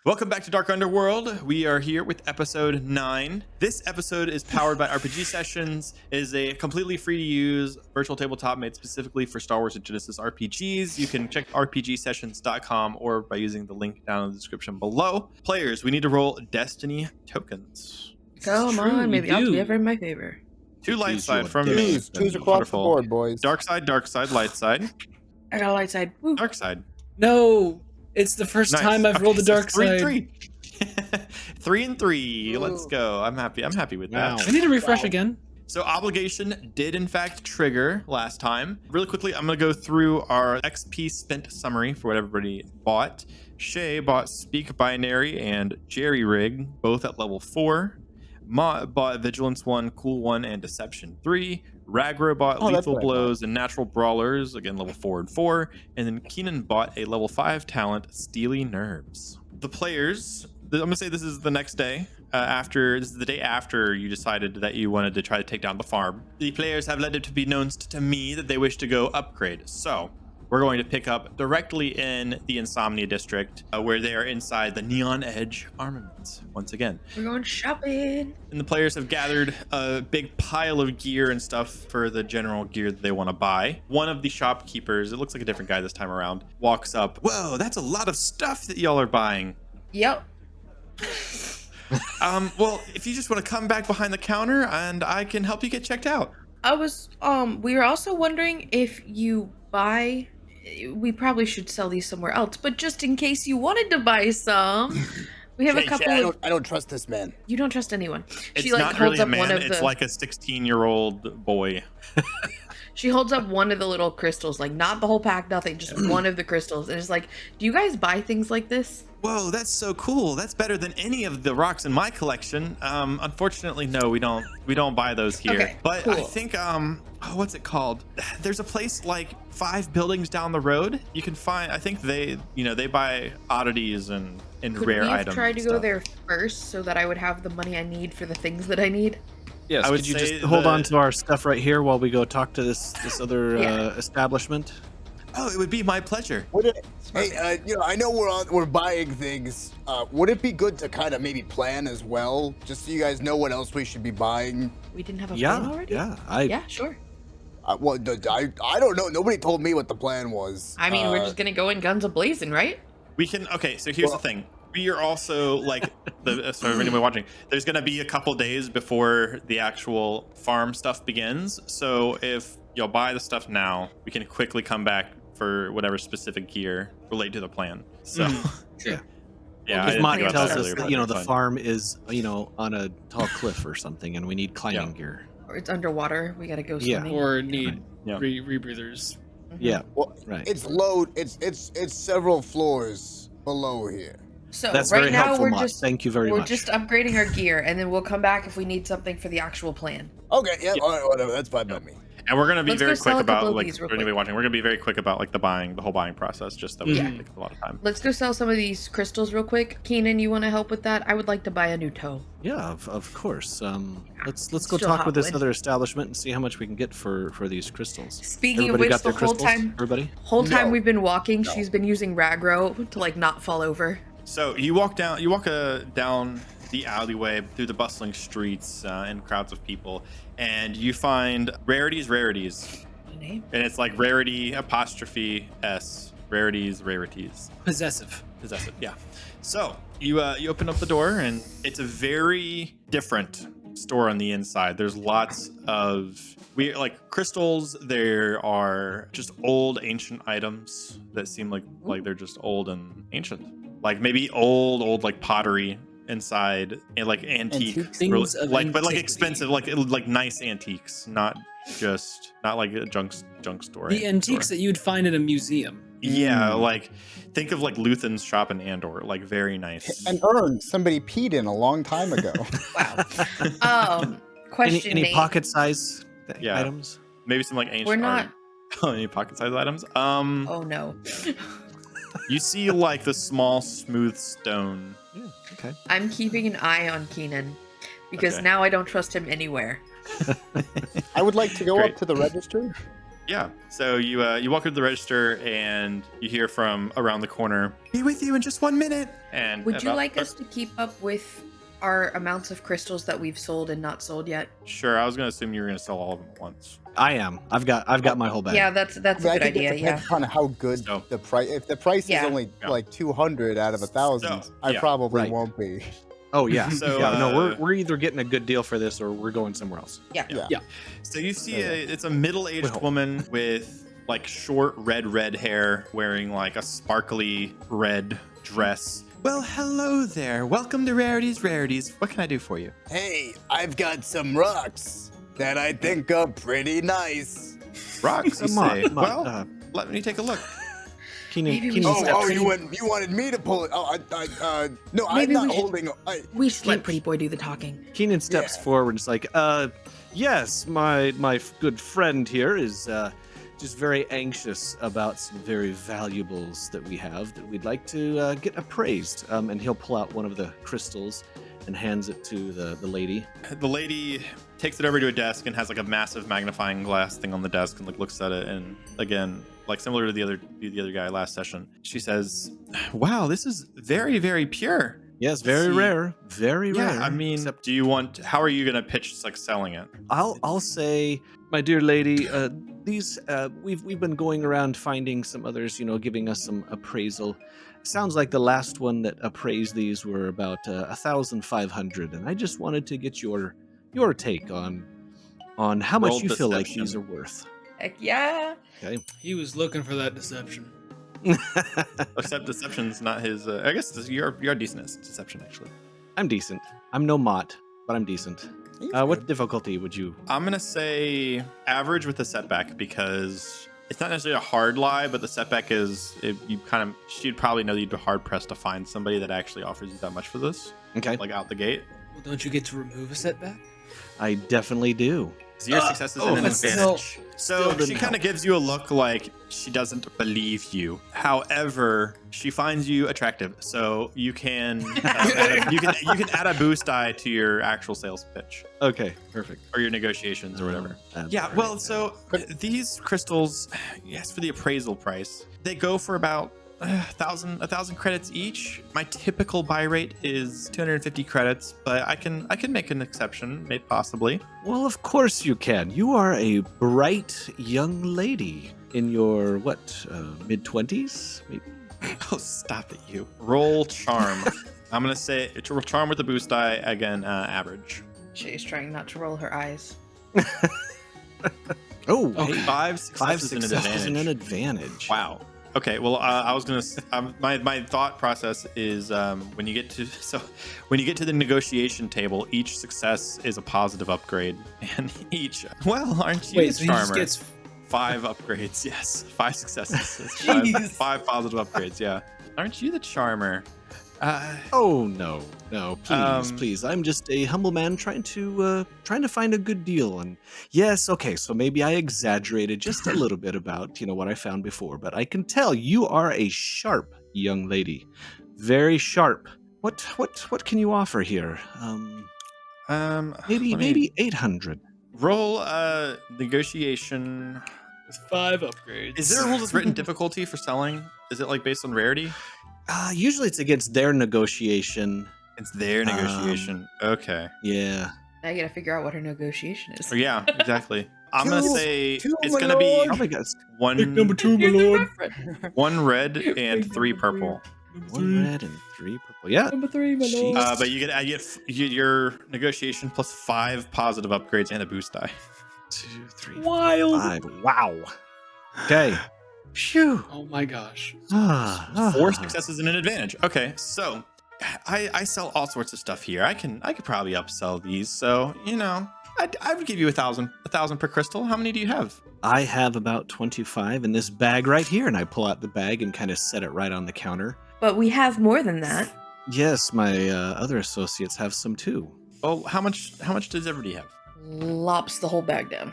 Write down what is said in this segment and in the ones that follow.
Welcome back to Dark Underworld. We are here with episode 9. This episode is powered by RPG Sessions. It is a completely free to use virtual tabletop made specifically for Star Wars and Genesys RPGs. You can check rpgsessions.com or by using the link down in the description below. Players, we need to roll Destiny tokens. Come on, maybe I'll give her in my favor. 2 light side from me. Choose across the board, boys. Dark side, light side. I got a light side. Woo. Dark side. No, it's the first time I've rolled the dark side. 3 and 3. Let's go. I'm happy with that. I need to refresh again. So obligation did in fact trigger last time. Really quickly, I'm gonna go through our XP spent summary for what everybody bought. Shay bought Speak Binary and Jerry Rig, both at level 4. Mott bought Vigilance 1, Cool 1, and Deception 3. Ragro bought Lethal Blows and Natural Brawlers, again level 4 and 4. And then Kiinon bought a level 5 talent, Steely Nerves. The players, I'm gonna say this is the next day. This is the day after you decided that you wanted to try to take down the farm. The players have let it be known to me that they wish to go upgrade. So we're going to pick up directly in the Insomnia District, where they are inside the Neon Edge armaments once again. We're going shopping. And the players have gathered a big pile of gear and stuff for the general gear that they want to buy. One of the shopkeepers, it looks like a different guy this time around, walks up. Whoa, that's a lot of stuff that y'all are buying. Yep. Well, if you just want to come back behind the counter and I can help you get checked out. We were also wondering if you buy, we probably should sell these somewhere else, but just in case you wanted to buy some, we have a couple I don't trust this man. You don't trust anyone. It's she like not holds really a up man, one of it's the, like a 16-year-old boy. She holds up one of the little crystals, like not the whole pack, nothing, just one of the crystals, and it's like, do you guys buy things like this? Whoa, that's so cool. That's better than any of the rocks in my collection. Unfortunately, no, we don't buy those here. Okay, but cool. I think what's it called? There's a place like 5 buildings down the road. You can find, I think they buy oddities and rare items. Could we try to go there first so that I would have the money I need for the things that I need? Yes, I would could you say just hold on to our stuff right here while we go talk to this other Yeah. establishment? Oh, it would be my pleasure. Hey, I know we're buying things. Would it be good to kind of maybe plan as well, just so you guys know what else we should be buying? We didn't have a plan already? Yeah, Sure. Well, I don't know. Nobody told me what the plan was. I mean, we're just gonna go in guns a-blazing, right? We can, okay, so here's the thing. We are also like, so anybody watching, there's going to be a couple days before the actual farm stuff begins. So if you'll buy the stuff now, we can quickly come back for whatever specific gear relate to the plan. So, Sure. yeah. If Mott tells us earlier, that, but the fine. farm is, on a tall cliff or something, and we need climbing gear. Or it's underwater. We gotta go swimming. Or need Yeah. rebreathers. Yeah, Well, right. it's low. It's several floors below here. So That's right very now helpful, we're Mott. just Thank you very much. just upgrading our gear, and then we'll come back if we need something for the actual plan. Okay, yeah, all right, whatever. That's fine by me. And we're going to be Let's very go sell quick a couple about, of like, these for real anybody quick. watching, we're going to be very quick about, like, the whole buying process, just that Yeah. we take a lot of time. Let's go sell some of these crystals real quick. Kiinon, you want to help with that? I would like to buy a new toe. Yeah, of course. Let's go Still talk with this hotwood. other establishment and see how much we can get for these crystals. Speaking Everybody of got which, their the whole crystals? Everybody? time No. we've been walking, she's been using Ragro to like not fall over. So you walk down the alleyway through the bustling streets and crowds of people, and you find rarities. Name? And it's like rarity apostrophe S, rarities. Possessive. Possessive, yeah. So you open up the door, and it's a very different store on the inside. There's lots of crystals. There are just old ancient items that seem like they're just old and ancient, like maybe old like pottery inside, and like antique Things of but like antiquity. expensive, like nice antiques, not like a junk store. The antiques that you'd find in a museum. Yeah, like think of like Luthen's shop in Andor, like very nice. An urn somebody peed in a long time ago. Wow. Question, Any Nate. pocket size Yeah. items? Maybe some like ancient We're not. art. Any pocket size items? Oh no. You see like the small smooth stone. Yeah, okay. I'm keeping an eye on Kiinon because Okay. now I don't trust him anywhere. I would like to go Great. up to the registry. Yeah. So you walk up to the register and you hear from around the corner, "Be with you in just 1 minute." And Would you like us to keep up with our amounts of crystals that we've sold and not sold yet? Sure. I was gonna assume you were gonna sell all of them at once. I am. I've got my whole bag. Yeah, that's a good I think idea. it depends upon how good So- the price. If the price is only like 200 out of 1,000, So, I yeah, probably right. won't be. Oh yeah. So, yeah. No, we're either getting a good deal for this or we're going somewhere else. Yeah. So you see, Yeah. it's a middle-aged Well. woman with like short red hair, wearing like a sparkly red dress. Well, hello there. Welcome to Rarities. What can I do for you? Hey, I've got some rocks that I think are pretty nice. Rocks, you Mott, say? Mott, Well, let me take a look. Maybe we Kiinon should- steps- Oh, you wanted me to pull it? Oh, no, Maybe I'm we not should- holding. We should let Pretty Boy do the talking. Keenan steps Yeah. forward and is like, yes, my good friend here is just very anxious about some very valuables that we have that we'd like to get appraised. And he'll pull out one of the crystals and hands it to the lady. The lady takes it over to a desk and has like a massive magnifying glass thing on the desk and like looks at it, and again, like similar to the other guy last session, she says, "Wow, this is very, very pure." Yes, very See- rare, very rare. Yeah, I mean, Except do you want? How are you gonna pitch like selling it? I'll say, my dear lady, these we've been going around finding some others, giving us some appraisal. Sounds like the last one that appraised these were about 1,500, and I just wanted to get your take on how much Roll you feel like deception. these are worth. Heck yeah. Okay. He was looking for that deception. Except deception's not his. I guess you're decent at deception actually. I'm decent. I'm no Mott, but I'm decent. What difficulty would you? I'm gonna say average with the setback because it's not necessarily a hard lie, but the setback is she'd probably know that you'd be hard pressed to find somebody that actually offers you that much for this, Okay, like out the gate. Well, don't you get to remove a setback? I definitely do. Zero successes and an that's advantage. Still So didn't she kind of help. gives you a look like she doesn't believe you. However, she finds you attractive, so you can you can add a boost die to your actual sales pitch Okay, perfect. or your negotiations or whatever. That's Yeah, great. well, so these crystals, yes, for the appraisal price, they go for about 1,000 credits each. My typical buy rate is 250 credits, but I can make an exception, maybe possibly. Well, of course you can. You are a bright young lady in your mid-20s, maybe. Oh, stop it, you. Roll charm. I'm gonna say roll charm with the boost die again, average. Shay's trying not to roll her eyes. Oh, Okay. hey, 5 5 successes and an successes and an advantage. advantage. Wow. Okay, well, I was gonna. My thought process is when you get to the negotiation table, each success is a positive upgrade, and each. Well, aren't you Wait, the so he just charmer? gets 5 upgrades. Yes, 5 successes. It's Jeez. five positive upgrades. Yeah. Aren't you the charmer? Oh no, please, Um, please. I'm just a humble man trying to find a good deal. And yes, okay, so maybe I exaggerated just a little bit about what I found before, but I can tell you are a sharp young lady, very sharp. What can you offer here? Maybe let me maybe 800. roll negotiation. with 5 upgrades. Is there a rules of written difficulty for selling? Is it like based on rarity? Usually it's against their negotiation. It's their negotiation. Okay. Yeah. Now you gotta figure out what her negotiation is. Oh, yeah, exactly. I'm gonna say two, it's my gonna be lord. Oh my God. one two, my lord. one red and 3 purple. One red and 3 purple. Yeah. Number 3, my Jeez. lord. But you get your negotiation plus 5 positive upgrades and a boost die. 2, 3, Wild. 5. Wow. Okay. Phew. Oh my gosh. 4 successes and an advantage. Okay, so I sell all sorts of stuff here. I could probably upsell these. So I would give you 1,000 per crystal. How many do you have? I have about 25 in this bag right here, and I pull out the bag and kind of set it right on the counter. But we have more than that. Yes, my other associates have some too. Oh, how much does everybody have? Lops the whole bag down.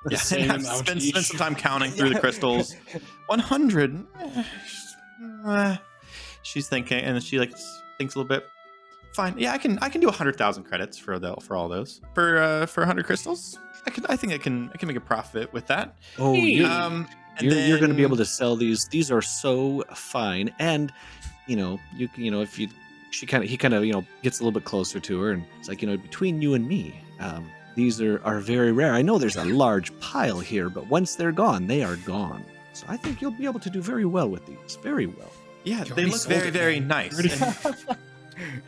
The same amount spend each. some time counting through the crystals. 100. She's thinking, and then she thinks a little bit. Fine. Yeah, I can do 100,000 credits for all those for 100 crystals. I think I can make a profit with that. Oh, Hey. you're going to be able to sell these. These are so fine, and you know, if you, he kind of gets a little bit closer to her, and it's like, between you and me, these are very rare. I know there's a large pile here, but once they're gone, they are gone. So I think you'll be able to do very well with these. Very well. Yeah, they look very nice.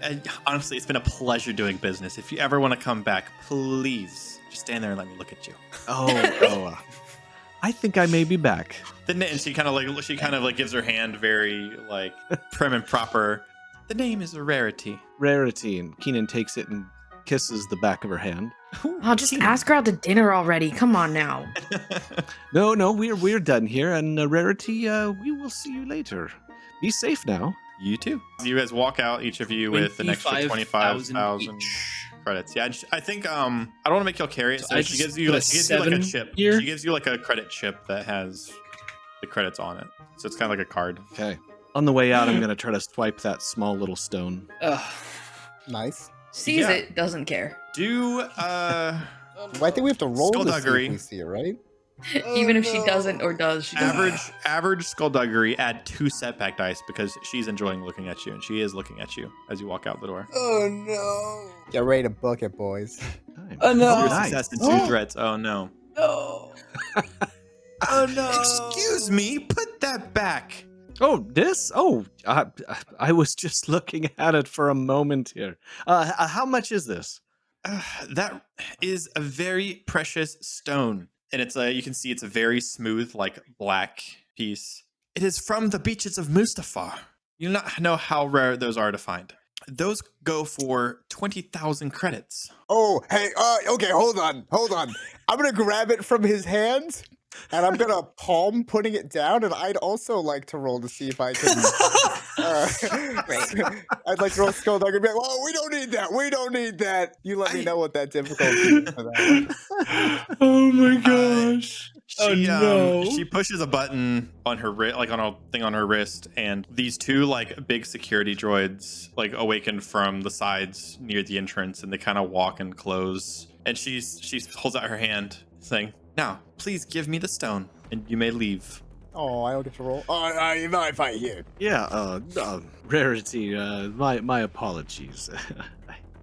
And honestly, it's been a pleasure doing business. If you ever want to come back, please just stand there and let me look at you. I think I may be back. And she kind of gives her hand very like prim and proper. The name is a rarity. Rarity, and Kiinon takes it and kisses the back of her hand. I'll just ask her out to dinner already. Come on now. No, we're done here, and Rarity, we will see you later. Be safe now. You too. You guys walk out, each of you, with an extra 25,000 credits. Yeah, I think I don't want to make y'all carry it. So she gives you like a chip. Here? She gives you like a credit chip that has the credits on it. So it's kind of like a card. Okay. On the way out, I'm gonna try to swipe that small little stone. Nice. Sees it, doesn't care. Do I think we have to roll to see if we see it, right? Even if she doesn't or does, she doesn't. average skullduggery, add 2 setback dice because she's enjoying looking at you, and she is looking at you as you walk out the door. Oh no! Get ready to book it, boys. Oh no! Success and 2 threats. Oh no! No! Oh no! Excuse me. Put that back. Oh, this? Oh, I was just looking at it for a moment here. How much is this? That is a very precious stone. And you can see it's a very smooth, like black piece. It is from the beaches of Mustafar. You do not know how rare those are to find. Those go for 20,000 credits. Oh, hey, okay, hold on. I'm gonna grab it from his hands, and I'm gonna palm putting it down, and I'd also like to roll to see if I can... I'd like to roll skullduggery and be like, oh, we don't need that. You let me know what that difficulty is for that. Oh my gosh. She pushes a button on her like on a thing on her wrist, and these 2 like big security droids like awaken from the sides near the entrance, and they kind of walk and close. And she holds out her hand, saying, "Now, please give me the stone, and you may leave." Oh, I don't get to roll. Oh, you mind if I hear? Yeah, Rarity, my apologies.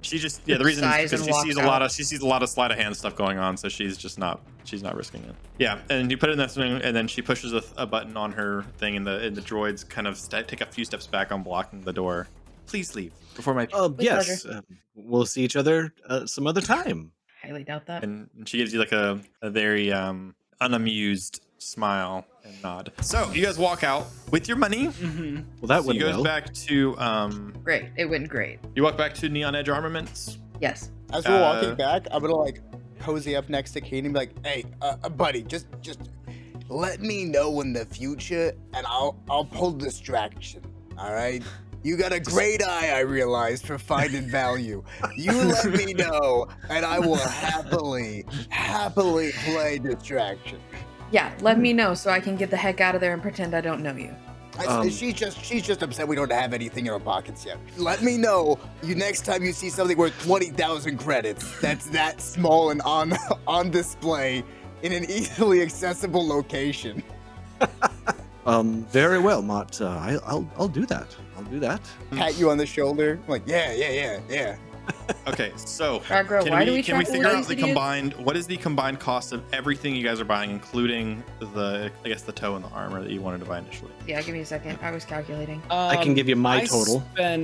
She just the reason is because she sees a lot of sleight of hand stuff going on, so she's not risking it. Yeah, and you put it in that thing, and then she pushes a button on her thing, and the droids kind of take a few steps back, unblocking the door. Please leave before my. Yes, we'll see each other some other time. Highly doubt that. And she gives you like a very unamused smile and nod. So you guys walk out with your money. Mm-hmm. Well, that so you goes back to Great. It went great. You walk back to Neon Edge Armaments. Yes. As we're walking back, I'm gonna like cozy up next to Kiinon and be like, hey, buddy, just let me know in the future, and I'll pull distraction. All right. You got a great eye, I realize, for finding value. You let me know, and I will happily play distraction. Yeah, let me know so I can get the heck out of there and pretend I don't know you. She's just upset we don't have anything in our pockets yet. Let me know next time you see something worth 20,000 credits that's that small and on display in an easily accessible location. Very well, Mott. I'll do that. I'll do that. Pat you on the shoulder. I'm like, yeah. Okay, so Ragro, can we figure out what is the combined cost of everything you guys are buying, including the toe and the armor that you wanted to buy initially? Yeah, give me a second. I was calculating. I can give you my total. Give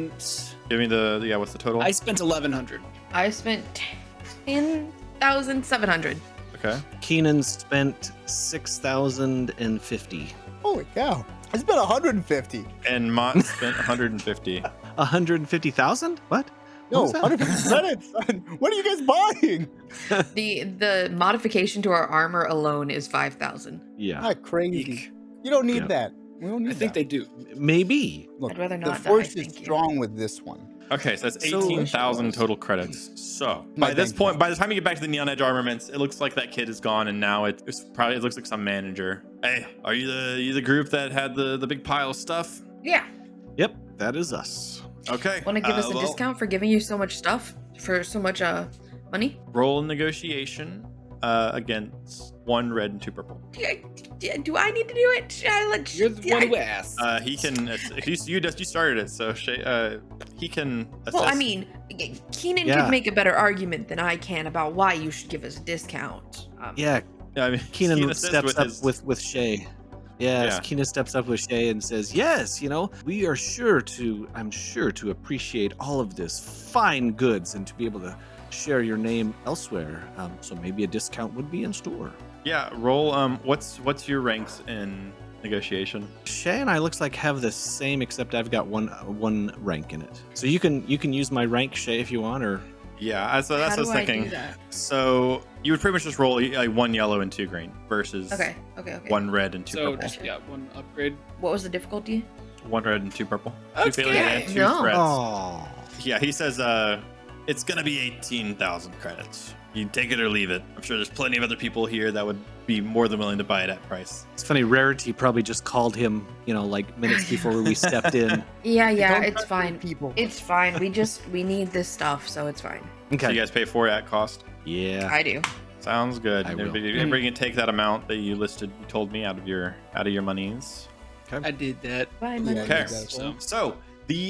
me what's the total? I spent 1,100. I spent 10,700. Okay. Kiinon spent 6,050. Holy cow! I spent 150. And Mott spent 150. 150,000? What? No, 150 credits. What are you guys buying? The modification to our armor alone is 5,000. Yeah. Not crazy. You don't need that. We don't need that. I think they do. Maybe. Look, I'd rather not the force die, is thank you. strong with this one. Okay, so that's 18,000 total credits. So by the time you get back to the Neon Edge Armaments, it looks like that kid is gone, and now it looks like some manager. Hey, are you the group that had the big pile of stuff? Yeah. Yep, that is us. Okay. Want to give us a well, discount for giving you so much stuff for so much money? Roll negotiation against 1 red and 2 purple. Do I need to do it? Should I let You're the one who asked. He can. You started it, so Shay. He can. Assess. Well, I mean, Kiinon could make a better argument than I can about why you should give us a discount. Yeah, I mean, Kiinon steps up his- with Shay. Yes, Kiinon steps up with Shay and says, "Yes, we are I'm sure to appreciate all of this fine goods and to be able to share your name elsewhere. So maybe a discount would be in store." Yeah, roll. What's your ranks in negotiation? Shay and I looks like have the same, except I've got one rank in it. So you can use my rank, Shay, if you want, or Yeah, so that's How what I was do I thinking. do that? So you would pretty much just roll like 1 yellow and 2 green versus Okay. 1 red and 2 So purple. just one upgrade. What was the difficulty? 1 red and 2 purple. That's 2 failures good. and 2 No. threats. oh, Yeah, he says it's gonna be 18,000 credits. You take it or leave it. I'm sure there's plenty of other people here that would be more than willing to buy it at price. it's funny. Rarity probably just called him, like minutes before we stepped in. Yeah, Don't it's trust fine. People. It's fine. We need this stuff, so it's fine. So Okay. you guys pay for it at cost. Yeah. I do. Sounds good. I will. Everybody can take that amount that you listed. You told me out of your monies. I did that. Bye, Yeah, money. Okay. that's So So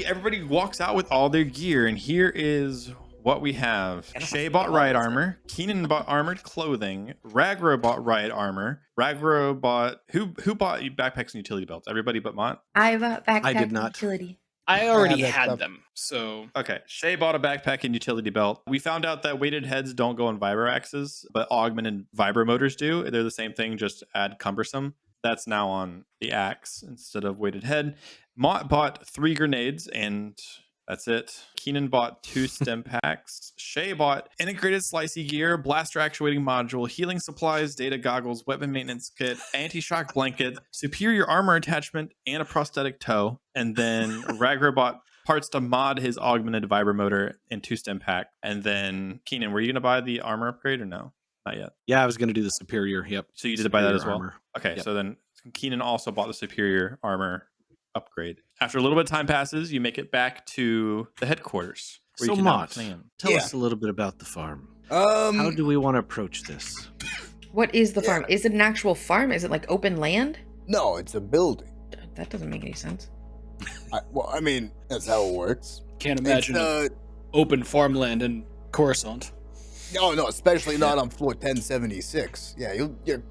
everybody walks out with all their gear, and here is what we have. Shay bought riot armor. Kiinon bought armored clothing. Ragro bought riot armor. Ragro bought who bought backpacks and utility belts? Everybody but Mott. I bought backpack I did not. utility. I already that had stuff. them. So Okay, Shay bought a backpack and utility belt. We found out that weighted heads don't go on vibro axes, but augment and vibro motors do. They're the same thing, just add cumbersome. That's now on the axe instead of weighted head. Mott bought 3 grenades and that's it. Kiinon bought 2 stem packs. Shay bought integrated slicey gear, blaster actuating module, healing supplies, data goggles, weapon maintenance kit, anti-shock blanket, superior armor attachment, and a prosthetic toe. And then Ragro bought parts to mod his augmented vibro motor and 2 stem pack. And then Kiinon, were you gonna buy the armor upgrade or no? Not yet. Yeah, I was going to do the superior. Yep. So you did buy that as Superior well. armor. Okay, Yep. so then Kiinon also bought the superior armor upgrade. After a little bit of time passes, you make it back to the headquarters. where So you can have a Mott, plan. tell Yeah. us a little bit about the farm. How do we want to approach this? What is the farm? Is it an actual farm? Is it like open land? No, it's a building. That doesn't make any sense. I mean, that's how it works. can't It's, imagine open farmland in Coruscant. no, especially not on floor 1076. Yeah,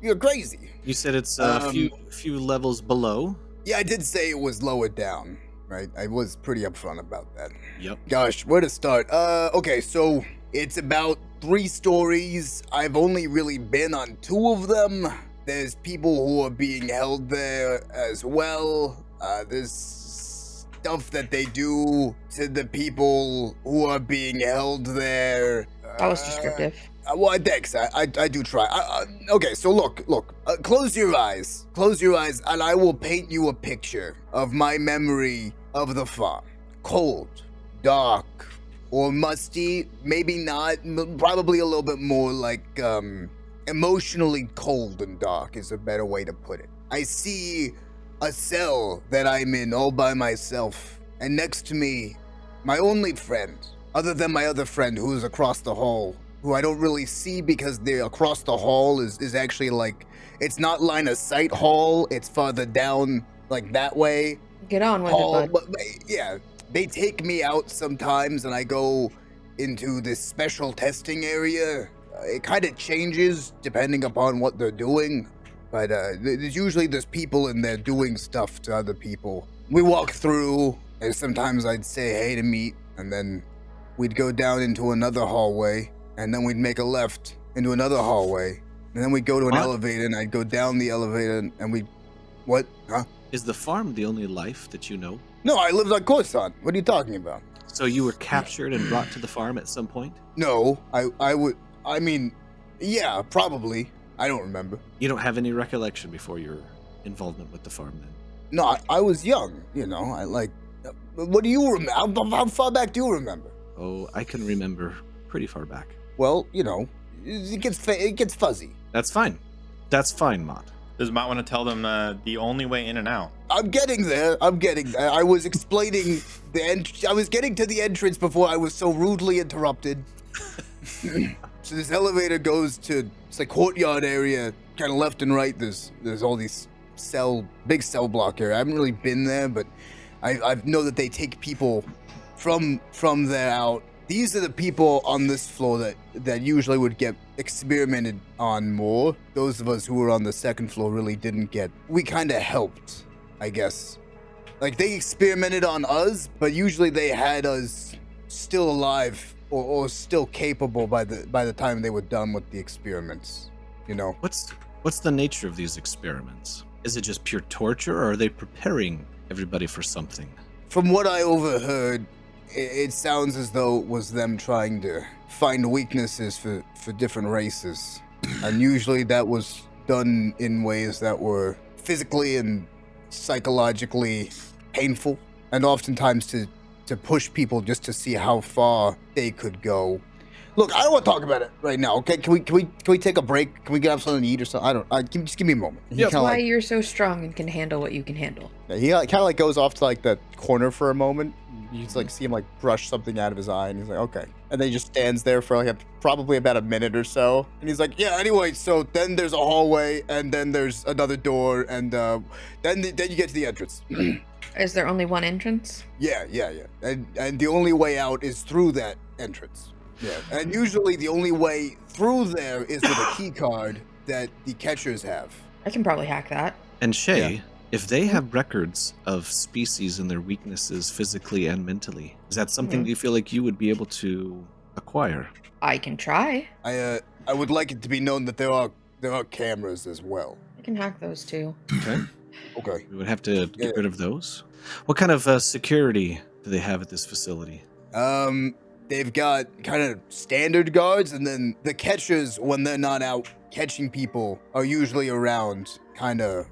you're crazy. You said it's a few levels below. Yeah, I did say it was lower down, right? I was pretty upfront about that. Yep. Gosh, where to start? Okay, so it's about 3 stories. I've only really been on 2 of them. There's people who are being held there as well. There's stuff that they do to the people who are being held there. That was descriptive. Well, thanks. I do try. Okay, so look. Close your eyes. Close your eyes, and I will paint you a picture of my memory of the farm. Cold, dark, or musty. Maybe not. Probably a little bit more like emotionally cold and dark is a better way to put it. I see a cell that I'm in all by myself, and next to me, my only friend, other than my other friend who's across the hall, who I don't really see because the across the hall is actually like, it's not line of sight hall, it's farther down like that way. Get on with Hall, it, bud. but yeah, they take me out sometimes and I go into this special testing area. It kind of changes depending upon what they're doing, but there's people in there doing stuff to other people. We walk through, and sometimes I'd say hey to meet, and then we'd go down into another hallway, and then we'd make a left into another hallway, and then we'd go to an What? elevator, and I'd go down the elevator, and we'd... What? Huh? Is the farm the only life that you know? No, I lived on Coruscant. What are you talking about? So you were captured and brought to the farm at some point? No, I mean, yeah, probably. I don't remember. You don't have any recollection before your involvement with the farm then? No, I was young, what do you remember? How far back do you remember? Oh, I can remember pretty far back. Well, it gets fuzzy. That's fine. That's fine, Mott. Just might want to tell them the only way in and out. I'm getting there. I was explaining I was getting to the entrance before I was so rudely interrupted. So this elevator goes to, it's like courtyard area, kind of left and right. There's all these big cell block area. I haven't really been there, but I know that they take people from there out. These are the people on this floor that usually would get experimented on more. Those of us who were on the second floor really didn't get. We kind of helped, I guess. Like, they experimented on us, but usually they had us still alive or still capable by the time they were done with the experiments. You know. What's the nature of these experiments? Is it just pure torture, or are they preparing everybody for something? From what I overheard, it sounds as though it was them trying to find weaknesses for different races. And usually that was done in ways that were physically and psychologically painful, and oftentimes to push people just to see how far they could go. Look, I don't want to talk about it right now, okay? Can we take a break? Can we get something to eat or something? just give me a moment. That's why you're so strong and can handle what you can handle. Yeah, he kind of like goes off to like the corner for a moment. You just like see him like brush something out of his eye, and he's like, okay. And then he just stands there for like probably about a minute or so. And he's like, yeah, anyway, so then there's a hallway, and then there's another door, and then you get to the entrance. Is there only one entrance? Yeah. And the only way out is through that entrance. Yeah. And usually the only way through there is with a key card that the catchers have. I can probably hack that. And Shay, if they have records of species and their weaknesses physically and mentally, is that something that you feel like you would be able to acquire? I can try. I would like it to be known that there are cameras as well. I can hack those too. Okay. We would have to get rid of those. What kind of security do they have at this facility? They've got kind of standard guards, and then the catchers, when they're not out catching people, are usually around kind of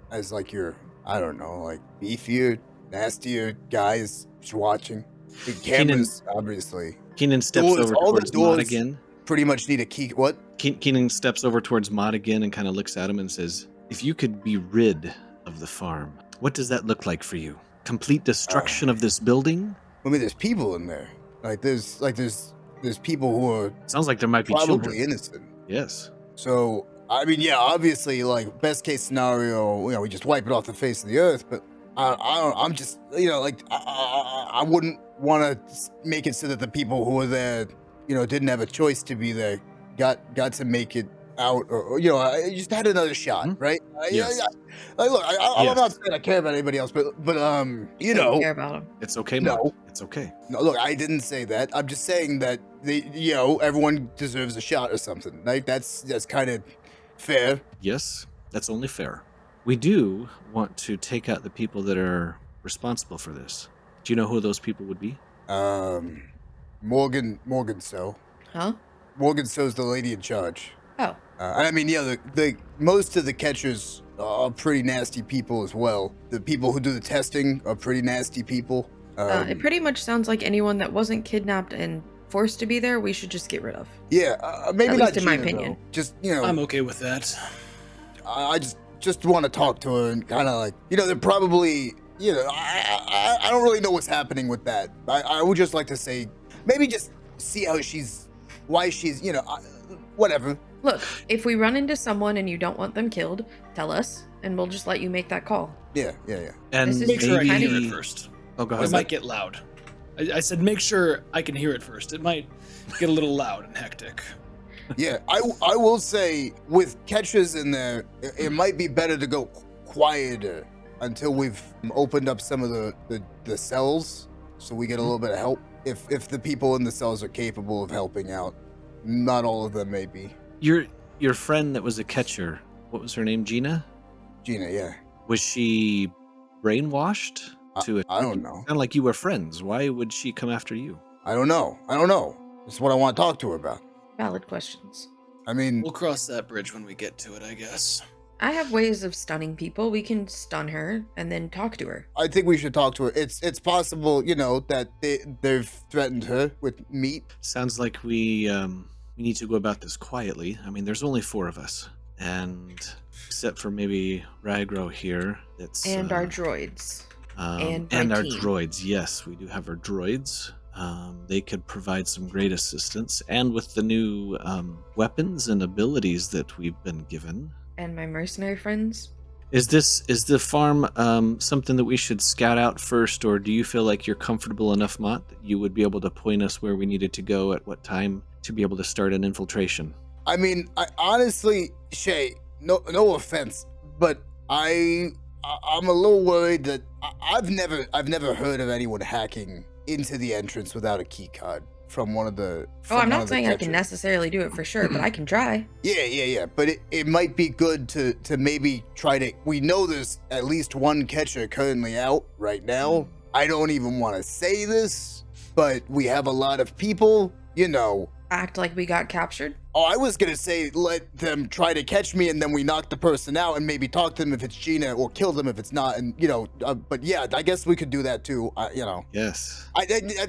as like your, I don't know, like beefier, nastier guys just watching. The cameras, obviously. Kiinon steps over towards Mott again. Pretty much need a key. What? Kiinon steps over towards Mott again and kind of looks at him and says, if you could be rid of the farm, what does that look like for you? Complete destruction of this building? I mean, there's people in there. There's people who are sounds like there might be probably children. innocent. Yes. So I mean, yeah, obviously, like best case scenario, we just wipe it off the face of the earth. But I'm just, I wouldn't want to make it so that the people who were there, didn't have a choice to be there, got to make it out, or I just had another shot, right? Yes. Look, I'm not saying I care about anybody else, but I don't care about them. It's okay, No. Mott. It's okay. No, look, I didn't say that. I'm just saying that everyone deserves a shot or something. Like that's kind of fair. Yes, that's only fair. We do want to take out the people that are responsible for this. Do you know who those people would be? Morgan So. Huh? Morgan So's the lady in charge. Oh. I mean, yeah, the most of the catchers are pretty nasty people as well. The people who do the testing are pretty nasty people. It pretty much sounds like anyone that wasn't kidnapped and forced to be there, we should just get rid of. Yeah, maybe At not least in my Gina, opinion. though. Just, I'm okay with that. I just want to talk to her and kind of like, they're probably, I don't really know what's happening with that. I would just like to say, maybe just see why she's, whatever. Look, if we run into someone and you don't want them killed, tell us, and we'll just let you make that call. Yeah. And This is Make sure I can Maybe- hear it first. Oh, go It ahead. might get loud. I said make sure I can hear it first. It might get a little loud and hectic. Yeah, I will say, with catchers in there, it might be better to go quieter until we've opened up some of the cells, so we get a little bit of help. If the people in the cells are capable of helping out. Not all of them, maybe. Your friend that was a catcher, what was her name? Gina? Gina, yeah. Was she brainwashed to I don't know. Sound like you were friends. Why would she come after you? I don't know. That's what I want to talk to her about. Valid questions. I mean, We'll cross that bridge when we get to it, I guess. I have ways of stunning people. We can stun her and then talk to her. I think we should talk to her. It's possible, that they've threatened her with meat. Sounds like we need to go about this quietly. I mean, there's only 4 of us, and except for maybe Ragro here, that's And our droids. And my our team. droids. Yes, we do have our droids. They could provide some great assistance, and with the new weapons and abilities that we've been given. And my mercenary friends. Is the farm something that we should scout out first, or do you feel like you're comfortable enough, Mott, that you would be able to point us where we needed to go at what time to be able to start an infiltration? I mean, I honestly, Shay, no offense, but I'm a little worried that I've never heard of anyone hacking into the entrance without a key card from one of the. I'm not saying I can necessarily do it for sure, but I can try. Yeah. But it might be good to maybe try to. We know there's at least one catcher currently out right now. I don't even want to say this, but we have a lot of people, Act like we got captured? Oh, I was gonna say let them try to catch me, and then we knock the person out, and maybe talk to them if it's Gina, or kill them if it's not, and but yeah, I guess we could do that too. Yes.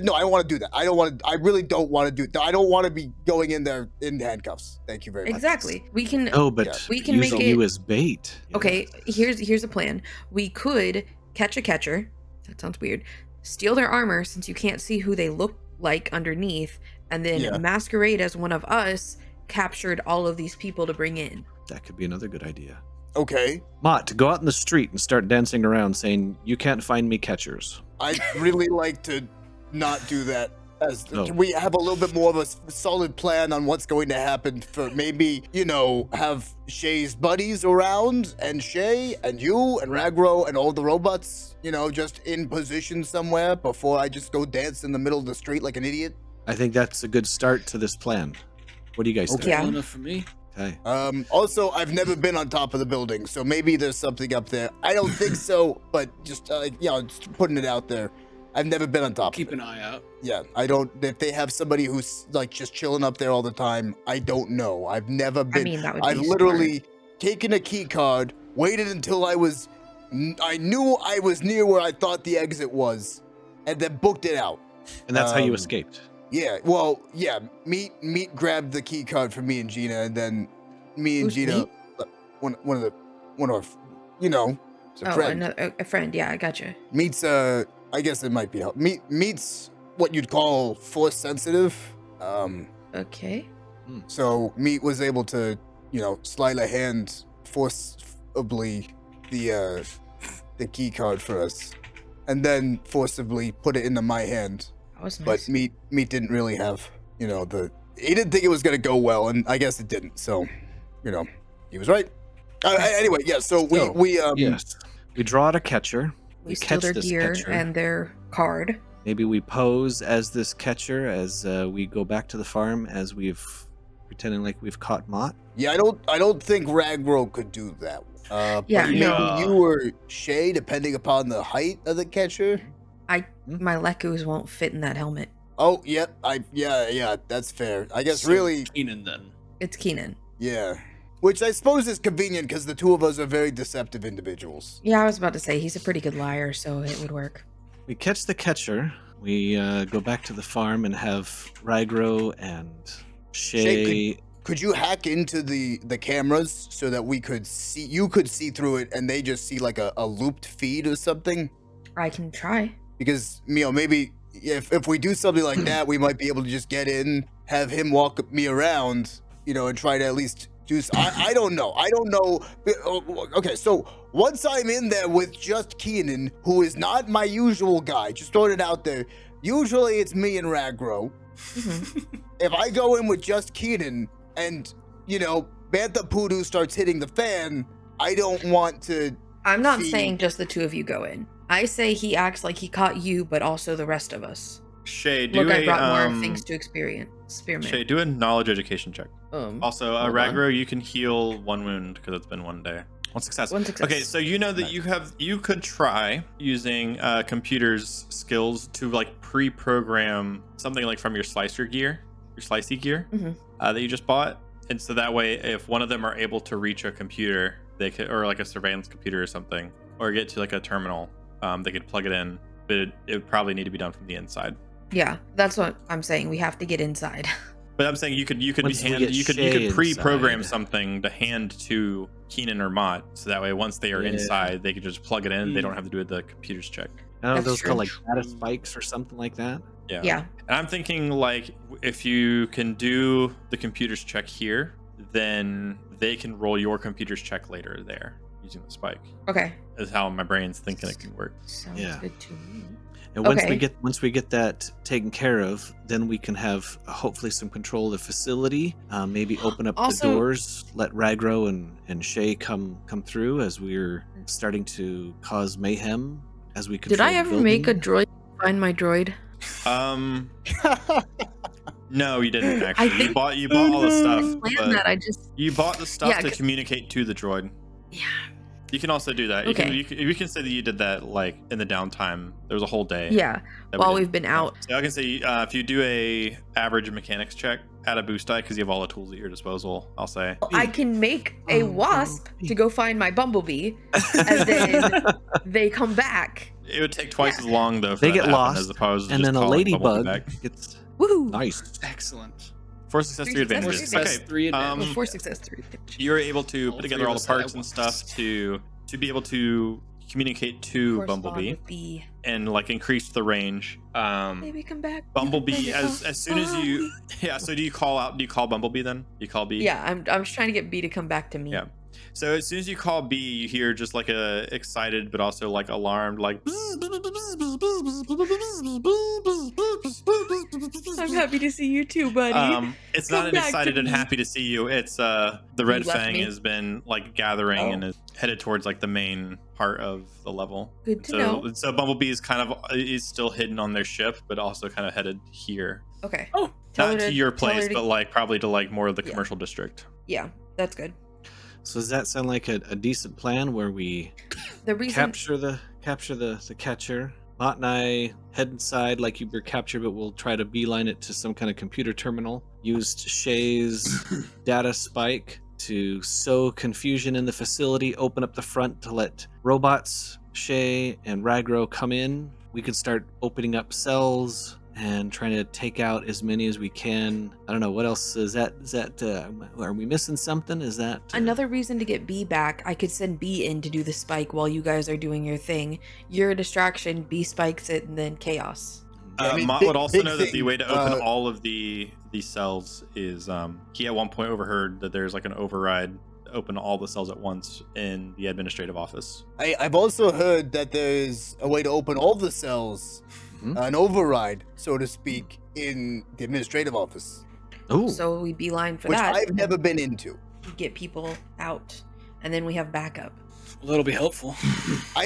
No, I don't want to do that. I really don't want to do that. I don't want to be going in there in handcuffs. Thank you very much. Exactly. We can. Oh, but we can make using it. you as bait. Okay, here's a plan. We could catch a catcher. That sounds weird. Steal their armor since you can't see who they look like underneath, and then masquerade as one of us captured all of these people to bring in. That could be another good idea. Okay. Mott, go out in the street and start dancing around saying, "You can't find me, catchers." I'd really like to not do that. No. We have a little bit more of a solid plan on what's going to happen for maybe, have Shay's buddies around, and Shay and you and Ragro and all the robots, just in position somewhere before I just go dance in the middle of the street like an idiot. I think that's a good start to this plan. What do you guys think? Yeah. Well enough for me. Okay. Also, I've never been on top of the building, so maybe there's something up there. I don't think so, but just, just putting it out there. I've never been on top Keep of it. an eye out. Yeah, I don't. If they have somebody who's like just chilling up there all the time, I don't know. I've never been. I mean, that would be I've literally taken a key card, waited until I knew I was near where I thought the exit was, and then booked it out. And that's how you escaped. Yeah. Well, yeah. Meat grabbed the key card for me and Gina, and then me and Who's Gina, Meat? one of our, it's a friend. A friend. Yeah, I gotcha. Meat's I guess it might be help. Meat's what you'd call force sensitive. Okay. So Meat was able to, sleight of hand forcibly the key card for us, and then forcibly put it into my hand. That was nice. But Meat didn't really have, he didn't think it was gonna go well, and I guess it didn't. So, he was right. Anyway, yeah. So we Yes. We draw out a catcher. we steal catch their this gear catcher. and their card. Maybe we pose as this catcher as we go back to the farm as we've pretending like we've caught Mott. Yeah, I don't think Ragro could do that. Yeah, but maybe no. you or Shay, depending upon the height of the catcher. My Lekus won't fit in that helmet. Oh, yep. Yeah, that's fair. I guess So, really, Kiinon then. It's Kiinon. yeah. Which I suppose is convenient because the two of us are very deceptive individuals. Yeah, I was about to say he's a pretty good liar, so it would work. We catch the catcher. We go back to the farm and have Ragro and Shay. Could you hack into the cameras so that we could see? You could see through it, and they just see like a looped feed or something. I can try. Because maybe if we do something like that, we might be able to just get in, have him walk me around, and try to at least do. I don't know. Okay, so once I'm in there with just Kiinon, who is not my usual guy, just throwing it out there. Usually it's me and Ragro. If I go in with just Kiinon and Bantha Poodoo starts hitting the fan, I don't want to. I'm not see- saying just the two of you go in. I say he acts like he caught you, but also the rest of us. Shay, do Look, I a brought more things to experiment. Shay, do a knowledge education check. Also, hold on. Ragro, you can heal 1 wound because it's been 1 day. 1 success. 1 success. Okay, so you know that you could try using computer's skills to like pre-program something like from your slicey gear that you just bought, and so that way, if one of them are able to reach a computer, they could, or like a surveillance computer or something, or get to like a terminal, they could plug it in, but it would probably need to be done from the inside. Yeah, that's what I'm saying. We have to get inside. But I'm saying you could Once we get you could Shay pre-program inside. something to hand to Kiinon or Mott, so that way once they are Yeah. inside, they can just plug it in. They don't have to do the computer's check. I don't know, That's those called like true. data spikes or something like that. Yeah. And I'm thinking like if you can do the computer's check here, then they can roll your computer's check later there using the spike. Okay. Is how my brain's thinking it can work. Sounds Yeah. good to me. And once Okay. we get that taken care of, then we can have hopefully some control of the facility. Maybe open up Also- the doors, let Ragro and Shay come through as we're starting to cause mayhem as we control. Did I the ever make a building. droid find my droid? No, you didn't actually. think- You bought all the stuff. Plan but that. I just. You bought the stuff Yeah, to 'cause- communicate to the droid. Yeah. You can also do that. Okay. You can say that you did that like in the downtime. There was a whole day. Yeah. that we While did. we've been out. So I can say if you do a average mechanics check, add a boost die because you have all the tools at your disposal. I'll say. I can make a Oh, wasp Bumblebee. to go find my bumblebee, and then they come back. It would take twice as long though. For They that get to happen, lost, as opposed to and just then a calling Bumblebee ladybug back. gets Woohoo! nice. Excellent. 4 success, 3 Three advantages. success, Okay. Success, 3 advantage. Well, 4 success, 3 advantage. You're able to All put three together of all the us had parts it and once. stuff to be able to communicate to Correspond Bumblebee with the- and like increase the range. Maybe come back. Bumblebee as soon as you so do you call Bumblebee then? You call B? Yeah, I'm just trying to get B to come back to me. Yeah. So as soon as you call B, you hear just like a excited but also like alarmed like I'm happy to see you too, buddy. it's Come not an back to excited and me. happy to see you. It's the red left fang me? has been like gathering Oh. and is headed towards like the main part of the level. Good to So know. so Bumblebee is kind of is still hidden on their ship, but also kind of headed here. Okay. Oh, Tell Not her to your tell her place, to- but like probably to like more of the Yeah. commercial district. Yeah, that's good. So does that sound like a decent plan where we The reason capture the catcher? Mott and I head inside like you were captured, but we'll try to beeline it to some kind of computer terminal. Used Shay's data spike to sow confusion in the facility, open up the front to let robots, Shay and Ragro come in. We can start opening up cells and trying to take out as many as we can. I don't know what else is that. Are we missing something? Is that another reason to get B back, I could send B in to do the spike while you guys are doing your thing. You're a distraction, B spikes it, and then chaos. I mean, Mott big- would also big know that the thing, way to open all of these cells is he at one point overheard that there's like an override to open all the cells at once in the administrative office. I've also heard that there's a way to open all the cells, Mhm. an override, so to speak, in the administrative office, Oh, So we beeline for which that. I've never been into. Get people out, and then we have backup. well, that'll be helpful.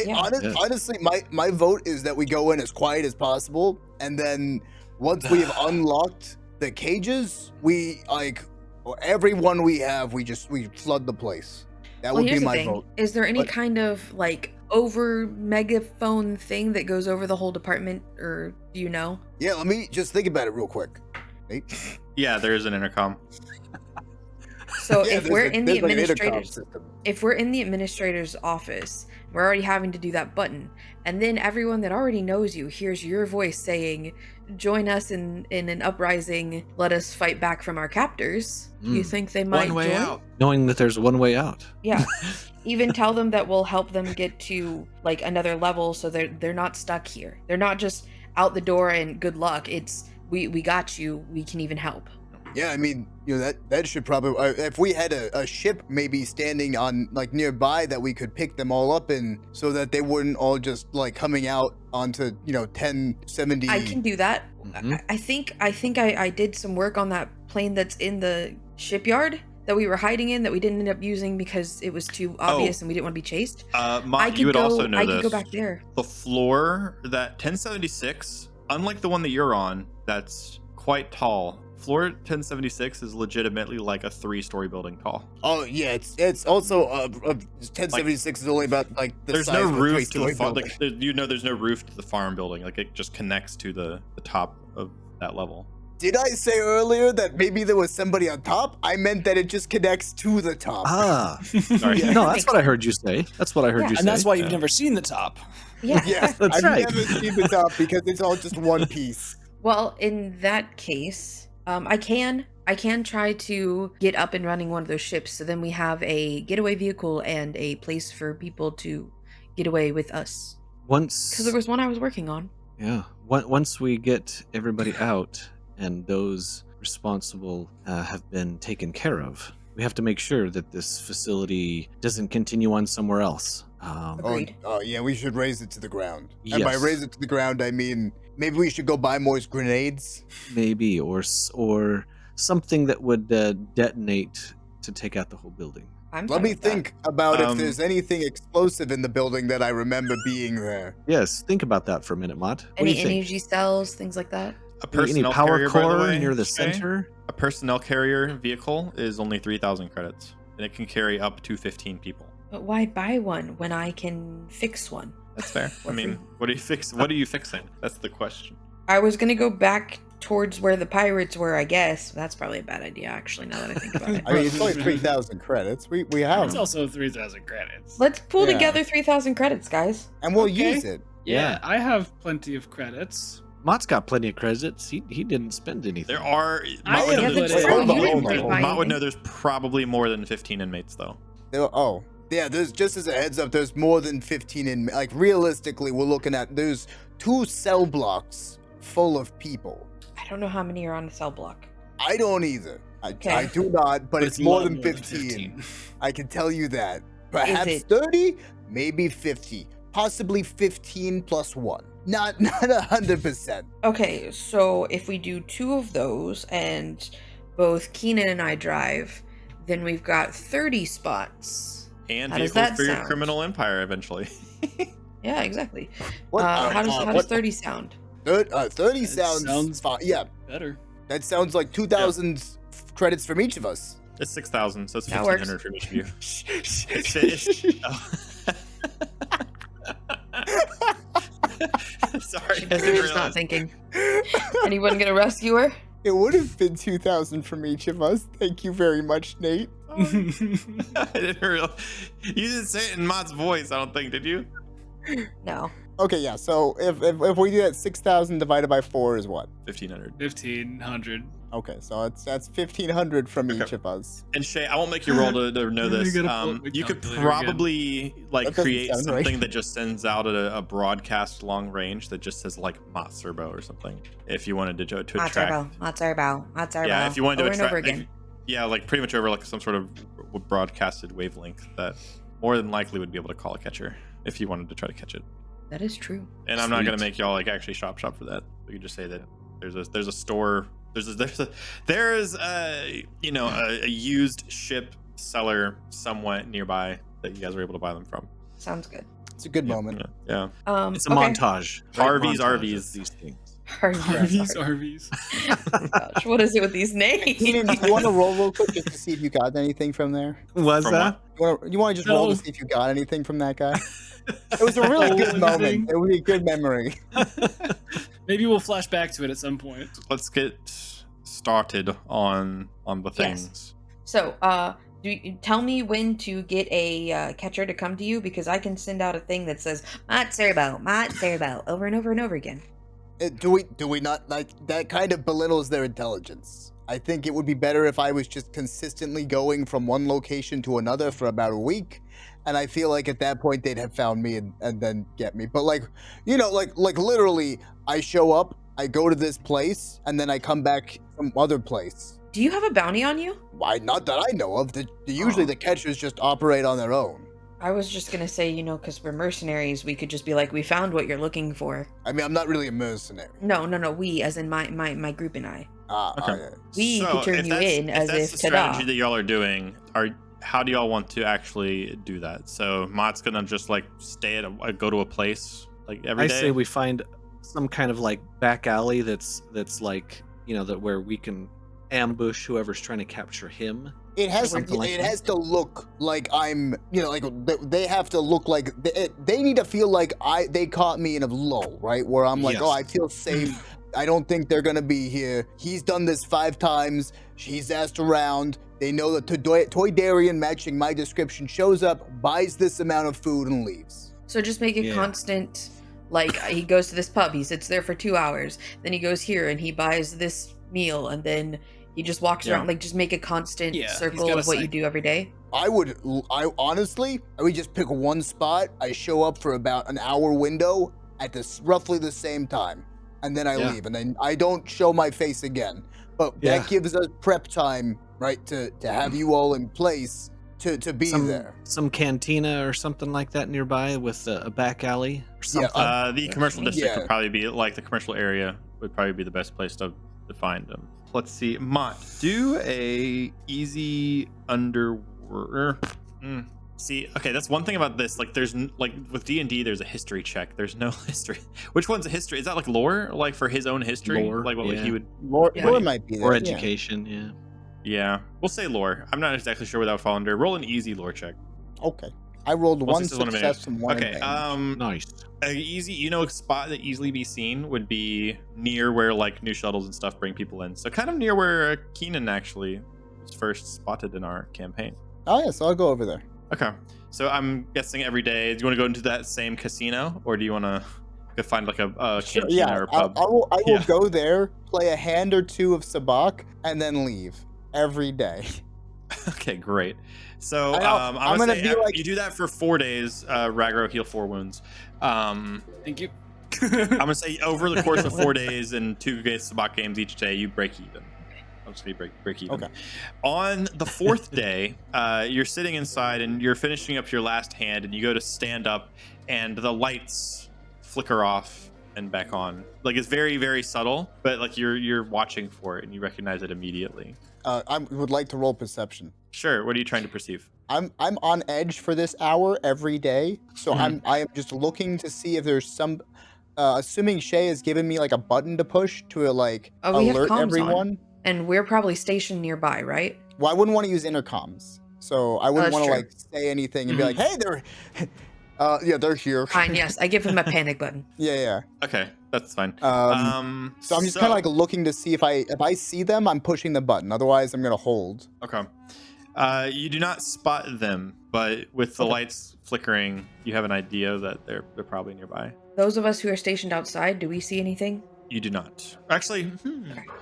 Yeah. Honestly, my vote is that we go in as quiet as possible, and then once we have unlocked the cages, we everyone we have, we flood the place. That would be here's the my thing. vote. Is there any But- kind of like over megaphone thing that goes over the whole department, or do you know? Yeah, let me just think about it real quick. Right? Yeah, there is an intercom. So Yeah, if we're in the there's like an intercom administrator's system. if we're in the administrator's office, we're already having to do that button, and then everyone that already knows you hears your voice saying, "Join us in an uprising. Let us fight back from our captors." You Mm. think they might join? knowing that there's one way out. Yeah. Even tell them that we'll help them get to like another level, so they're not stuck here. They're not just out the door and good luck. It's we got you. We can even help. Yeah, I mean, that should probably if we had a ship maybe standing on like nearby that we could pick them all up in, so that they wouldn't all just like coming out onto 1070. I can do that. Mhm. I think I did some work on that plane that's in the shipyard that we were hiding in that we didn't end up using because it was too obvious and we didn't want to be chased. Mott, you would also know I this. could go back there. The floor, that 1076, unlike the one that you're on, that's quite tall. Floor 1076 is legitimately like a 3-story building tall. Oh yeah, it's also 1076 is only about like the There's size no of a roof to the 3-story farm. building. Like, there's no roof to the farm building. Like it just connects to the top of that level. Did I say earlier that maybe there was somebody on top? I meant that it just connects to the top. Ah, Sorry. Yeah. no, that's what I heard you say. That's what I heard Yeah. you say. And that's why you've Yeah. never seen the top. Yeah. Yeah, That's I've right. never seen the top because it's all just one piece. Well, in that case, I can I can try to get up and running one of those ships, so then we have a getaway vehicle and a place for people to get away with us. Once, Because there was one I was working on. yeah, once we get everybody out and those responsible have been taken care of, we have to make sure that this facility doesn't continue on somewhere else. Agreed. Oh, yeah, we should raise it to the ground. And by Yes. raise it to the ground, I mean maybe we should go buy more grenades. Maybe, or something that would detonate to take out the whole building. I'm Let fine me with that. think about if Um, there's anything explosive in the building that I remember being there. Yes, think about that for a minute, Mott. What do Any you think? energy cells, things like that. A Any personnel power carrier, by the core way, near the Shay? center? A personnel carrier vehicle is only 3,000 credits, and it can carry up to 15 people. But why buy one when I can fix one? That's fair. I Or mean, free. what are you fix? What are you fixing? That's the question. I was gonna go back towards where the pirates were, I guess. That's probably a bad idea, actually, now that I think about it. I mean, it's only 3,000 credits. We have It's them, also 3,000 credits. Let's pull Yeah. together 3,000 credits, guys. and we'll Okay. use it. Yeah, I have plenty of credits. Mott's got plenty of credits. He didn't spend anything. There are. I Mott would am, know but there's it- Hold on, you hold didn't on, buy Mott would anything. know there's probably more than 15 inmates, though. Yeah, there's just as a heads up, there's more than 15 in, like, realistically, we're looking at, there's 2 cell blocks full of people. I don't know how many are on the cell block. I don't either. I Okay. do not, but it's a more lot than 15. I can tell you that. Perhaps it- 30, maybe 50, possibly 15 plus 1. Not 100%. Okay, so if we do 2 of those and both Kiinon and I drive, then we've got 30 spots. And How does vehicles that for your sound? criminal empire eventually. Yeah, exactly. What? How does what? 30 sound? 30 That sounds, sounds- fine. Yeah, Better. that sounds like 2,000 credits from each of us. It's 6,000, so it's That works. 1,500 from each of you. It's- oh. Sorry, I Because didn't she's not realize. thinking. Anyone gonna rescue her? It would have been 2,000 from each of us. Thank you very much, Nate. I didn't realize. You didn't say it in Mott's voice, I don't think, did you? No. Okay, yeah. So if we do that, 6,000 divided by 4 is what? 1,500. 1,500. Okay, so that's 1,500 from Okay. each of us. And Shay, I won't make you roll to know this. You gotta pull up my You could calculator again. probably like That doesn't create sound something right. that just sends out a broadcast long range that just says like Mott Serbo or something. If you wanted to Mott attract, Serbo, Mott Serbo, Mott Serbo. yeah, if you wanted to over and over attract, again. yeah, like pretty much over like some sort of broadcasted wavelength that more than likely would be able to call a catcher if you wanted to try to catch it. That is true. And I'm not gonna Sweet. make y'all like actually shop for that. We could just say that there's a store. There's a you know a used ship seller somewhat nearby that you guys are able to buy them from. Sounds good. It's a good moment. Yeah. It's a okay. montage. Harvey's Montage of RVs. These things. Harvey's. RVs. Gosh, what is it with these names? Keenan, do you want to roll real quick just to see if you got anything from there? Was From that? You want to just roll No. to see if you got anything from that guy? It was a really Roll good moment. anything? It was a good memory. Maybe we'll flash back to it at some point. Let's get started on the Yes. things. So, do you tell me when to get a catcher to come to you, because I can send out a thing that says Mott Serbo over and over and over again. Do we not like that? Kind of belittles their intelligence. I think it would be better if I was just consistently going from one location to another for about a week, and I feel like at that point they'd have found me and then get me. But like, you know, like literally, I show up, I go to this place, and then I come back from other place. Do you have a bounty on you? Why? Not that I know of. Usually the catchers just operate on their own. I was just gonna say, you know, because we're mercenaries, we could just be like, we found what you're looking for. I mean, I'm not really a mercenary. No, we, as in my group and I. Okay. Yeah. We could turn if you that's- in as that's if the ta-da. strategy that y'all are doing. How do y'all want to actually do that? So Mott's gonna just like stay at go to a place like every I day. say we find some kind of like back alley that's like, you know, that where we can ambush whoever's trying to capture him. It has Something like it that. has to look like I'm, you know, like they have to look like they need to feel like they caught me in a lull, right? Where I'm like, Yes. oh, I feel safe. I don't think they're gonna be here. He's done this 5 times. He's asked around. They know that Toydarian, matching my description, shows up, buys this amount of food, and leaves. So just make it Yeah. constant. Like, he goes to this pub, he sits there for 2 hours, then he goes here and he buys this meal, and then He just walks around, like just make a constant Yeah, he's circle got a of what you cycle. do every day. I would honestly, I would just pick one spot. I show up for about an hour window at this roughly the same time, and then I leave, and then I don't show my face again. But that gives us prep time, right, to have you all in place to be there. Some cantina or something like that nearby with a back alley or something. The commercial district would probably be like the commercial area would probably be the best place to find them. Let's see, Mott, do a easy Underworld. See, okay, that's one thing about this. Like, there's like with D&D, there's a history check. There's no history. Which one's a history? Is that like lore, like for his own history? Lore, like what he would. Lore might be there. Or education, Yeah, we'll say lore. I'm not exactly sure what that would fall under. Roll an easy lore check. Okay. I rolled one success, one success and one Okay, advantage. Nice. Easy, a spot that easily be seen would be near where like new shuttles and stuff bring people in. So kind of near where Kiinon actually was first spotted in our campaign. Oh yeah, so I'll go over there. Okay, so I'm guessing every day. Do you want to go into that same casino, or do you want to find like a cantina or a pub? I will go there, play a hand or two of Sabak, and then leave every day. Okay, great. So I'm gonna be like, you do that for 4 days. Ragro, heal 4 wounds. Thank you. I'm gonna say over the course of 4 days and 2 Sabak games each day, you break even. I'm just gonna break even. Okay. On the 4th day, you're sitting inside and you're finishing up your last hand, and you go to stand up, and the lights flicker off and back on. Like it's very, very subtle, but like you're watching for it and you recognize it immediately. I would like to roll perception. Sure. What are you trying to perceive? I'm on edge for this hour every day, so I am just looking to see if there's some. Assuming Shay has given me like a button to push to we have alert comms everyone. on, and we're probably stationed nearby, right? Well, I wouldn't want to use intercoms, so I wouldn't want to true. like say anything and be like, "Hey, they're here." Fine, yes, I give him a panic button. Yeah. Okay, that's fine. So I'm just kind of like looking to see if I see them, I'm pushing the button. Otherwise, I'm gonna hold. Okay. You do not spot them, but with the lights flickering, you have an idea that they're probably nearby. Those of us who are stationed outside, do we see anything? You do not. Actually,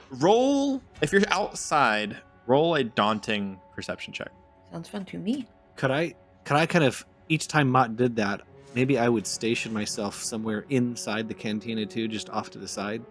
roll, if you're outside, roll a daunting perception check. Sounds fun to me. Could I kind of, each time Mott did that, maybe I would station myself somewhere inside the cantina too, just off to the side,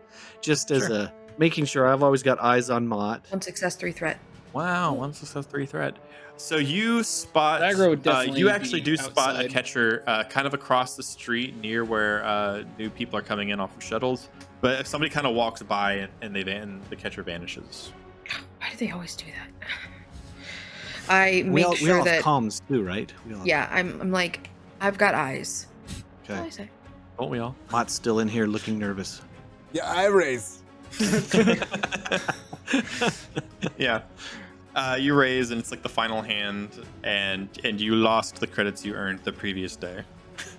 just as a making sure I've always got eyes on Mott. 1 success, 3 threat. Wow, 1 success, 3 threat. So you spot, Ragro would definitely you actually be do spot a outside. catcher kind of across the street near where new people are coming in off of shuttles. But if somebody kind of walks by and the catcher vanishes. Why do they always do that? I We make all sure have that. comms too, right? We all have- Yeah, I'm like, I've got eyes. That's all I Okay. say. Don't we all? Mott's still in here looking nervous. Yeah, I raise. Yeah. You raise, and it's like the final hand, and you lost the credits you earned the previous day.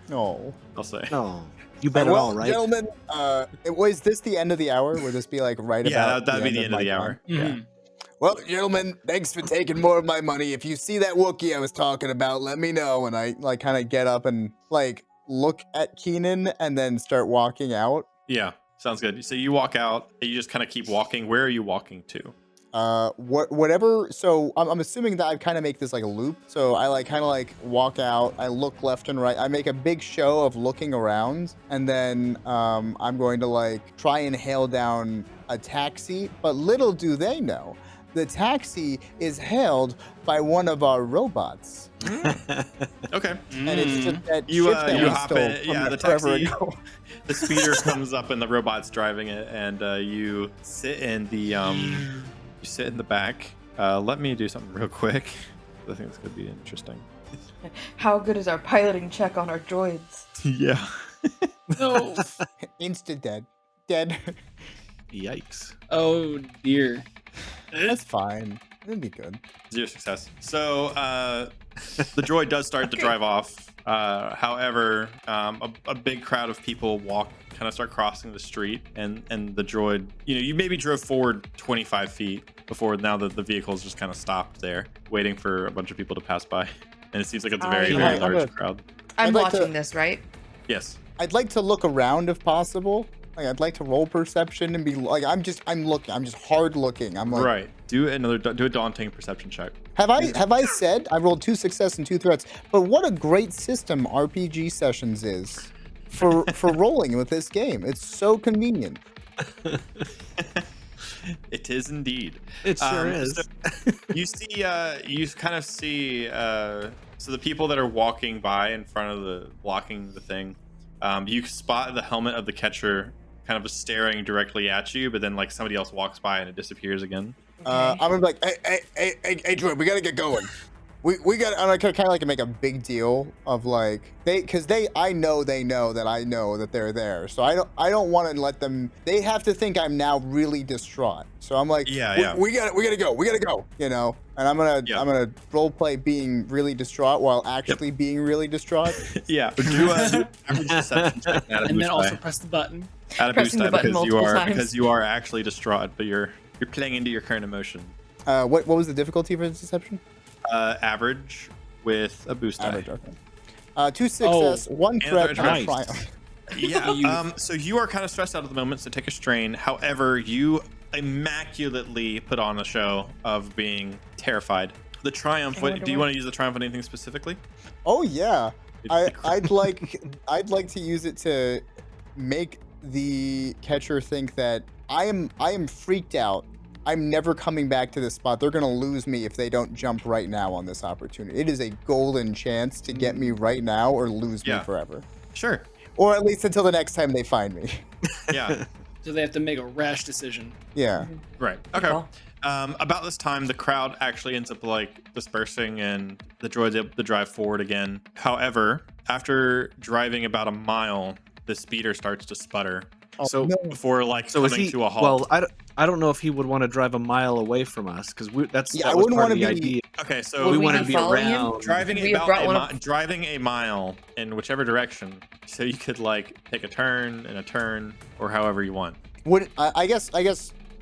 No. I'll say. No, you bet it Well, all, right? gentlemen, was this the end of the hour? Would this be like right Yeah, about? that'd be the end of my the time? hour. Mhm. Yeah. Well, gentlemen, thanks for taking more of my money. If you see that Wookiee I was talking about, let me know. And I like kind of get up and like look at Kiinon and then start walking out. Yeah. Sounds good. So you walk out, and you just kind of keep walking. Where are you walking to? Whatever. So I'm assuming that I kind of make this like a loop. So I like kind of like walk out. I look left and right. I make a big show of looking around, and then I'm going to like try and hail down a taxi. But little do they know, the taxi is hailed by one of our robots, Okay. and it's just that You, ship that you we hop stole in. from Yeah, there the forever taxi. ago. The speeder comes up, and the robot's driving it, and you sit in the you sit in the back. Let me do something real quick. I think this could be interesting. How good is our piloting check on our droids? Yeah. No. Instant dead. Yikes. Oh dear. That's fine. It'll be good. 0 success. So the droid does start to drive off. However, a big crowd of people kind of start crossing the street, and the droid, you maybe drove forward 25 feet before now that the vehicle is just kind of stopped there, waiting for a bunch of people to pass by. And it seems like it's a very, very large crowd. I'm I'd like watching to- this, right? Yes. I'd like to look around if possible. Like, I'd like to roll perception and be like, I'm just hard looking. I'm like, Right. Do a daunting perception check. have I said I rolled 2 success and 2 threats? But what a great system RPG Sessions is for rolling with this game. It's so convenient. It is indeed. It sure is. So you kind of see so the people that are walking by in front of blocking the thing, you spot the helmet of the catcher kind of staring directly at you, but then like somebody else walks by and it disappears again. I'm gonna be like, hey, Drew, we gotta get going. We got. I'm kind of like to make a big deal of like I know they know that they're there, so I don't want to let them. They have to think I'm now really distraught. So I'm like, yeah. We gotta go, you know. And I'm gonna role play being really distraught while actually being really distraught. Yeah. Do an average deception check at a And boost then also die. press the button. At a boost Pressing the die button multiple times. because you are actually distraught, but you're playing into your current emotion. What was the difficulty for the deception? Average with a boost Average. die. Okay. 2 success, 1 threat, and a nice. triumph. Yeah. So you are kind of stressed out at the moment, so take a strain. However, you immaculately put on a show of being terrified. The triumph. Do you want to use the triumph on anything specifically? Oh yeah. I'd like to use it to make the catcher think that I am freaked out. I'm never coming back to this spot. They're gonna lose me if they don't jump right now on this opportunity. It is a golden chance to get me right now or lose me forever. Sure. Or at least until the next time they find me. Yeah. So they have to make a rash decision. Yeah. Right. Okay. About this time, the crowd actually ends up like dispersing, and the droid's able to drive forward again. However, after driving about a mile, the speeder starts to sputter. Oh, So- no. Before coming to a halt. Well, I don't know if he would want to drive a mile away from us because that I was wouldn't part of wanna the be- idea. Okay, so We we wanted be to be following him? around. driving We have brought one about driving a mile in whichever direction, so you could like take a turn and a turn, or however you want. I guess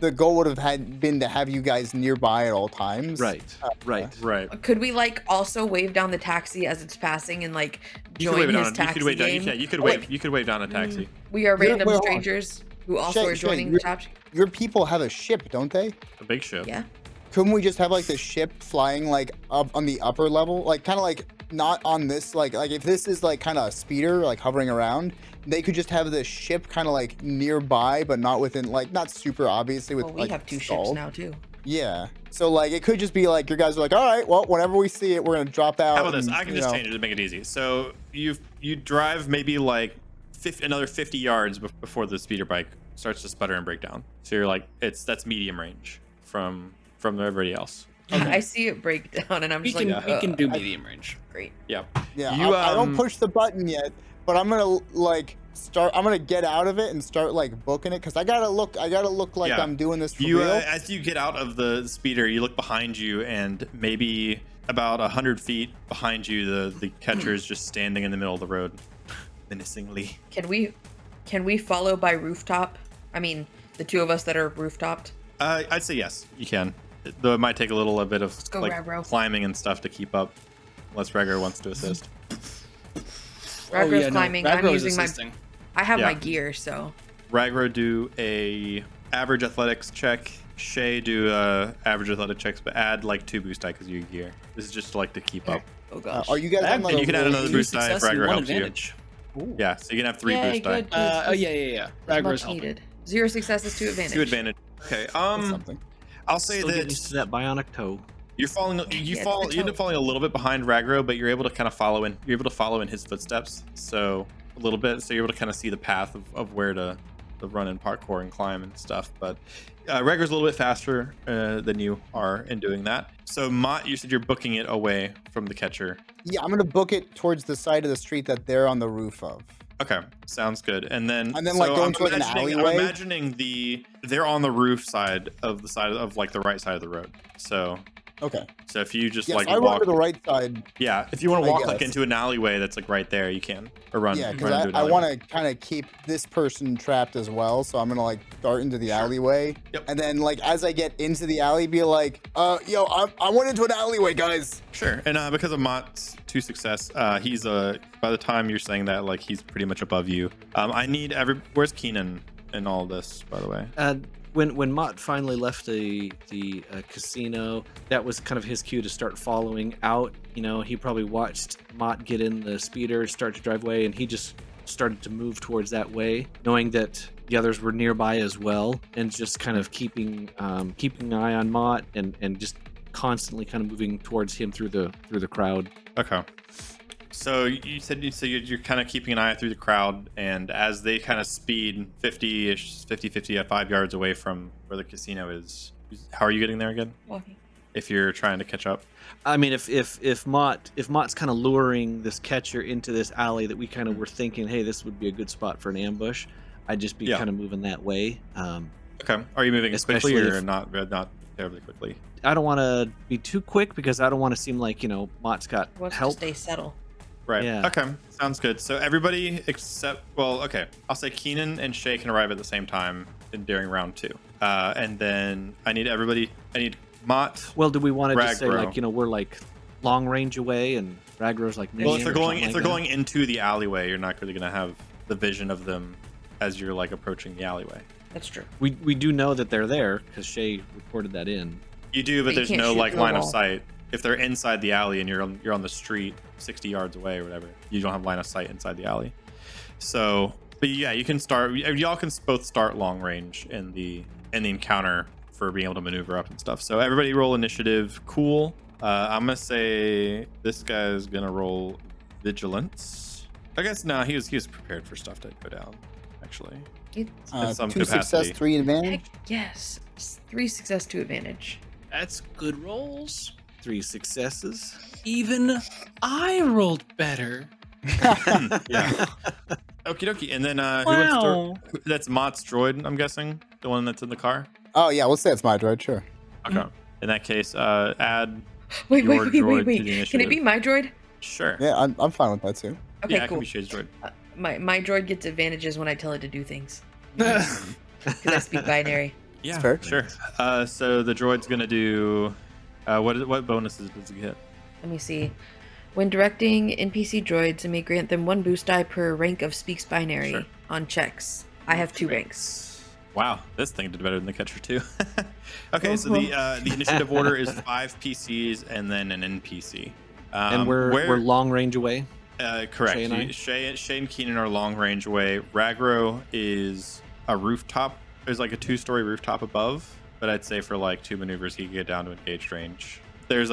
the goal would have been to have you guys nearby at all times. Right. Right. Could we like also wave down the taxi as it's passing and like You could join wave his down. taxi You could wave down. game? You could Like, wave. You could wave down a taxi. We are Wait, random hold on. strangers who also Shay, are joining Shay, the taxi. Your people have a ship, don't they? A big ship. Yeah. Couldn't we just have like the ship flying like up on the upper level, like kind of like not on this like if this is like kind of a speeder like hovering around, they could just have the ship kind of like nearby but not within like not super obviously with Well, we like have 2 ships stalled. now too. Yeah, so like it could just be like your guys are like, all right, well whenever we see it we're gonna drop out. How about this? and, I can you just know. change it to make it easy. So you drive maybe like another 50 yards before the speeder bike starts to sputter and break down. So you're like, that's medium range from everybody else. I see it break down and I'm We just can like, we can do medium range. great. Yeah. Yeah, You, I don't push the button yet, but I'm gonna like start. I'm gonna get out of it and start like booking it because I gotta look like Yeah. I'm doing this for You real. as you get out of the speeder, you look behind you, and maybe about 100 feet behind you, the catcher is just standing in the middle of the road, menacingly. Can we follow by rooftop? I mean, the 2 of us that are rooftopped. I'd say yes, you can. Though it might take a bit of go, like Ragro. climbing and stuff to keep up, unless Ragro wants to assist. Ragro's climbing. I'm Ragro is using assisting. I have Yeah. my gear, so Ragro do a average athletics check. Shay do average athletic checks, but add like 2 boost die because of your gear. This is just like to keep up. oh gosh. Are you guys on like And you can add another Two boost die if success and Ragro 1 helps you. advantage. Yeah, so you can have 3 Yay, boost die. good. Yeah. Ragro's Much helping. needed. 0 successes, 2 advantage. 2 advantage. Okay. That's something? I'll say Still getting used to that that bionic toe. you're falling. You Yeah, fall. it's You end up falling a little bit behind Ragro, but you're able to kind of follow in. You're able to follow in his footsteps. So a little bit. So you're able to kind of see the path of where to run and parkour and climb and stuff. But Ragro's a little bit faster than you are in doing that. So Mott, you said you're booking it away from the catcher. Yeah, I'm gonna book it towards the side of the street that they're on the roof of. Okay, sounds good. And then like go into like an alleyway. I'm imagining they're on the roof side of like the right side of the road. So Okay. if you just Yes, like I run walk to the right side. Yeah, if you want I to walk like guess. into an alleyway that's like right there, you can. Or run. Yeah, run because into an I alleyway. want to kind of keep this person trapped as well. So I'm gonna like dart into the alleyway, Yep. and then like as I get into the alley, be like, yo, I went into an alleyway, guys. Sure. And because of Mott's 2 success, he's by the time you're saying that, like he's pretty much above you. I need where's Kiinon? in all this, by the way? When Mott finally left the casino, that was kind of his cue to start following out. You know, he probably watched Mott get in the speeder, start to drive away, and he just started to move towards that way, knowing that the others were nearby as well, and just kind of keeping an eye on Mott and just constantly kind of moving towards him through the crowd. Okay. So you said you're kind of keeping an eye through the crowd, and as they kind of speed 50 at 5 yards away from where the casino is, how are you getting there again? Walking. If you're trying to catch up. I mean, if Mott's kind of luring this catcher into this alley that we kind of were thinking, hey, this would be a good spot for an ambush, I'd just be kind of moving that way. Okay. Are you moving especially quickly or not terribly quickly? I don't want to be too quick because I don't want to seem like, Mott's got Wants help. to stay settle. Right. Yeah. Okay. Sounds good. So everybody except, well, okay. I'll say Kiinon and Shay can arrive at the same time during round 2. And then I need Mott. Well, do we want to just say Ragro. like, we're like long range away and Ragro's like Well, if medium they're or going something if like they're that? going into the alleyway, you're not really going to have the vision of them as you're like approaching the alleyway. That's true. We do know that they're there because Shay reported that in. You do, but But you there's can't no shoot like through a line of wall. sight. If they're inside the alley and you're on the street 60 yards away or whatever, you don't have line of sight inside the alley. So, but yeah, you can start. Y'all can both start long range in the encounter for being able to maneuver up and stuff. So everybody roll initiative. Cool. I'm gonna say this guy's gonna roll vigilance. I guess no, he was prepared for stuff to go down. Actually, It's, in some 2 capacity. success, 3 advantage. heck yes. 3 success, 2 advantage. That's good rolls. 3 successes. Even I rolled better. Yeah. Okie dokie. And then who wants to Wow. start? That's Mott's droid, I'm guessing, the one that's in the car. Oh yeah, we'll say it's my droid, sure. Okay. In that case, add. Wait, Your wait. droid to the Can it initiative. be my droid? Sure. Yeah, I'm fine with that too. Okay, yeah, it can cool. be Shay's droid. My droid gets advantages when I tell it to do things. Because I speak binary. Yeah, fair. sure. So the droid's gonna do. What bonuses does he get? Let me see. When directing NPC droids, it may grant them 1 boost die per rank of speaks binary Sure. on checks. I have 2 ranks. Wow, this thing did better than the catcher too. Okay, so the initiative order is 5 PCs and then an NPC. And we're long range away. Correct. Shay and I? Shay and Kiinon are long range away. Ragro is a rooftop. There's like a 2-story rooftop above, but I'd say for like 2 maneuvers he can get down to engaged range. There's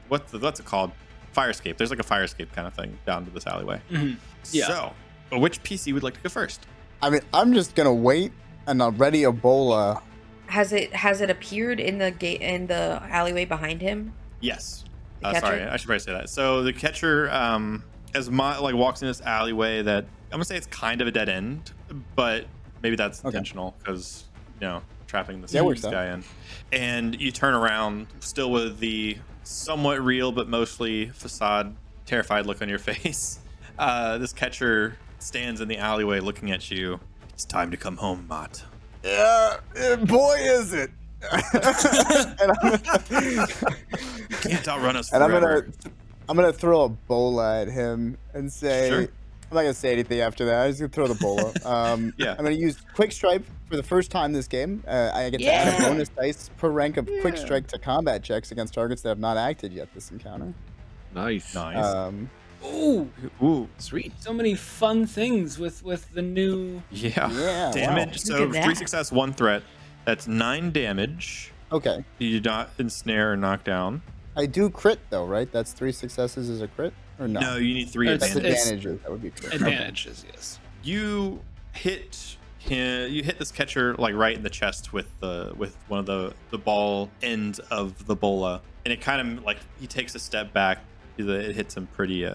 what's it called? Fire escape. There's like a fire escape kind of thing down to this alleyway. Mhm. Yeah. So, which PC would like to go first? I mean, I'm just gonna wait and I'll ready Ebola. Has it appeared in the gate in the alleyway behind him? Yes. The catcher? Sorry, I should probably say that. So the catcher, as Mott like walks in this alleyway that I'm gonna say it's kind of a dead end, but maybe that's intentional because trapping this works out. guy in. And you turn around, still with the somewhat real but mostly facade, terrified look on your face. This catcher stands in the alleyway looking at you. It's time to come home, Mott. Yeah, boy, is it. You can't outrun us And forever. I'm gonna throw a bola at him and say, Sure. I'm not gonna say anything after that. I'm just gonna throw the bola. Yeah. I'm gonna use quick strike for the first time this game. I get to add a Yeah. bonus dice per rank of quick strike to combat checks against targets that have not acted yet this encounter. Nice. Nice. Ooh, Ooh. Sweet. so many fun things with the new. Yeah. Yeah, Damage. wow. So Look at 3 that. success, 1 threat. That's 9 damage. Okay. You do not ensnare or knock down. I do crit though, right? That's 3 successes is a crit, or no? No, you need 3 It's- That's advantages. advantages. That would be crit. Advantages, yes. You hit him. You hit this catcher like right in the chest with one of the ball end of the bola, and it kind of like he takes a step back. It hits him pretty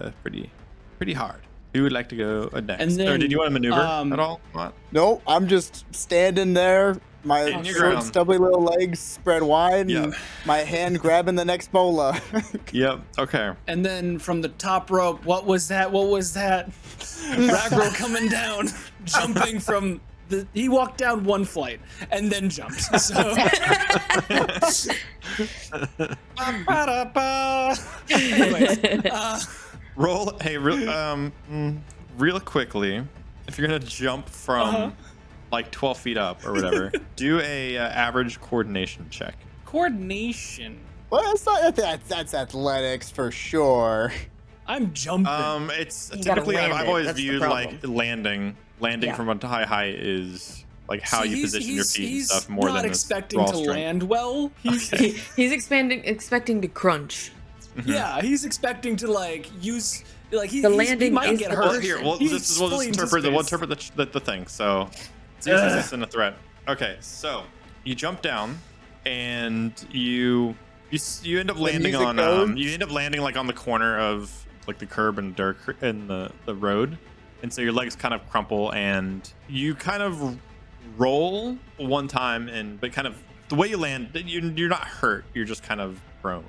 hard. Who would like to go next? And or then, did you want to maneuver at all? Mott? No, I'm just standing there, my In your short, ground. stubbly little legs spread wide, Yeah. and my hand grabbing the next bola. Yep. Okay. And then from the top rope, what was that? Ragro coming down, jumping from the. He walked down 1 flight and then jumped. So. Anyways, Roll. Hey, real quickly. if you're gonna jump from like 12 feet up or whatever, do a average coordination check. Coordination. Well, it's not that's athletics for sure. I'm jumping. It's You gotta typically land I've it, always that's the viewed problem. like landing Yeah. from a high height is like how See, you position your feet and stuff more not than expecting raw to strength. land well. He's He's expecting to crunch. yeah, he's expecting to like use like he The he landing might is get the hurt. Well, here, we'll He just flee into interpret space. the thing. So, Zeus isn't a threat. Okay, so you jump down, and you end up landing music on goes. you end up landing like on the corner of like the curb and dirt in the road, and so your legs kind of crumple, and you kind of roll one time, but kind of the way you land, you're not hurt. You're just kind of prone.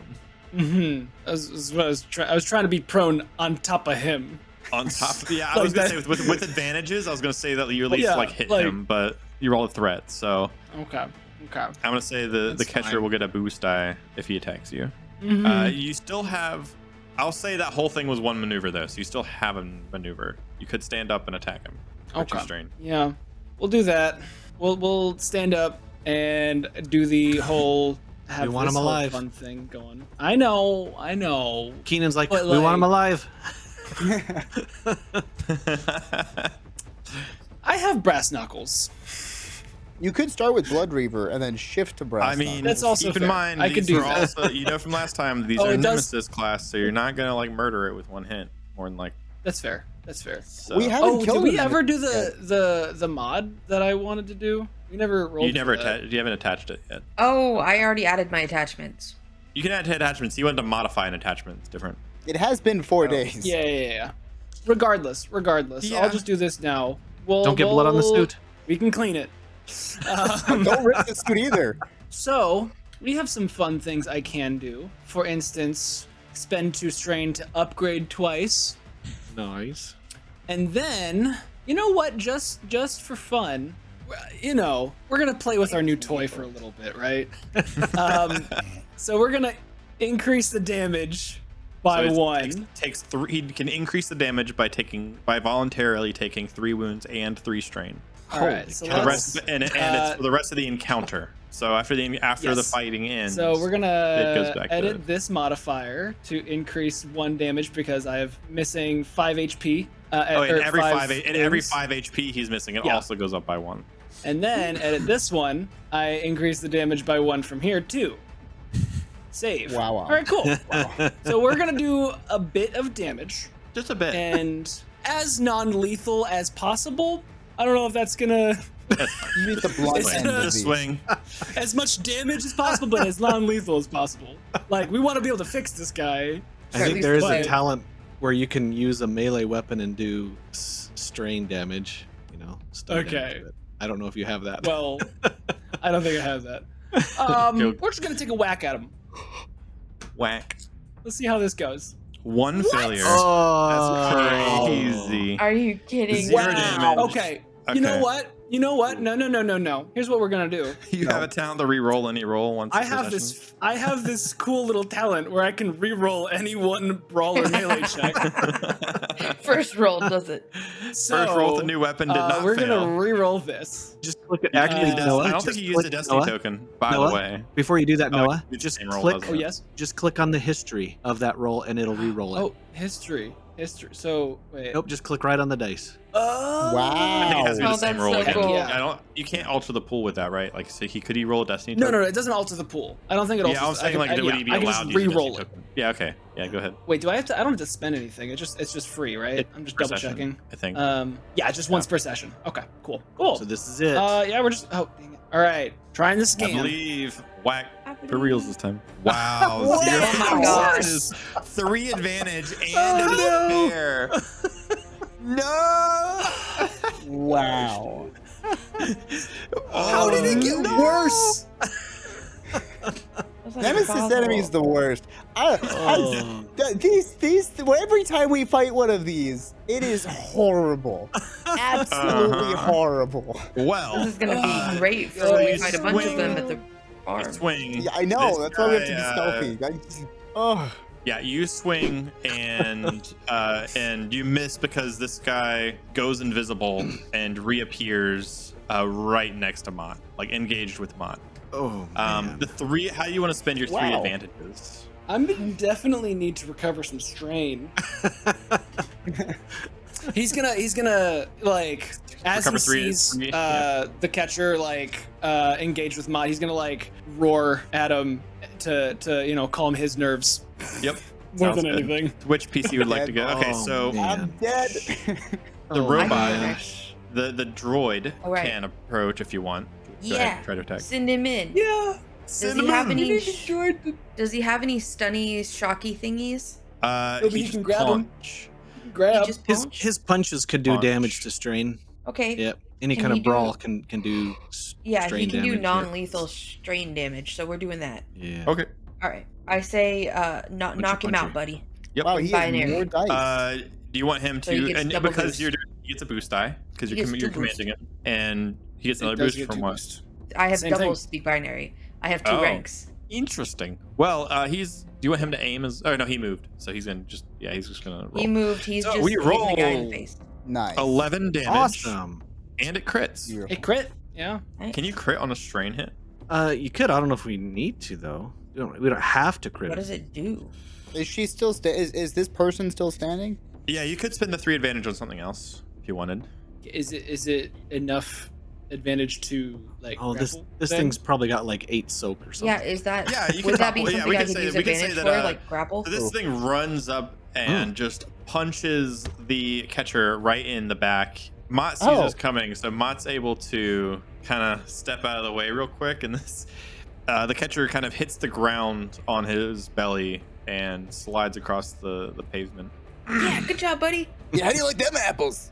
Mm-hmm. I was trying to be prone on top of him. On top, yeah, I Like was gonna say that. with advantages. I was gonna say that you at least Yeah, like hit like- him, but you roll a threat. So Okay. I'm gonna say the That's catcher fine. will get a boost die if he attacks you. Mhm. You still have. I'll say that whole thing was one maneuver though, so you still have a maneuver. You could stand up and attack him. Or two Okay. strain. Yeah, we'll do that. We'll stand up and do the whole have We want this him whole alive. fun thing going. I know. Keenan's like, But, we want him like- alive. I have brass knuckles. You could start with Blood Reaver and then shift to Brass. I mean, That's also keep in fair. mind I could these do are that. also from last time these Oh, are it does- nemesis class, so you're not gonna like murder it with one hit, more than like. That's fair. That's fair. So. We haven't Oh, did killed we him ever do yet. the mod that I wanted to do? We never rolled. You never for that. you haven't attached it yet. Oh, I already added my attachments. You can add attachments. You want to modify an attachment. It's different. It has been 4 days. Yeah. Regardless, Yeah. I'll just do this now. Don't get blood on the suit. We can clean it. Don't rip the suit either. So we have some fun things I can do. For instance, spend 2 strain to upgrade twice, Nice. and then you know what? Just for fun, we're gonna play with our new toy for a little bit, right? So we're gonna increase the damage by So it 1. takes 3. He can increase the damage by voluntarily taking 3 wounds and 3 strain. All right, so For the let's. rest, and it's for the rest of the encounter. So after the Yes. fighting ends. So we're it gonna goes back to- edit this modifier to increase 1 damage because I have missing 5 HP. Oh, and or every 5 wounds. HP he's missing, it Yeah. also goes up by 1. And then edit this one. I increase the damage by 1 from here too. Save. Wow. All right, cool. So we're gonna do a bit of damage Just a bit. and as non-lethal as possible. I don't know if that's gonna You need the blunt It's end of Just these. swing. as much damage as possible, but as non-lethal as possible. Like we want to be able to fix this guy. I At think least there is one. a talent where you can use a melee weapon and do strain damage. Stun Okay. damage, but I don't know if you have that. Well, I don't think I have that. We're just gonna take a whack at him. Whack. Let's see how this goes. 1 failure. Oh, That's crazy. Are you kidding? 0 me? damage. Okay. You know Okay. what? No. Here's what we're gonna do. You have a talent to re-roll any roll once. I per have session? I have this cool little talent where I can re-roll any one brawler melee check. First roll does it. So First roll with a new weapon did not we're fail. gonna re-roll this. just click it. You Actually, used a Noah, I don't think just you used a click- destiny Noah, token, by Noah? the way. Before you do that, Oh, Noah, you just same roll, click. doesn't Oh it? yes. Just click on the history of that roll, and it'll re-roll it. Oh, history. So wait. Nope, just click right on the dice. Oh. I think it has to be Oh, the same that's roll so again. cool. Yeah. You can't alter the pool with that, right? Like, so could he roll a destiny No, token? it doesn't alter the pool. I don't think it alters. Yeah, I was saying, like, would he be I can allowed just to use a re-roll destiny it. token? Yeah, okay. Yeah, go ahead. Wait, do I have to? I don't have to spend anything. It's just free, right? It's I'm just per double session, checking. I think. Yeah, just once per session. Okay, cool. So this is it. Yeah, we're just. Oh, dang it. All right, trying this I game. believe whack I for reals this time. Wow. What? zero Oh my gosh. successes, 3 advantage and despair. No. Wow. How did it get worse? That's like Nemesis impossible. enemy is the worst. Every time we fight one of these, it is horrible. Absolutely horrible. Well, This is gonna be great for so when we you fight a bunch of swing- them at the you farm. swing. Yeah, I know. This That's why we have to be guy, stealthy. Oh, Yeah, you swing and you miss because this guy goes invisible and reappears right next to Mott, like engaged with Mott. Oh man. The three. How do you want to spend your three Wow. advantages? I'm gonna definitely need to recover some strain. He's gonna like as Recover he three- sees three, yeah. the catcher like engage with Mott, he's gonna like roar at him to calm his nerves Yep. more Sounds than good. anything. Which piece you would like to go? Okay, Oh, so man. I'm dead. the Oh, robot, gosh. the droid All right. can approach if you want. Go Yeah. ahead, try to attack. Send him in. Yeah. Does he have any? Droid. Does he have any stunny, shocky thingies? He Maybe you just can grab him. punch. Grab. He just punch? His punches could do Punch. damage to strain. Okay. Yep. Any Can kind he of do- brawl can do Yeah, strain he can damage. do non-lethal strain damage, so we're doing that. Yeah. Okay. All right. I say, knock him puncher. out, buddy. Yep. Wow, he has Binary. more dice. Do you want him So he to? gets And double because boost. he gets a boost die because He you're gets you're two boost. commanding him, and he gets It another does boost get from two what? boosts. I have Same double thing. speak binary. I have 2 Oh. ranks. Interesting. Well, do you want him to aim as? Oh no, he moved, so he's gonna just he's just gonna roll. He moved. He's So just we hitting the guy in roll. the face. Nice. 11 damage, Awesome. and it crits. Beautiful. A crit. Yeah. Can you crit on a strain hit? You could. I don't know if we need to though. We don't have to crit. What does it do? Is she still is this person still standing? Yeah, you could spend the 3 advantage on something else if you wanted. Is it enough advantage to like? Oh, this grapple this then? thing's probably got like 8 soak or something. Yeah, is that? Yeah, you would could that be probably- yeah, something we I could could say- use we could say advantage that, for, like grapple? So this thing runs up and just punches the catcher right in the back. Mott sees Oh. this coming, so Mott's able to kind of step out of the way real quick, and this the catcher kind of hits the ground on his belly and slides across the pavement. Yeah, good job, buddy. Yeah, how do you like them apples?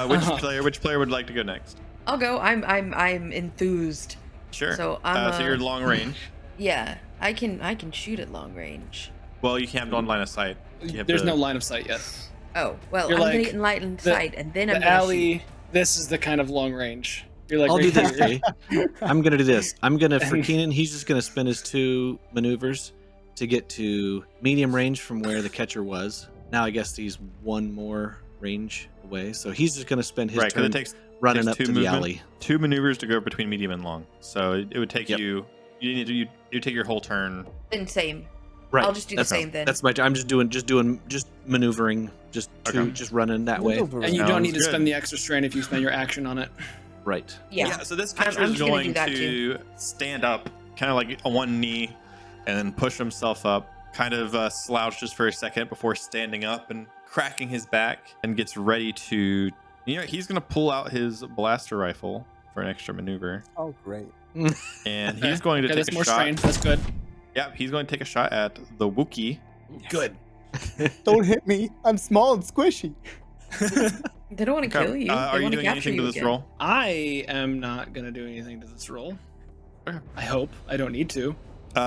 Which player would like to go next? I'll go. I'm enthused. Sure. So I'm. So you're long range. Yeah, I can shoot at long range. Well, you can't have on line of sight. You have There's to- no line of sight yet. Oh well, You're I'm like gonna get enlightened the- sight, and then I'm The gonna alley. shoot. This is the kind of long range. You're like. I'll right do this, here. Jay. I'm gonna do this. I'm gonna for Kiinon. He's just gonna spend his 2 maneuvers to get to medium range from where the catcher was. Now I guess he's 1 more range away, so he's just gonna spend his right, because turn it takes running takes up two to the movement- alley. 2 maneuvers to go between medium and long. So it would take Yep. you. You need to you take your whole turn. Then same. Right. I'll just do the same then. That's my. I'm just maneuvering, just Okay. just running that way. And you don't Sounds need to good. spend the extra strain if you spend your action on it. Right. Yeah. So this I'm catcher is just gonna going do that to stand up, kind of like on one knee, and then push himself up. Kind of slouches for a second before standing up and cracking his back, and gets ready to. He's going to pull out his blaster rifle for an extra maneuver, Oh, great. and he's going to Okay, take that's a more shot. strain. That's good. Yeah, he's going to take a shot at the Wookiee. Good. Don't hit me. I'm small and squishy. They don't want to Okay, kill you. are they you want to doing capture anything you to this again. roll? I am not gonna do anything to this roll. Okay. I hope. I don't need to.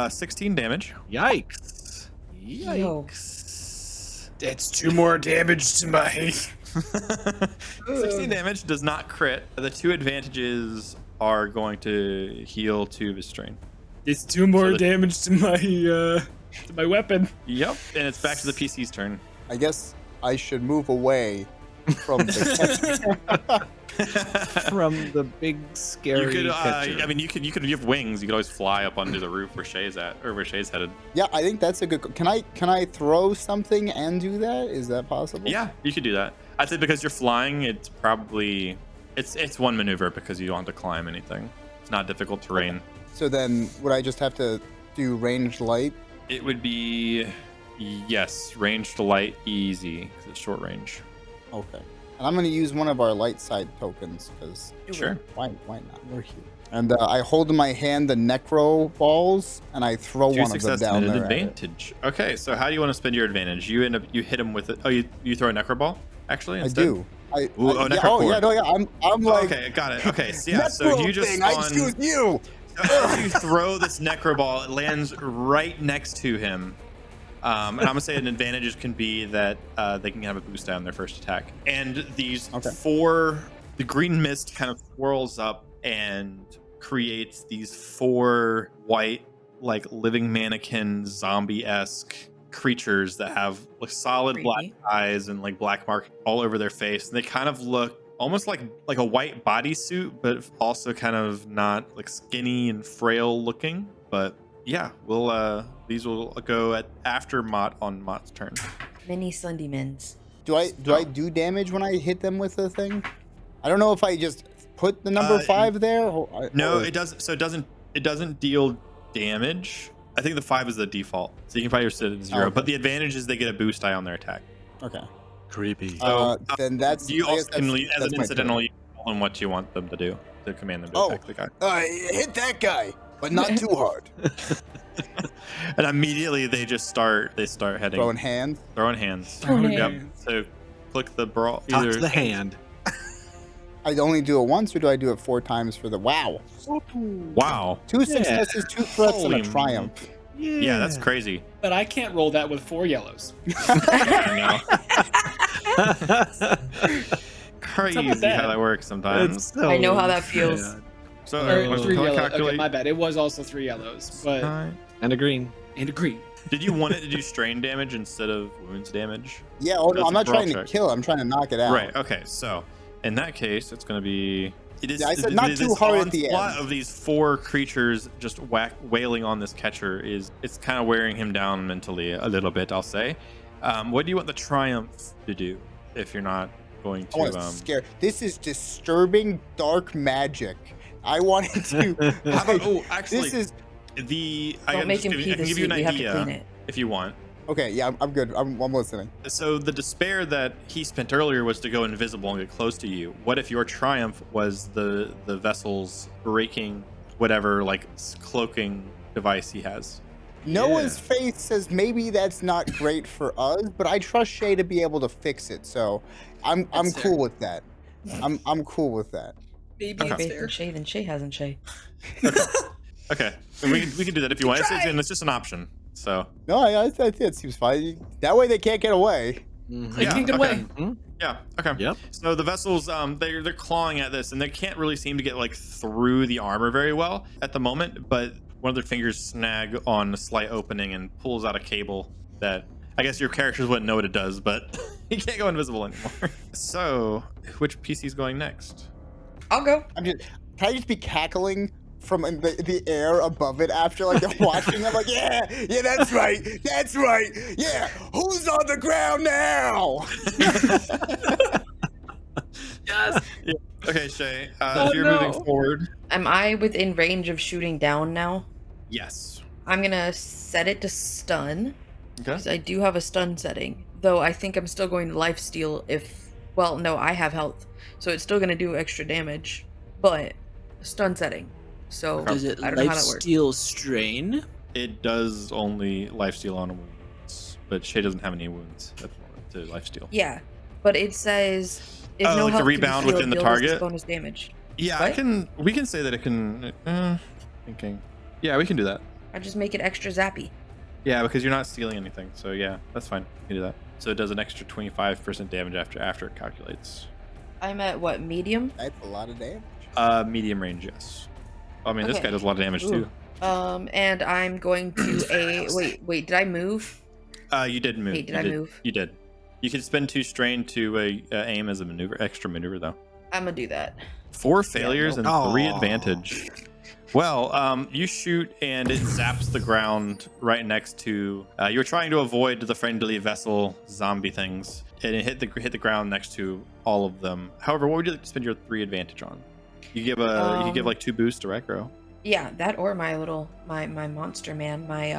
16 damage. Yikes. Yo. Yikes. It's 2 more damage to my. 16 damage does not crit. The 2 advantages are going to heal 2 of his strain. It's 2 more the- damage to my weapon. Yep, and it's back to the PC's turn. I guess I should move away from the catcher. From the big You scary could, catcher. I mean, you have wings. You could always fly up onto the roof where Shay's at, or where Shay's headed. Yeah, I think that's a good. Can I throw something and do that? Is that possible? Yeah, you could do that. I'd say because you're flying, it's probably it's one maneuver because you don't have to climb anything. It's not difficult terrain. So then, would I just have to do ranged light? It would be yes, range to light, easy because it's short range. Okay. And I'm going to use one of our light side tokens because Sure. why not? We're here. And I hold in my hand the necro balls and I throw 2 one of them success down and an there. at it. advantage. Okay, so how do you want to spend your advantage? You hit him with it. Oh, you throw a necro ball actually I instead? do. Ooh, yeah, necro oh yeah, cord. no, yeah. I'm like. Okay, got it. Okay, so yeah, so necro you just thing, I spawn. choose you. As you throw this necro ball, it lands right next to him. And I'm gonna say an advantage can be that they can have a boost on their first attack. And these Okay. the green mist kind of swirls up and creates these 4 white like living mannequin zombie-esque creatures that have like solid black Creepy. eyes and like black mark all over their face. And they kind of look almost like a white bodysuit, but also kind of not like skinny and frail looking. But yeah, we'll these will go after Mott on Mott's turn. Mini Sunday Men's. Do I do damage when I hit them with the thing? I don't know if I just put the number 5 there. No, it doesn't. So it doesn't deal damage. I think the 5 is the default, so you can probably set it at 0. Okay. But the advantage is they get a boost die on their attack. Okay. Creepy. Then that's. You I guess also can leave as that's an my incidental you tell them what you want them to do to command them to Oh. attack the guy. Hit that guy, but not too hard. And immediately they start heading Throwing hands. throwing hands. Throwing Yep. hands. So click the brawl. Talk to the hand. I only do it once, or do I do it 4 times for the wow? Wow. 2 successes, 2 threats, and a Holy triumph. Yeah, that's crazy. But I can't roll that with 4 yellows. I know. Crazy with that? how that works sometimes. So I know how that feels. sad. So Or 3 can I yellows. calculate? Okay, my bad. It was also 3 yellows, but And a green. and a green. Did you want it to do strain damage instead of wounds damage? Yeah, oh no, That's I'm a not brawl trying to check. kill. I'm trying to knock it out. Right. Okay. So in that case, it's going to be. It is. Yeah, I said it- not it- too this hard at the onslaught end. of these 4 creatures just wailing on this catcher it's kind of wearing him down mentally a little bit. I'll say. What do you want the triumph to do if you're not going I want to? to scare. This is disturbing dark magic. I wanted to. How about, oh, actually, This is I Don't can make just him give you, pee I the can give you suit. an We have to idea clean it. if you want. okay. Yeah, I'm good. I'm listening. So the despair that he spent earlier was to go invisible and get close to you. What if your triumph was the vessel's breaking whatever like cloaking device he has? Noah's faith says maybe that's not great for us, but I trust Shay to be able to fix it. So I'm That's cool fair. with that. I'm cool with that. Maybe Okay. it's Faith fair. in Shay, then Shay hasn't Shay. Okay, so we can do that if you want. It's just an option. So No, I think it seems fine. That way they can't get away. They Yeah, can't get okay. away. yeah, okay. Yep. So the vessels, they're clawing at this, and they can't really seem to get like through the armor very well at the moment. But one of their fingers snag on a slight opening and pulls out a cable that I guess your characters wouldn't know what it does, but he can't go invisible anymore. So, which PC's going next? I'll go. Can I just be cackling from the air above it after like they're watching? I'm like, yeah, that's right, yeah. Who's on the ground now? Yes. Okay, Shay. Oh, if you're no. moving forward, Am I within range of shooting down now? yes. I'm gonna set it to stun, Okay. because I do have a stun setting. Though I think I'm still going to lifesteal if... Well, no, I have health. So it's still gonna do extra damage. But, stun setting. So, Does it I don't know how that works. lifesteal strain? It does only lifesteal on wounds, but Shay doesn't have any wounds at the moment to lifesteal. Yeah, but it says... If Oh, no like the health can be rebound healed, within the deal this target? bonus damage. Yeah, What? we can say that it can. Thinking. Yeah, we can do that. I just make it extra zappy. Yeah, because you're not stealing anything. So yeah, that's fine. You can do that. So it does an extra 25% damage after it calculates. I'm at what, medium? That's a lot of damage. Medium range, yes. I mean, this Okay. guy does a lot of damage too. And I'm going to wait, did I move? You did move. Wait, did You I move? You did. You could spend 2 strain to aim as a extra maneuver though. I'm gonna do that. 4 failures and 3 Aw. advantage. Well, you shoot and it zaps the ground right next to. You're trying to avoid the friendly vessel zombie things, and it hit the ground next to all of them. However, what would you like to spend your 3 advantage on? You give you could give like 2 boosts to Ragro. Yeah, that or my little my monster man, my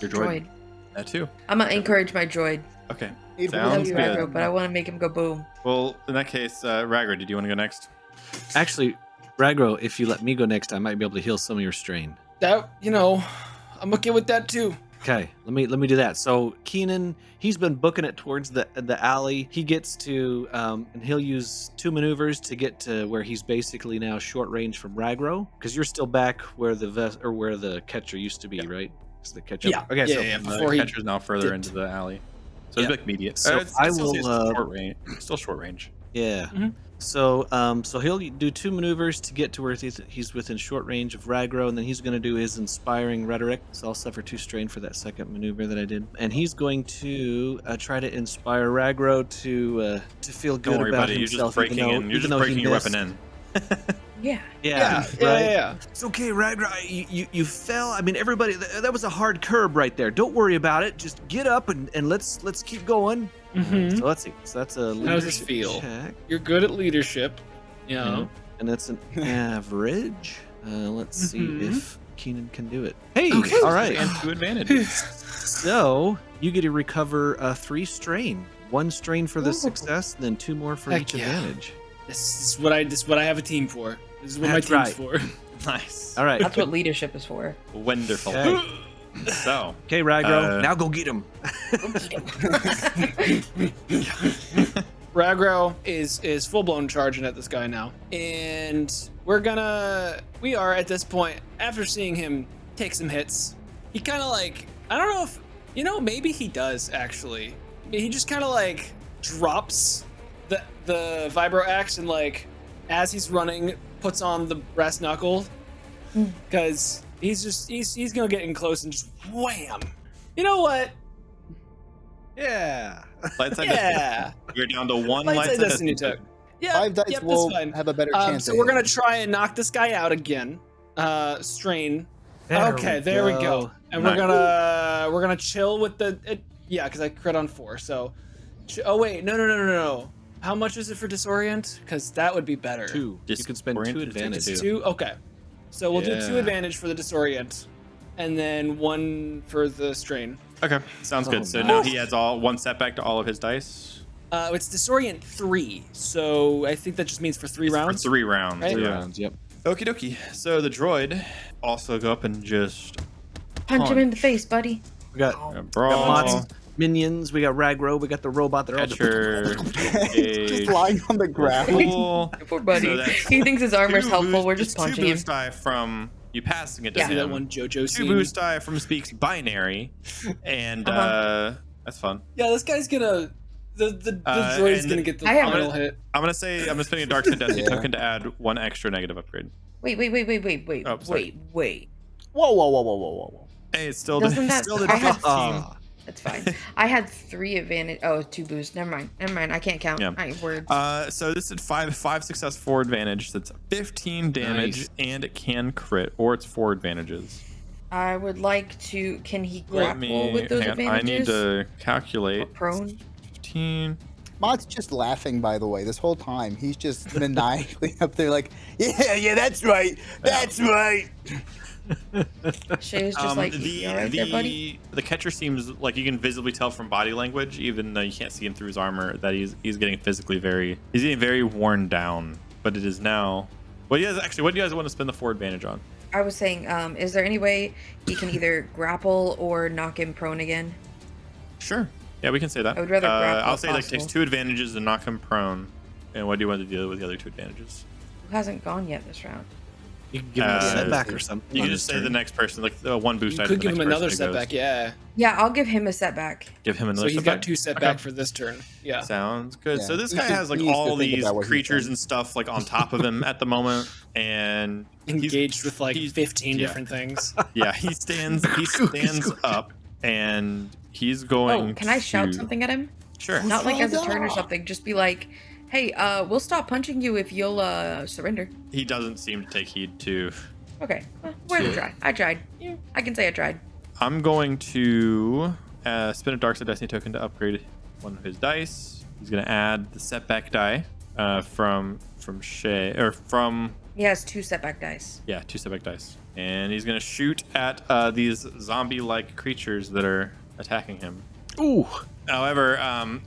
Your droid. That too. I'm gonna encourage my droid. Okay. It I Sounds love was- you, good. Ragro, but I want to make him go boom. Well, in that case, Ragro, did you want to go next? Actually, Ragro, if you let me go next, I might be able to heal some of your strain. That I'm okay with that too. Okay, let me do that. So Kiinon, he's been booking it towards the alley. He gets to, and he'll use 2 maneuvers to get to where he's basically now short range from Ragro, because you're still back where where the catcher used to be, right? Is the catcher? Yeah. Okay, so Yeah. The Before he catcher's now further dipped. into the alley, so it's Yeah. like immediate. So it's I still will, short range. Still short range. yeah. Mhm. So so he'll do 2 maneuvers to get to where he's within short range of Ragro, and then he's going to do his inspiring rhetoric. So I'll suffer 2 strain for that second maneuver that I did, and he's going to try to inspire Ragro to feel good Don't worry, about buddy. himself. You're just breaking your weapon in. Yeah. Yeah, right. Yeah. It's okay, Ragro. You fell. I mean, everybody. That was a hard curb right there. Don't worry about it. Just get up and let's keep going. Mhm. So let's see. So that's a leadership How does this feel? check. You're good at leadership. You know. And that's an average. Let's see Mhm. if Kiinon can do it. Hey, Okay. all right. And 2 advantages. So you get to recover 3 strain. 1 strain for the Ooh. success, then 2 more for Heck each yeah. advantage. This is what I have a team for. This is what That's my right. team's for. Nice. All right. That's what leadership is for. Wonderful. Okay. So, Okay, Ragro. Now go get him. Ragro is full blown charging at this guy now, and we are at this point after seeing him take some hits. He kind of like, I don't know if maybe he does actually. He just kind of like drops the vibro axe and like as he's running puts on the brass knuckle because he's gonna get in close and just wham. You know what? Yeah. light side Yeah. You're down to 1 Light light side side destiny took. Yeah. 5 dice yep, will that's fine. have a better chance. So of we're gonna hitting. try and knock this guy out again. Strain. There There we go. And Nice. we're gonna chill with yeah, because I crit on 4. So, oh wait, no. How much is it for disorient? Because that would be better. 2. You can spend 2 Disorient, advantage. it's 2. Okay. So we'll do 2 Yeah. advantage for the disorient, and then 1 for the strain. Okay, sounds good. Oh, So nice. now he has 1 setback to all of his dice. It's disorient 3, so I think that just means for 3 rounds. For 3 rounds. Right? 3 Yeah. rounds, yep. Okie dokie. So the droid also go up and just Punch him in the face, buddy. We got brawl. Mott's minions, we got Ragro, we got the robot. They're all Catcher. Just lying on the ground. Cool. Poor buddy. So that's He thinks his armor's 2 helpful. boost- We're just it's 2 punching him. boost die from you passing it to Yeah. See that him. one JoJo 2 scene? boost die from Speak's binary, and that's fun. Yeah, this guy's gonna. The Uh, droid's and gonna get the I have- final hit. I'm gonna spend a Dark Side Destiny Yeah. token to add 1 extra negative upgrade. Wait. Oh, sorry. Wait. Whoa. Hey, it's still Doesn't that- still the I have- 15. That's fine. I had 3 advantage. Oh, 2 boosts. Never mind. I can't count. Yeah. Words. So this is 5 success, 4 advantage. That's 15 damage, Nice. and it can crit, or it's 4 advantages. I would like to. Can he Let grapple with those hang on, advantages? I need to Or calculate. prone. 15. Mott's just laughing, by the way, this whole time. He's just maniacally up there like, yeah, that's right. That's right. Shay is just like, you all right there, buddy? The catcher seems like you can visibly tell from body language, even though you can't see him through his armor, that he's getting very worn down. But it is now. What do you guys want to spend the 4 advantage on? I was saying, is there any way he can either grapple or knock him prone again? Sure. Yeah, we can say that. I would rather grapple I'll if say like takes possible. 2 advantages and knock him prone. And what do you want to do with the other 2 advantages? Who hasn't gone yet this round? You can give him a Uh, setback or something. You on can his just say turn. the next person, like 1 boost. You die to could the give him next another person who goes. setback, yeah. Yeah, I'll give him a setback. Give him So another he's setback. got 2 setback Okay. for this turn. Yeah. Sounds good. Yeah. So this He guy should- has like he needs to all think these about what he's creatures doing. and stuff like on top of him at the moment, and Engaged with like he's- 15 yeah. different things. yeah, he stands up and he's going. Oh, can I shout to- something at him? Sure. Not like as a Hold turn or on. something. Just be like, hey, we'll stop punching you if you'll surrender. He doesn't seem to take heed to. Okay, well, worth a try. I tried. Yeah, I can say I tried. I'm going to spin a Dark Side Destiny token to upgrade 1 of his dice. He's going to add the setback die from Shay or from He has 2 setback dice. 2 setback dice, and he's going to shoot at these zombie-like creatures that are attacking him. Ooh. However,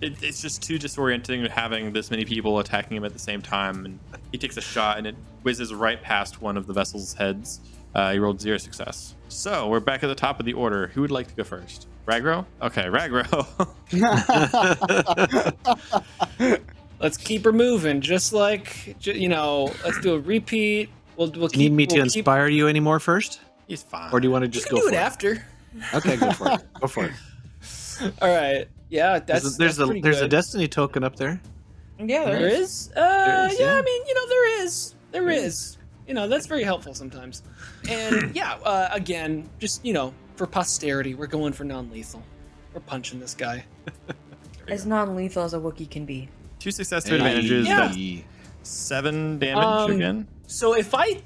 it's just too disorienting having this many people attacking him at the same time, and he takes a shot and it whizzes right past one of the vessel's heads. He rolled 0 success. So we're back at the top of the order. Who would like to go first? Ragro? Okay, Ragro. Let's keep her moving, just like, let's do a repeat. We'll Do you need me to inspire you anymore first? He's fine. Or do you want to We just can go do for it it? after. Okay, go for it. Go for it. All right. Yeah, that's There's pretty a good. destiny token up there. Yeah, There is? There is, Yeah, yeah. I mean, there is. There is. That's very helpful sometimes. And yeah, again, just, for posterity, we're going for non-lethal. We're punching this guy. As non-lethal as a Wookiee can be. 2 success, 2 advantages. Yeah. That's 7 damage again. So if I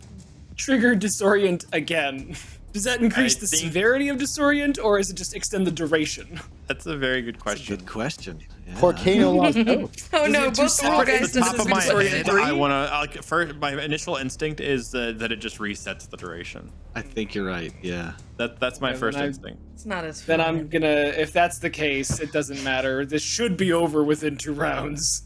trigger disorient again, does that increase the severity of disorient, or is it just extend the duration? That's a very good question. Good question. Yeah. Poor Kiinon lost both. Oh Does no, it do both the rule separate guys The top doesn't of my disorient head, three. I want to. First, my initial instinct is that it just resets the duration. I think you're right. Yeah. That's my Okay, first then instinct. It's not as Then fun. I'm gonna, if that's the case, it doesn't matter. This should be over within 2 rounds.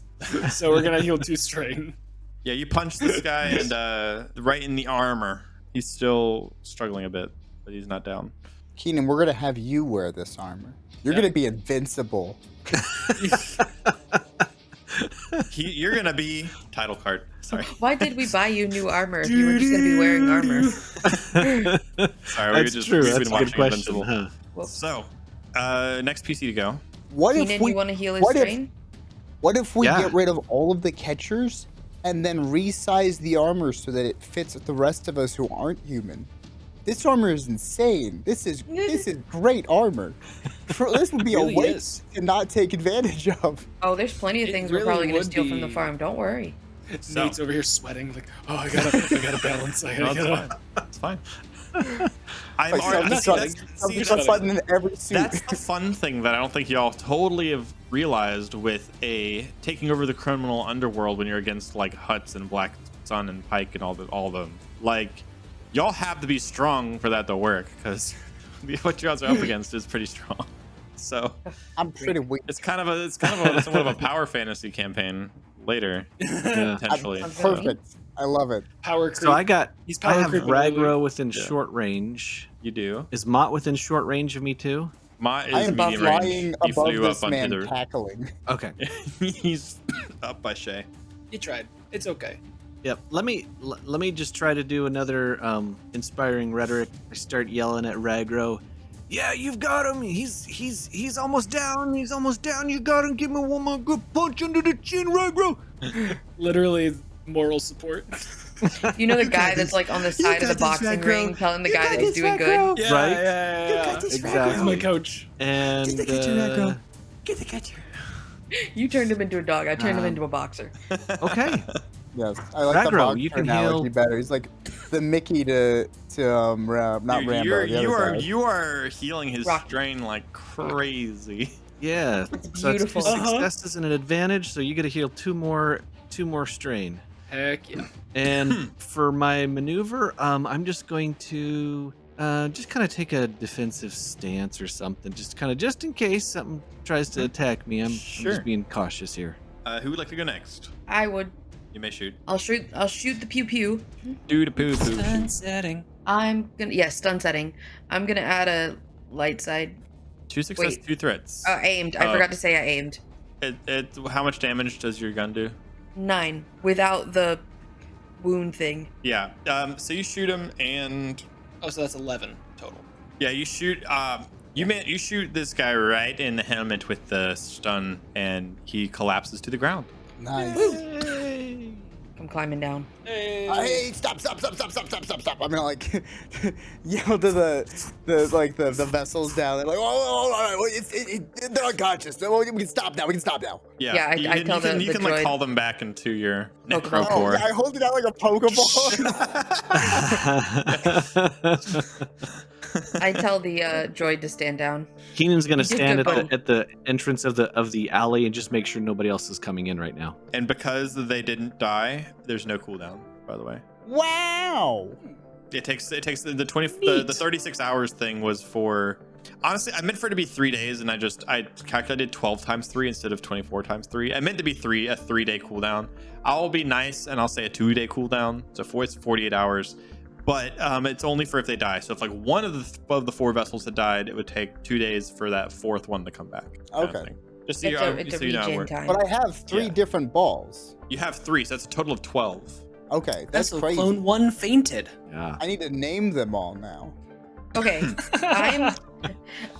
So we're gonna heal 2 strain. Yeah, you punch this guy and right in the armor. He's still struggling a bit, but he's not down. Kiinon, we're gonna have you wear this armor. You're gonna be invincible. You're gonna be title card. Sorry, Why did we buy you new armor if you were just gonna be wearing armor? sorry. That's true. We've That's been a good watching question. Invincible. Huh? So, next PC to go. What if Kiinon, we? you want to heal his what if- strain? What if we Yeah. get rid of all of the catchers and then resize the armor so that it fits the rest of us who aren't human? This armor is insane. This is great armor. This would be It really a waste is. to not take advantage of. Oh, there's plenty of It things really we're probably gonna would steal from the be. farm. Don't worry. So- Nate's over here sweating, like, oh, I gotta balance. I No, gotta. it's fine. I'm Like, already, something- see, that's, something see, a button in every suit. that's the fun thing that I don't think y'all totally have realized with taking over the criminal underworld when you're against like Hutts and Black Sun and Pike and all of them. Like, y'all have to be strong for that to work because what you guys are up against is pretty strong. So I'm pretty weak. it's kind of a somewhat of a power fantasy campaign later Yeah. potentially. I'm So, perfect. I love it. Power creep. So I He's I power have creeping Ragro early. within Yeah. short range. you do. Is Mott within short range of me too? Mott I is am medium flying range. He above flew this up man, onto the. cackling. Okay. He's up by Shay. He tried. It's okay. Yep. Let me just try to do another inspiring rhetoric. I start yelling at Ragro. Yeah, you've got him. He's almost down. He's almost down. You got him. Give me one more good punch under the chin, Ragro. Literally moral support. You know the guy that's like on the side of the boxing ring telling the guy that he's doing good? Yeah, Right? Yeah. Exactly. He's my coach. And Get the catcher. You turned him into a dog. I turned him into a boxer. okay. Yes, I like the Ragro, boxer you can analogy heal- better. He's like the Mickey to not Dude, Rambo. the other guy. you are healing his Rocky. strain like crazy. Yeah. So that's beautiful. 2 Uh-huh. successes and an advantage. So you get to heal two more strain. Heck yeah. And for my maneuver, I'm just going to just kind of take a defensive stance or something, just in case something tries to attack me. I'm Sure. just being cautious here. Who would like to go next? I would. You may shoot. I'll shoot the pew pew. Do the poo poo. Setting. I'm gonna stun setting. I'm gonna add a light side. 2 success, Wait. 2 threats. Aimed. I forgot to say I aimed. How much damage does your gun do? 9 without the wound thing. Yeah. So you shoot him, and Oh, so that's 11 total. yeah, you shoot. You shoot this guy right in the helmet with the stun, and he collapses to the ground. Nice. I'm climbing down. Hey. Hey, stop. I'm gonna like yell to the vessels down. They're like, oh, they're unconscious. We can stop now. Yeah, you I can, tell you can, the you can like droid- call them back into your Pokeball. Oh, necrocore. yeah, I hold it out like a Pokeball. I tell the droid to stand down. Keenan's gonna You did stand good, at the entrance of the alley and just make sure nobody else is coming in right now. And because they didn't die, there's no cooldown. By the way, Wow. it takes the 36 hours thing was for. Honestly, I meant for it to be 3 days, and I calculated 12 times 3 instead of 24 times 3. I meant to be a 3-day cooldown. I'll be nice and I'll say a 2-day cooldown. So it's 48 hours. But it's only for if they die. So if like one of the 4 vessels had died, it would take 2 days for that 4th one to come back. kind of Okay. thing. Just so It's a you know how it regen works. time. But I have 3 Yeah. different balls. You have 3, so that's a total of 12. Okay, that's So crazy. clone 1 fainted. Yeah. I need to name them all now. Okay,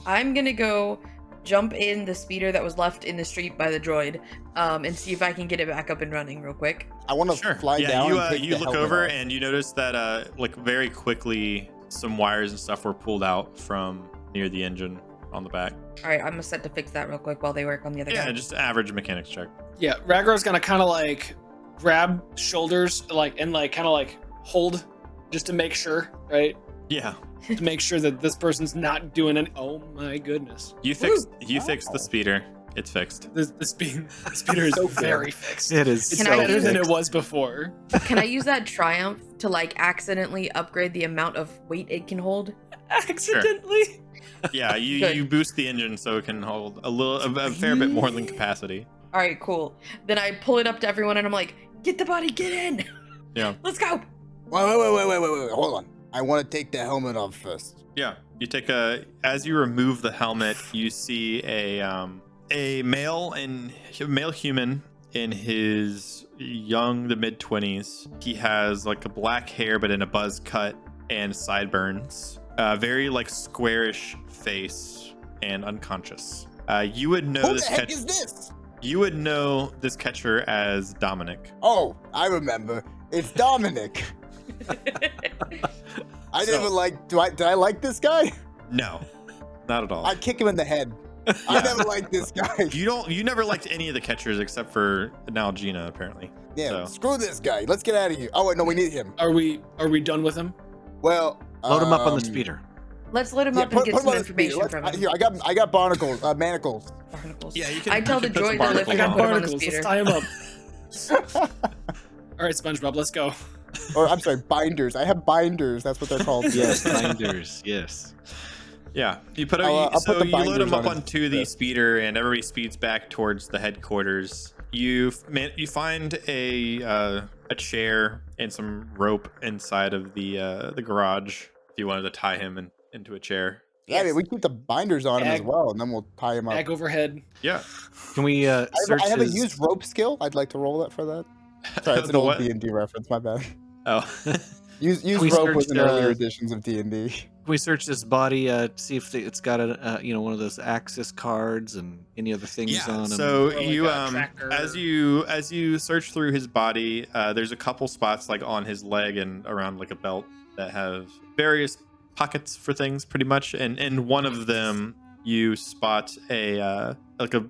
I'm gonna go jump in the speeder that was left in the street by the droid, and see if I can get it back up and running real quick. I want to fly down. You and take you the look helmet over off. and you notice that like very quickly some wires and stuff were pulled out from near the engine on the back. All right, I'm set to fix that real quick while they work on the other Yeah, guy. just average mechanics check. Yeah, Ragro's gonna kind of like grab shoulders, and kind of like hold, just to make sure, right? Yeah. To make sure that this person's not doing any. Oh my goodness. You fixed the speeder. It's fixed. The speeder is So very fixed. It is. It's Can I better use than it? it was before. Can I use that triumph to like accidentally upgrade the amount of weight it can hold? Accidentally. Yeah, you Good. you boost the engine so it can hold a fair bit more than capacity. All right, cool. Then I pull it up to everyone and I'm like, "Get the body, get in. Yeah. Let's go." Wait, hold on. I want to take the helmet off first. Yeah. You take as you remove the helmet, you see a male human in his the mid-20s. He has like a black hair but in a buzz cut and sideburns. Very like squarish face and unconscious. You would know Who this the heck is this? You would know this catcher as Dominic. Oh, I remember. It's Dominic. I So- never like. Did I like this guy? No, not at all. I kick him in the head. I never liked this guy. You never liked any of the catchers except for Nalgina, apparently. Yeah, So. screw this guy. Let's get out of here. Oh wait, no, we need him. Are we done with him? Well, Load him up on the speeder. Let's let him Yeah, up and get him some on the speeder. information from him. Here, I got barnacles, manacles. Barnacles. Yeah, you can. I tell you the can put some droid to lift barnacles him I and on. put him on the barnacles. speeder. Let's tie him up. All right, SpongeBob, let's go. Or I'm sorry, binders. I have binders. That's what they're called. Yes, binders. Yes. Yeah, you put I'll put so the you load binders them up on his onto the wrist. speeder, and everybody speeds back towards the headquarters. You find a chair and some rope inside of the garage. If you wanted to tie him into a chair. Yeah, I mean, we keep the binders on him as Ag- well, and then we'll tie him up. Back overhead. Yeah. Can we search I have a his... used rope skill. I'd like to roll that for that. Sorry, it's an The old what? D&D reference. My bad. Oh. Used we rope was searched, in earlier editions of D&D. Can we search this body? See if it's got a one of those access cards and any other things Yeah. on him. So Or like you a tracker. as you search through his body, there's a couple spots like on his leg and around like a belt that have various pockets for things, pretty much. And in one of them, you spot it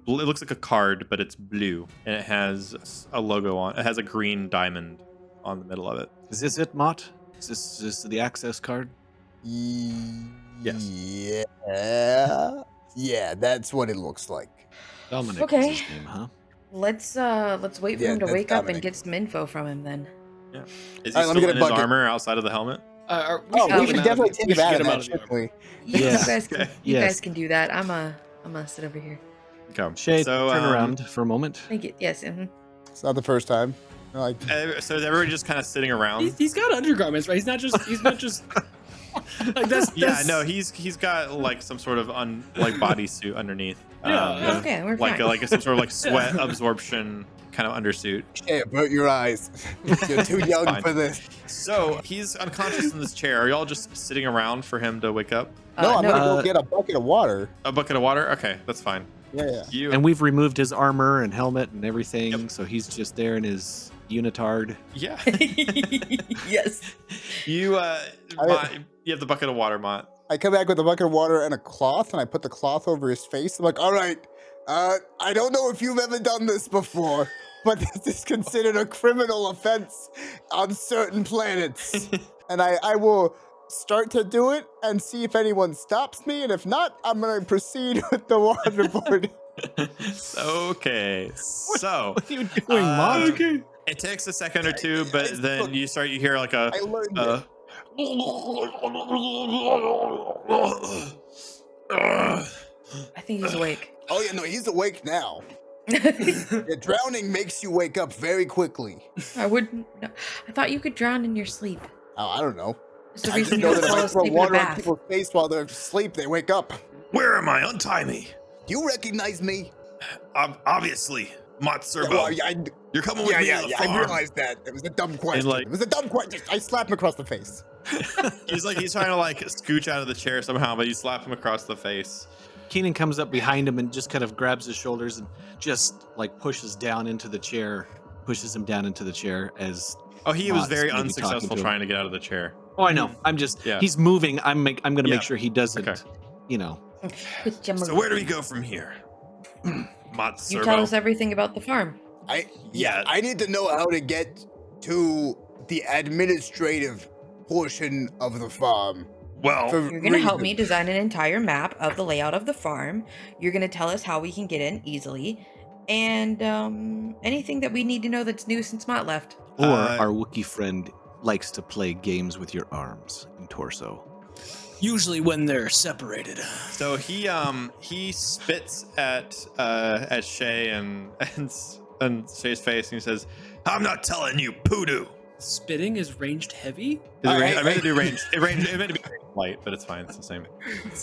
looks like a card, but it's blue, and it has a logo on. It has a green diamond on the middle of it. Is this it, Mott? Is this the access card? Yes. Yeah, that's what it looks like. Dominic Okay. is his name, huh? Let's wait for Yeah, him to that's wake up Dominic. and get some info from him then. Is he All right, let me still get a in his bucket. armor outside of the helmet? Oh, should we get should him definitely take him out of that, the shouldn't armor. we? You Yeah. guys can, Okay. you Yes. guys can do that. I'm gonna sit over here. Okay. Shay, So, turn around for a moment. Thank you. Yes. It's not the first time. Like, So is everybody just kind of sitting around? He's got undergarments, right? He's not just like that's Yeah, no, he's got like some sort of bodysuit underneath. Yeah. Okay, we're like fine. some sort of like sweat absorption kind of undersuit. hey, avert your eyes. You're too young Fine. for this. So he's unconscious in this chair. Are y'all just sitting around for him to wake up? No, I'm no. gonna go get a bucket of water. A bucket of water? Okay, that's fine. Yeah. You And we've removed his armor and helmet and everything, Yep. so he's just there in his unitard. yeah. Yes. Mott, you have the bucket of water, Mott. I come back with a bucket of water and a cloth, and I put the cloth over his face. I'm like, all right, I don't know if you've ever done this before, but this is considered a criminal offense on certain planets. And I will start to do it and see if anyone stops me, and if not, I'm going to proceed with the waterboarding. Okay. So What are you doing, Mott? okay. It takes a second or two, but then you hear like a I learned I think he's awake. Oh, yeah, no, he's awake now. Drowning makes you wake up very quickly. I wouldn't. No, I thought you could drown in your sleep. Oh, I don't know. It's the I just reason know you that if fall I throw asleep in a water on bath. people's face while they're asleep, they wake up. Where am I? Untie me. Do you recognize me? Obviously, Mott Serbo. Well, You're coming with me to the I farm. realized that. It was a dumb question. like- It was a dumb question. I slapped him across the face. He's trying to like scooch out of the chair somehow, but you slap him across the face. Kiinon comes up behind him and just kind of grabs his shoulders and just like pushes him down into the chair as. Oh, he was Mott's very gonna be talking unsuccessful to him. trying to get out of the chair. Oh, I know. I'm just. Yeah. He's moving. I'm gonna Yeah. make sure he doesn't. Okay. You know. So where do we go from here? Mott, You Serbo. tell us everything about the farm. I Yeah. need to know how to get to the administrative portion of the farm. Well, for You're going to help me reasons. design an entire map of the layout of the farm. You're going to tell us how we can get in easily. And anything that we need to know that's new since Mott left. Or our Wookiee friend likes to play games with your arms and torso. Usually when they're separated. so he spits at Shay and Shay's face, and he says, "I'm not telling you, poodoo." Spitting is ranged heavy? I meant to do range. It meant to be light, but it's fine. It's the same.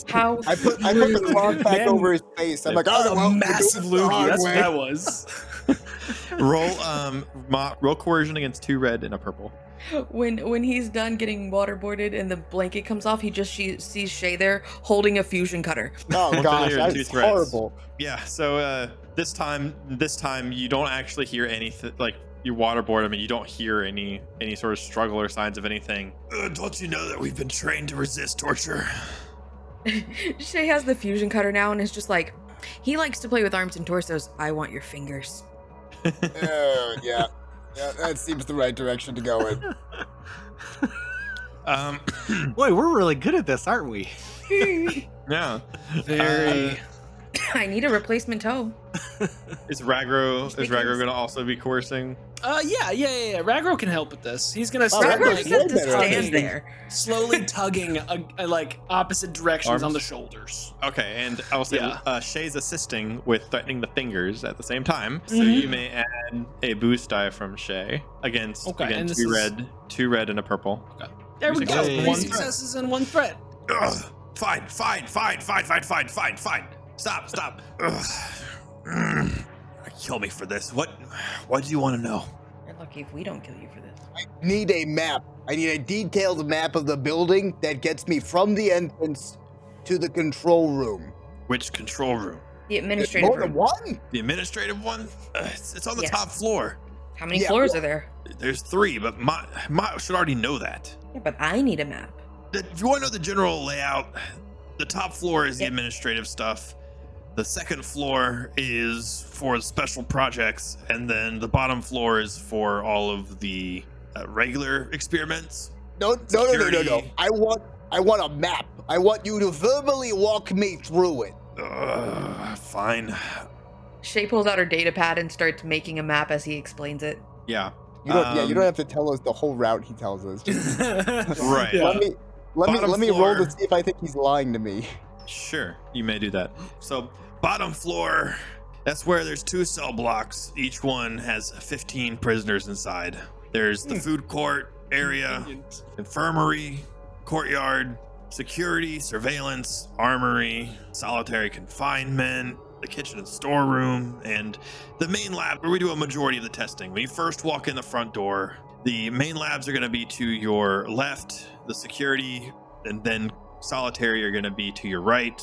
How I put the cloth back Man. over his face. I'm like, That was oh, a well, we're massive doing it the loogie. hard That's what way. that was. Roll coercion against 2 red and a purple. when he's done getting waterboarded and the blanket comes off, he just sees Shay there holding a fusion cutter. Oh One gosh, failure and 2 that's threats. horrible. Yeah. So this time you don't actually hear anything. Like, you waterboard him and you don't hear any sort of struggle or signs of anything. Don't you know that we've been trained to resist torture? Shay has the fusion cutter now and is just like, he likes to play with arms and torsos. I want your fingers. Yeah, that seems the right direction to go in. Boy, we're really good at this, aren't we? Yeah. Very. I need a replacement toe. Is Ragro Speaking- going to also be coercing? Yeah. Ragro can help with this. He's gonna Oh, start Ragro's Ragro's way just better at stand it. there. slowly tugging like opposite directions Arms? on the shoulders. Okay, and I'll say Yeah. Shay's assisting with threatening the fingers at the same time, so Mhm. you may add a boost die from Shay against Okay, again and this 2 is- red and a purple. There we go. successes, 3 one successes and 1 threat. Ugh, fine. Stop. Ugh. Kill me for this. What do you want to know? You're lucky if we don't kill you for this. I need a map. I need a detailed map of the building that gets me from the entrance to the control room. Which control room? The administrative More than room. one? The administrative one? It's on the Yes. top floor. How many Yeah, floors are there? There's 3, but Mott should already know that. Yeah, but I need a map. If you want to know the general layout, the top floor is the Yep. administrative stuff. The second floor is for special projects, and then the bottom floor is for all of the regular experiments. No. Security. I want a map. I want you to verbally walk me through it. Fine. Shay pulls out her data pad and starts making a map as he explains it. Yeah. You don't have to tell us the whole route he tells us. Just Right. Yeah. let me roll floor. to see if I think he's lying to me. Sure, you may do that. So, bottom floor, that's where there's 2 cell blocks. Each one has 15 prisoners inside. There's the food court area, infirmary, courtyard, security, surveillance, armory, solitary confinement, the kitchen and storeroom, and the main lab where we do a majority of the testing. When you first walk in the front door, the main labs are going to be to your left, the security, and then solitary are going to be to your right.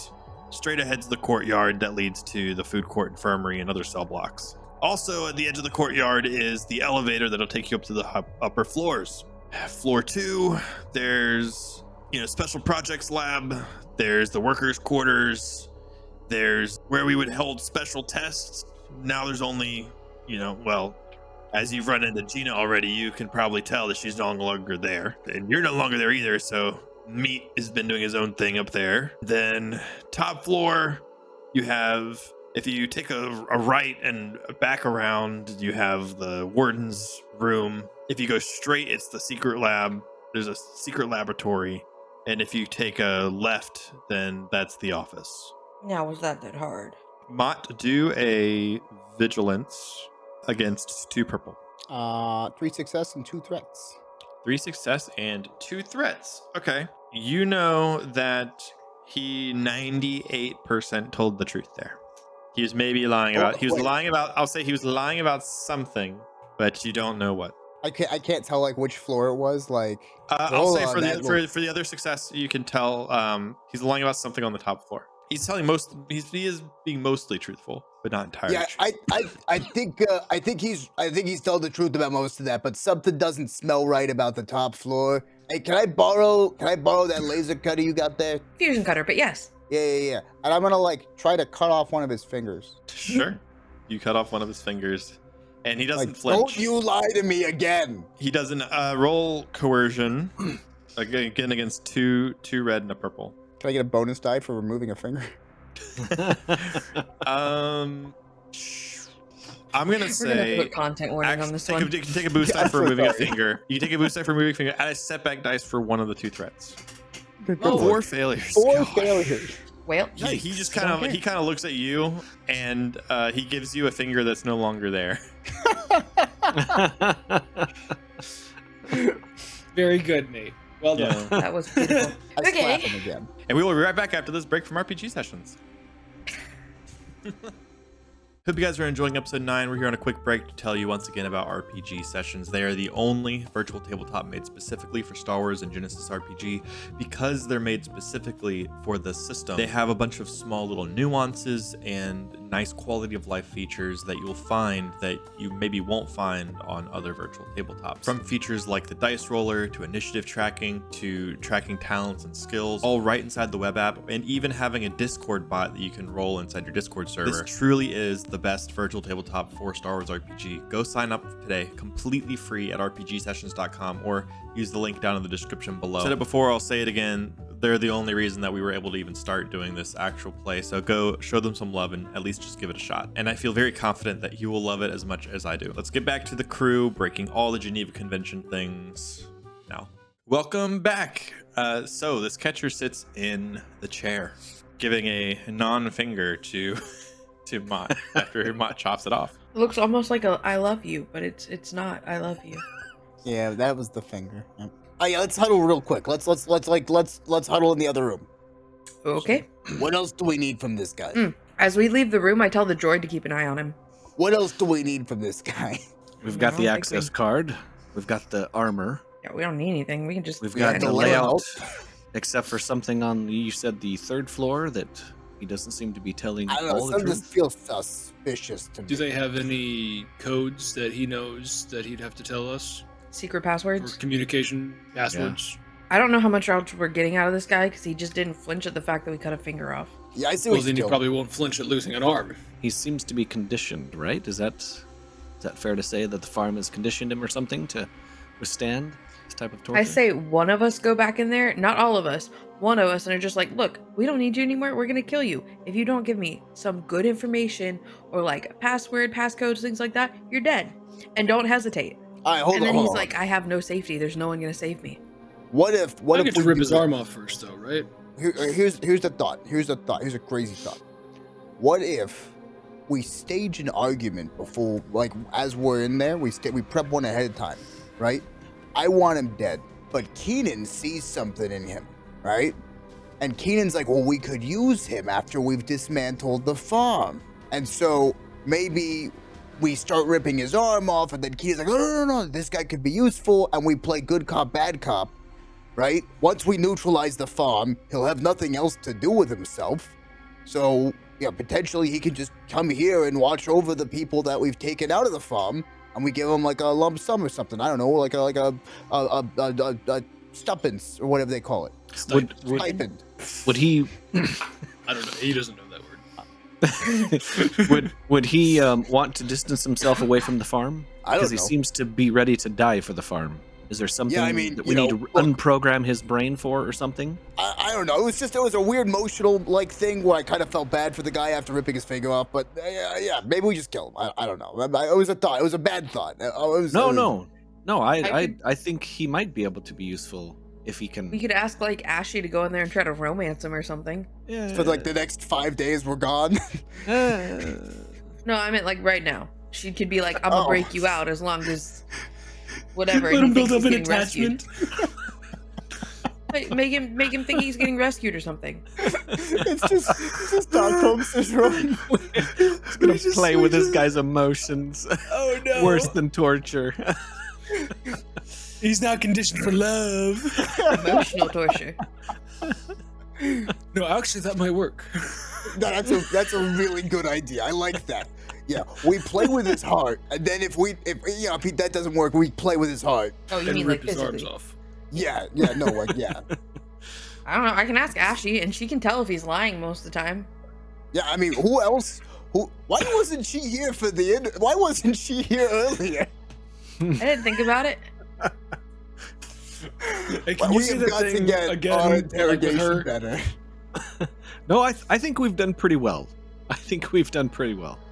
Straight ahead's the courtyard that leads to the food court, infirmary, and other cell blocks. Also, at the edge of the courtyard is the elevator that'll take you up to the upper floors. Floor 2, there's special projects lab. There's the workers' quarters. There's where we would hold special tests. Now there's only, as you've run into Gina already, you can probably tell that she's no longer there, and you're no longer there either. So Meat has been doing his own thing up there. Then top floor, you have, if you take a right and back around, you have the warden's room. If you go straight, it's the secret lab. There's a secret laboratory. And if you take a left, then that's the office. Now, was that hard? Mott, do a vigilance against 2 purple. 3 success and 2 threats. 3 success and 2 threats. Okay. You know that he 98% told the truth there. He was maybe lying about, I'll say he was lying about something, but you don't know what. I can't tell like which floor it was. Like I'll hold say on, for that the other success, you can tell he's lying about something on the top floor. He's telling he is being mostly truthful, but not entirely. Yeah, truthful. I think he's told the truth about most of that, but something doesn't smell right about the top floor. Hey, can I borrow that laser cutter you got there? Fusion cutter, but yes. Yeah. And I'm gonna like try to cut off one of his fingers. Sure. You cut off one of his fingers, and he doesn't Like, flinch. don't you lie to me again. He doesn't roll coercion again against two red and a purple. Can I get a bonus die for removing a finger? I'm gonna We're gonna have say to put content warning on this one. you can take a boost die for removing a finger. You can take a boost die for removing a finger. Add a setback dice for one of the 2 threats. Oh, 4 failures. 4 Gosh. failures. Well, He just kind of looks at you, and he gives you a finger that's no longer there. Very good, Nate. Well done. that was beautiful. I slap Okay. him again. And we will be right back after this break from RPG sessions. Hope you guys are enjoying episode 9. We're here on a quick break to tell you once again about RPG sessions. They are the only virtual tabletop made specifically for Star Wars and Genesys RPG. Because they're made specifically for the system, they have a bunch of small little nuances and nice quality of life features that you'll find that you maybe won't find on other virtual tabletops. From features like the dice roller to initiative tracking to tracking talents and skills, all right inside the web app, and even having a Discord bot that you can roll inside your Discord server. This truly is the best virtual tabletop for Star Wars RPG. Go sign up today, completely free at rpgsessions.com, or use the link down in the description below. I said it before, I'll say it again. They're the only reason that we were able to even start doing this actual play. So go show them some love and at least just give it a shot. And I feel very confident that you will love it as much as I do. Let's get back to the crew, breaking all the Geneva Convention things now. Welcome back. So this catcher sits in the chair, giving a non-finger to Mott after Mott chops it off. It looks almost like a I love you, but it's not I love you. Yeah, that was the finger. Yeah. Oh yeah, let's huddle real quick. Let's huddle in the other room. Okay. What else do we need from this guy? As we leave the room, I tell the droid to keep an eye on him. What else do we need from this guy? We've got the I don't access think card. We've got the armor. Yeah, we don't need anything. We can just. We've got got the the layout, layout. except for something on, you said the 3rd floor that he doesn't seem to be telling I don't know. all the Some just truth. feels suspicious to me. Do they have any codes that he knows that he'd have to tell us? Secret Or passwords. communication passwords? I don't know how much else we're getting out of this guy because he just didn't flinch at the fact that we cut a finger off. Yeah, I see Well, what then you're he doing. probably won't flinch at losing an arm. He seems to be conditioned, right? Is that fair to say that the farm has conditioned him or something to withstand this type of torture? I say one of us go back in there, not all of us. One of us, and are just like, look, we don't need you anymore. We're gonna kill you if you don't give me some good information or like a password, passcodes, things like that. You're dead, and don't hesitate. All right, hold And on. then Hold he's on. like, I have no safety. There's no one gonna save me. What if I we get to rip do his this? arm off first, though, right? Here's the thought. Here's a crazy thought. What if we stage an argument before, like, as we're in there, we prep one ahead of time, right? I want him dead, but Kiinon sees something in him, right? And Kiinon's like, well, we could use him after we've dismantled the farm, and so maybe we start ripping his arm off, and then Kiinon's like, no, this guy could be useful, and we play good cop, bad cop. Right? Once we neutralize the farm, he'll have nothing else to do with himself. So, yeah, potentially he can just come here and watch over the people that we've taken out of the farm, and we give him like a lump sum or something. I don't know, like a stuppence or whatever they call it. Stipend. Would he I don't know. He doesn't know that word. would he want to distance himself away from the farm? I don't Because he know. seems to be ready to die for the farm. Is there something I mean, that you we need know, to look- unprogram his brain for or something? I don't know. It was a weird emotional like thing where I kind of felt bad for the guy after ripping his finger off. But yeah, maybe we just kill him. I don't know. It was a thought. It was a bad thought. No. I I think he might be able to be useful if he can. We could ask like Ashley to go in there and try to romance him or something. For like the next 5 days, we're gone. No, I meant like right now. She could be like, I'm gonna Oh. break you out as long as whatever. Let he him build thinks up he's an getting rescued. attachment. Make him think he's getting rescued or something. It's just Stockholm syndrome. He's gonna play with this guy's emotions. Oh no! Worse than torture. He's not conditioned for love. Emotional torture. No, actually, that might work. That's a really good idea. I like that. Yeah, we play with his heart, and then if that doesn't work, we play with his heart. Oh, you And mean rip like his arms physically? off. Yeah, no, like yeah. I don't know. I can ask Ashy, and she can tell if he's lying most of the time. Yeah, I mean, who else? Why wasn't she here Why wasn't she here earlier? I didn't think about it. Hey, can you see the got to thing get again? our like with interrogation her? better. No, I think we've done pretty well.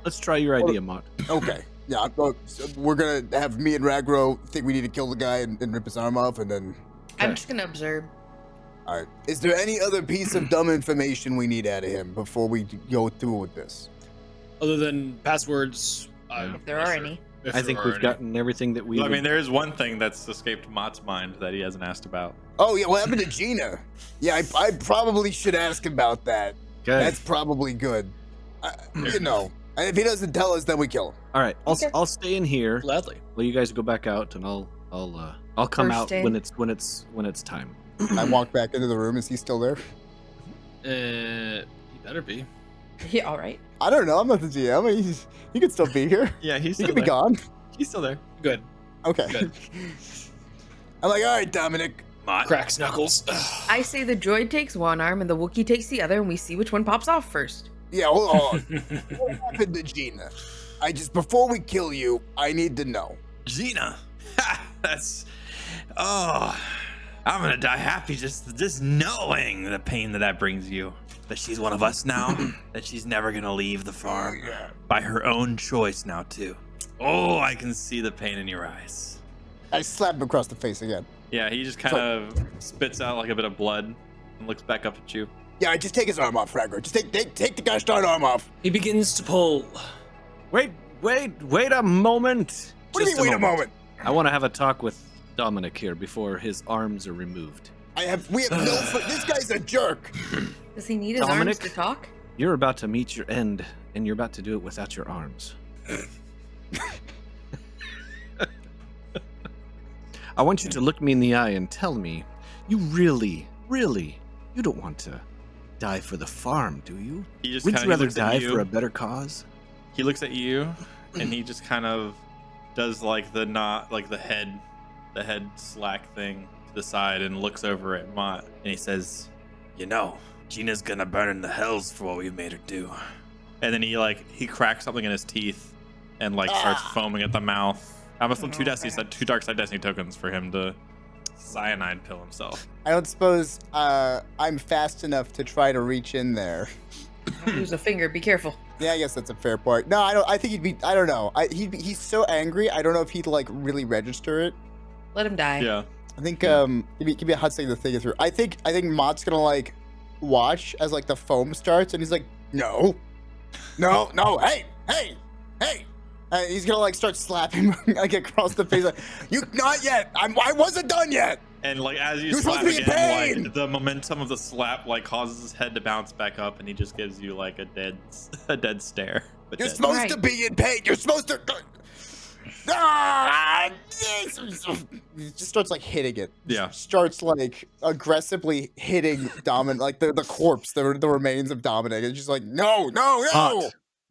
Let's try your idea, Mott. Okay. Yeah, so we're gonna have me and Ragro think we need to kill the guy and rip his arm off, and then. I'm Okay. just gonna observe. All right. Is there any other piece of dumb information we need out of him before we go through with this? Other than passwords, If there are any. I think we've gotten everything that we. Well, I mean, would- there is one thing that's escaped Mott's mind that he hasn't asked about. Oh yeah, what happened to Gina? Yeah, I probably should ask about that. Okay. That's probably good. You know, and if he doesn't tell us, then we kill him. All right. Okay. I'll stay in here. Gladly. Well, you guys go back out, and I'll come First out aid. when it's time. I walk back into the room. Is he still there? He better be. Yeah, all right. I don't know. I'm not the GM. He could still be here. Yeah, he's He still could be there. gone. He's still there. Good. Okay. Good. I'm like, all right, Dominic. Mott. Cracks knuckles. I say the droid takes one arm and the Wookiee takes the other, and we see which one pops off first. Yeah, hold on. What happened to Gina? Before we kill you, I need to know. Gina. Ha, that's. Oh, I'm gonna die happy just knowing the pain that brings you. That she's one of us now. That she's never gonna leave the farm by her own choice now too. Oh, I can see the pain in your eyes. I slap him across the face again. Yeah, he just kind of spits out like a bit of blood and looks back up at you. Yeah, just take his arm off, Ragro. Just take the guy's darn arm off. He begins to pull. Wait a moment. What do you Just mean, wait a moment? I want to have a talk with Dominic here before his arms are removed. We have no. This guy's a jerk. Does he need his Dominic? arms to talk? You're about to meet your end, and you're about to do it without your arms. I want you to look me in the eye and tell me, you really, you don't want to die for the farm, do you? He just Would kinda you rather looks at die you. for a better cause? He looks at you, and he just kind of does like the head slack thing to the side and looks over at Mott, and he says, "You know, Gina's gonna burn in the hells for what we made her do." And then he cracks something in his teeth and starts foaming at the mouth. I must have two dark side destiny tokens for him to cyanide pill himself. I don't suppose I'm fast enough to try to reach in there. Use a finger. Be careful. Yeah, I guess that's a fair point. No, I don't. I think he'd be. I don't know. He's so angry. I don't know if he'd really register it. Let him die. Yeah. I think give me a hot second to think it through. I think Mott's gonna watch as the foam starts, and he's like, no, hey. And he's gonna start slapping across the face. You not yet. I wasn't done yet. And as you You're slap supposed to be in again, pain! the momentum of the slap causes his head to bounce back up, and he just gives you a dead stare. But You're dead. supposed to be in pain. You're supposed to. Ah! He just starts hitting it. Yeah. Starts aggressively hitting Dominic, the corpse, the remains of Dominic. It's just no.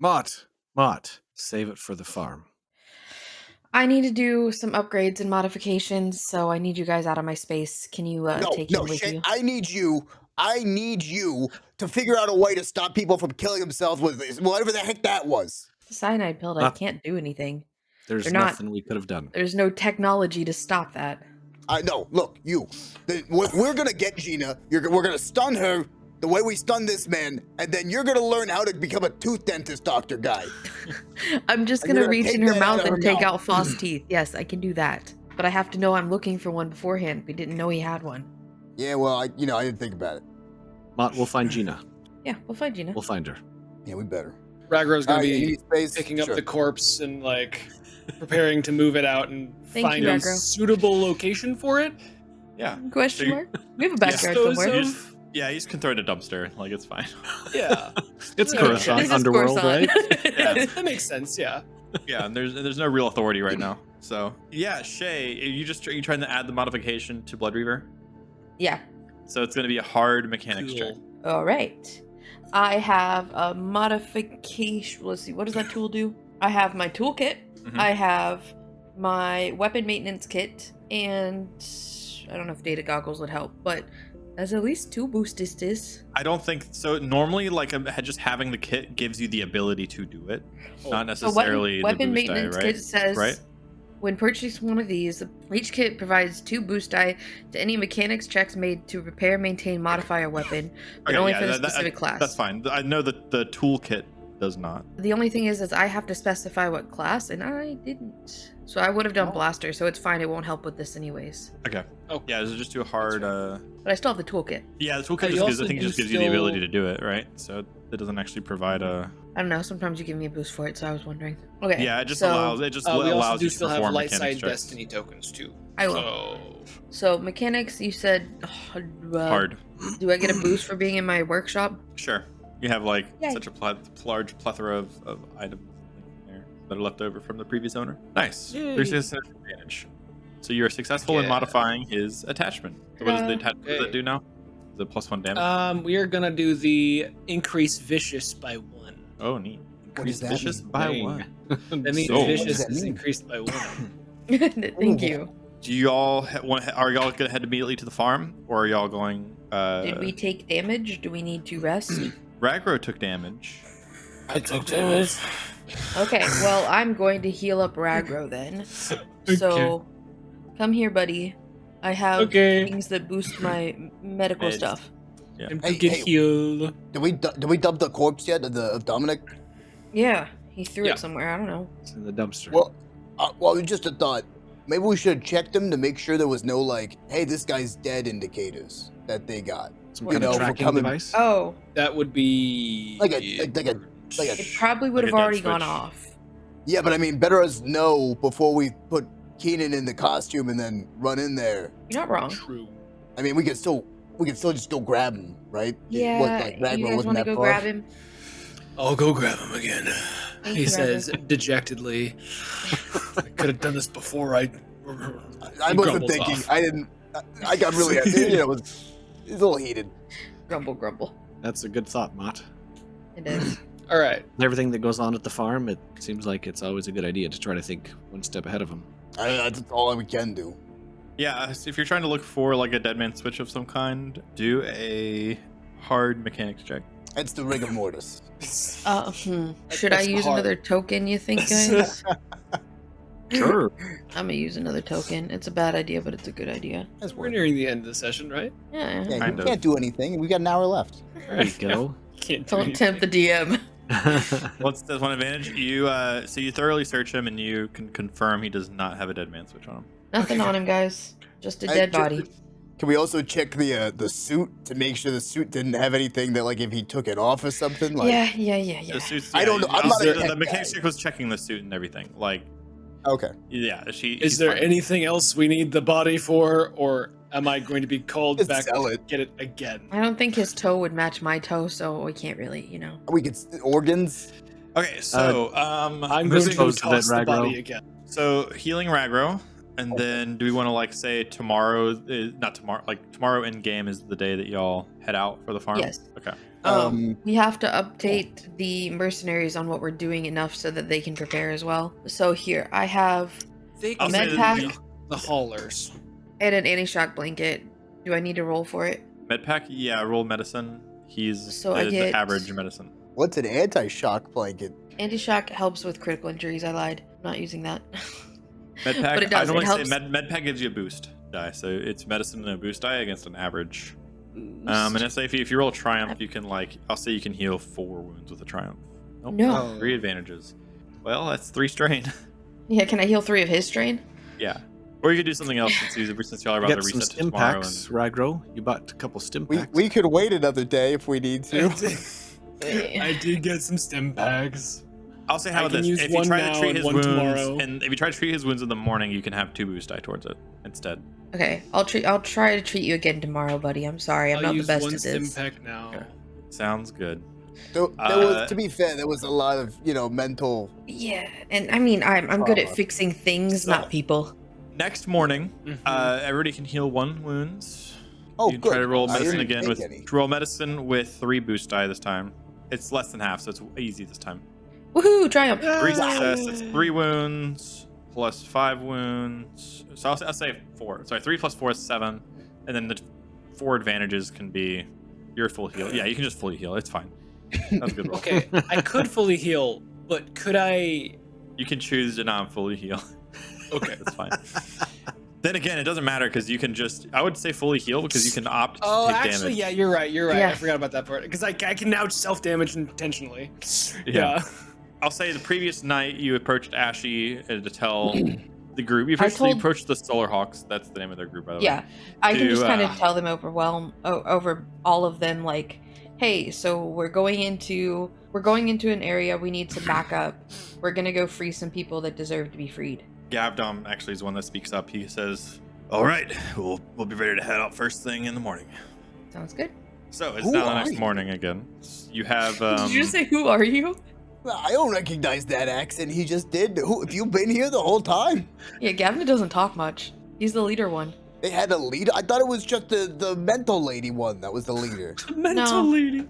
Mott, save it for the farm. I need to do some upgrades and modifications, so I need you guys out of my space. Can you take him with Shay, you? I need you to figure out a way to stop people from killing themselves with this, whatever the heck that was. The cyanide pill, I can't do anything. There's They're not- nothing we could have done. There's no technology to stop that. No, look, we're gonna get Gina. We're gonna stun her the way we stun this man, and then you're gonna learn how to become a tooth dentist doctor guy. I'm just You're gonna gonna reach take in her that out mouth of her and take mouth. out false teeth. Yes, I can do that. But I have to know I'm looking for one beforehand. We didn't know he had one. Yeah, well, I didn't think about it. Mott, we'll find Gina. Yeah, we'll find Gina. We'll find her. Yeah, we better. Ragro's gonna You be need space? picking up Sure. the corpse and preparing to move it out and Thank find you, a Ragro. suitable location for it. Yeah. Question So mark? We have a backyard Dispose somewhere. of- Yeah, you can throw it in a dumpster. It's fine. Yeah, It's Yeah. Coruscant, This is Underworld, Coruscant. right? that makes sense. Yeah. Yeah, and there's no real authority right now. So yeah, Shay, are you trying to add the modification to Blood Reaver? Yeah. So it's going to be a hard mechanics check. Cool. All right. I have a modification. Let's see, what does that tool do? I have my toolkit. Mhm. I have my weapon maintenance kit, and I don't know if data goggles would help, but there's at least 2 boostistis. I don't think so. Normally, like just having the kit gives you the ability to do it, not necessarily weapon the boost die, maintenance right? kit says, Right? when purchasing one of these, each kit provides 2 boost die to any mechanics checks made to repair, maintain, modify a weapon, but only for the specific class. That's fine. I know that the toolkit does not. The only thing is I have to specify what class, and I didn't. So I would have done blaster, so it's fine. It won't help with this anyways. Okay. Oh. Yeah, it's just too hard. But I still have the toolkit. Yeah, the toolkit you just gives, also I think it just do gives you the ability still- to do it, right? So it doesn't actually provide a. I don't know. Sometimes you give me a boost for it, so I was wondering. Okay. Yeah, it just so, allows. It just we also allows do you to still have perform light mechanics side checks. destiny tokens too. I will. So So mechanics, you said Hard. Do I get a boost for being in my workshop? Sure. You have like Yay. such a large plethora of items there that are left over from the previous owner. Nice. Yay. 3 success advantage. So you are successful in Yeah. modifying his attachment. So what does the attachment what does Okay. it do now? Is it +1 damage? we are gonna do the increase vicious by 1. Oh, neat. What does that Vicious mean? by Dang. 1. That means So- What does vicious that is mean? increased by 1. Thank you. Do you all are y'all gonna head immediately to the farm, or are y'all going? Did we take damage? Do we need to rest? Ragro took damage. I took damage. Okay, well, I'm going to heal up Ragro then. So, come here, buddy. I have Okay. things that boost my medical Meds. stuff. I'm Hey, to get hey. healed. Did we dump the corpse yet of Dominic? Yeah, he threw Yeah. it somewhere. I don't know. It's in the dumpster. Well, just a thought. Maybe we should check them to make sure there was no like, hey, this guy's dead indicators that they got. Some you kind know, of for tracking coming- device. Oh, That would be Like a it probably would Like have a dead already gone switch. off. Yeah, but I mean, better us know before we put Kiinon in the costume and then run in there. You're not wrong. true. I mean, we can still just go grab him, right? Yeah, What, like, you Ragnar guys wasn't want to that go far? grab him? I'll go grab him again. Thank He you, says dejectedly. I could have done this before. I He wasn't grumbles thinking. off. I didn't. I got really, it was a little heated. Grumble, grumble. That's a good thought, Mott. It is. All right. Everything that goes on at the farm, it seems like it's always a good idea to try to think one step ahead of them. That's all we can do. Yeah, so if you're trying to look for like a dead man switch of some kind, do a hard mechanics check. It's the rigor mortis. Should I That's use hard. another token, you think, guys? Sure. I'm gonna use another token. It's a bad idea, but it's a good idea. That's We're worth it. nearing the end of the session, right? Yeah. Yeah, Kind you of. can't do anything. We got an hour left. There you go. Can't do Don't tempt the DM. What's the one advantage? You so you thoroughly search him and you can confirm he does not have a dead man switch on him. Nothing Okay. on him, guys. Just a Hey, dead check- body. Can we also check the suit to make sure the suit didn't have anything that, like, if he took it off or something? Like, Yeah. The suit's, I don't know. I'm not a the tech mechanics guy. check was checking the suit and everything. Like, Okay. yeah, Is he's there fine. anything else we need the body for, or am I going to be called Just back sell to it. get it again? I don't think his toe would match my toe, so we can't really, We could organs. Okay, so I'm going this to is- go goes to that toss the Ragro. body again. so healing Ragro, and then do we want to like say tomorrow? Not tomorrow. Like tomorrow in game is the day that y'all head out for the farm. Yes. Okay. We have to update the mercenaries on what we're doing enough so that they can prepare as well. So here, I have They I'll a say med that pack the haulers. and an anti-shock blanket. Do I need to roll for it? Medpack, yeah, roll medicine. He's So I the get- average medicine. What's an anti-shock blanket? Anti-shock helps with critical injuries. I lied. I'm not using that. Medpack, But it does, I normally it say helps. medpack gives you a boost die, so it's medicine and a boost die against an average. And say if you roll triumph, you can I'll say you can heal 4 wounds with a triumph. Nope. No. 3 advantages. Well, that's 3 strain. Yeah, can I heal 3 of his strain? Yeah. Or you could do something else since y'all are about You to got some reset to stim tomorrow. packs, Ragro. You bought a couple stim We packs. we could wait another day if we need to. I did get some stim packs. I'll say I how about can this: use if you one try now to treat and his one wounds, tomorrow. and if you try to treat his wounds in the morning, you can have 2 boost die towards it instead. Okay, I'll try to treat you again tomorrow, buddy. I'm sorry, I'm I'll not the use best one at stim this. pack now. Okay. Sounds good. There was, to be fair, there was a lot of mental. Yeah, and I mean, I'm good at Trauma. fixing things, So- not people. Next morning, Mhm. everybody can heal 1 wounds. Oh, you good. try to roll I medicine didn't again take with any. roll medicine with 3 boost die this time. It's less than half, so it's easy this time. Woohoo! Triumph. 3 success. It's 3 wounds plus 5 wounds. So I'll say 4. Sorry, 3 plus 4 is 7, and then the 4 advantages can be your full heal. Yeah, you can just fully heal. It's fine. That's a good roll. Okay, I could fully heal, but could I? You can choose to not fully heal. Okay. That's fine. Then again, it doesn't matter because you can just, I would say fully heal because you can opt to Oh, take actually, damage. yeah, you're right. You're right. Yeah. I forgot about that part because I can now self-damage intentionally. Yeah. I'll say the previous night you approached Ashy to tell the group. You approached the Solar Hawks. That's the name of their group, by the way. Yeah, I can just kind of to, tell them over all of them, like, hey, so we're going into an area. We need to back up. We're gonna go free some people that deserve to be freed. Gavdom actually is the one that speaks up. He says, "All right, we'll be ready to head out first thing in the morning." Sounds good. So it's Who now the are next you? morning again. You have. Did you just say, who are you? I don't recognize that accent he just did. Who? Have you been here the whole time? Yeah, Gavin doesn't talk much. He's the leader one. They had a leader? I thought it was just the mental lady one that was the leader. Mental No. lady.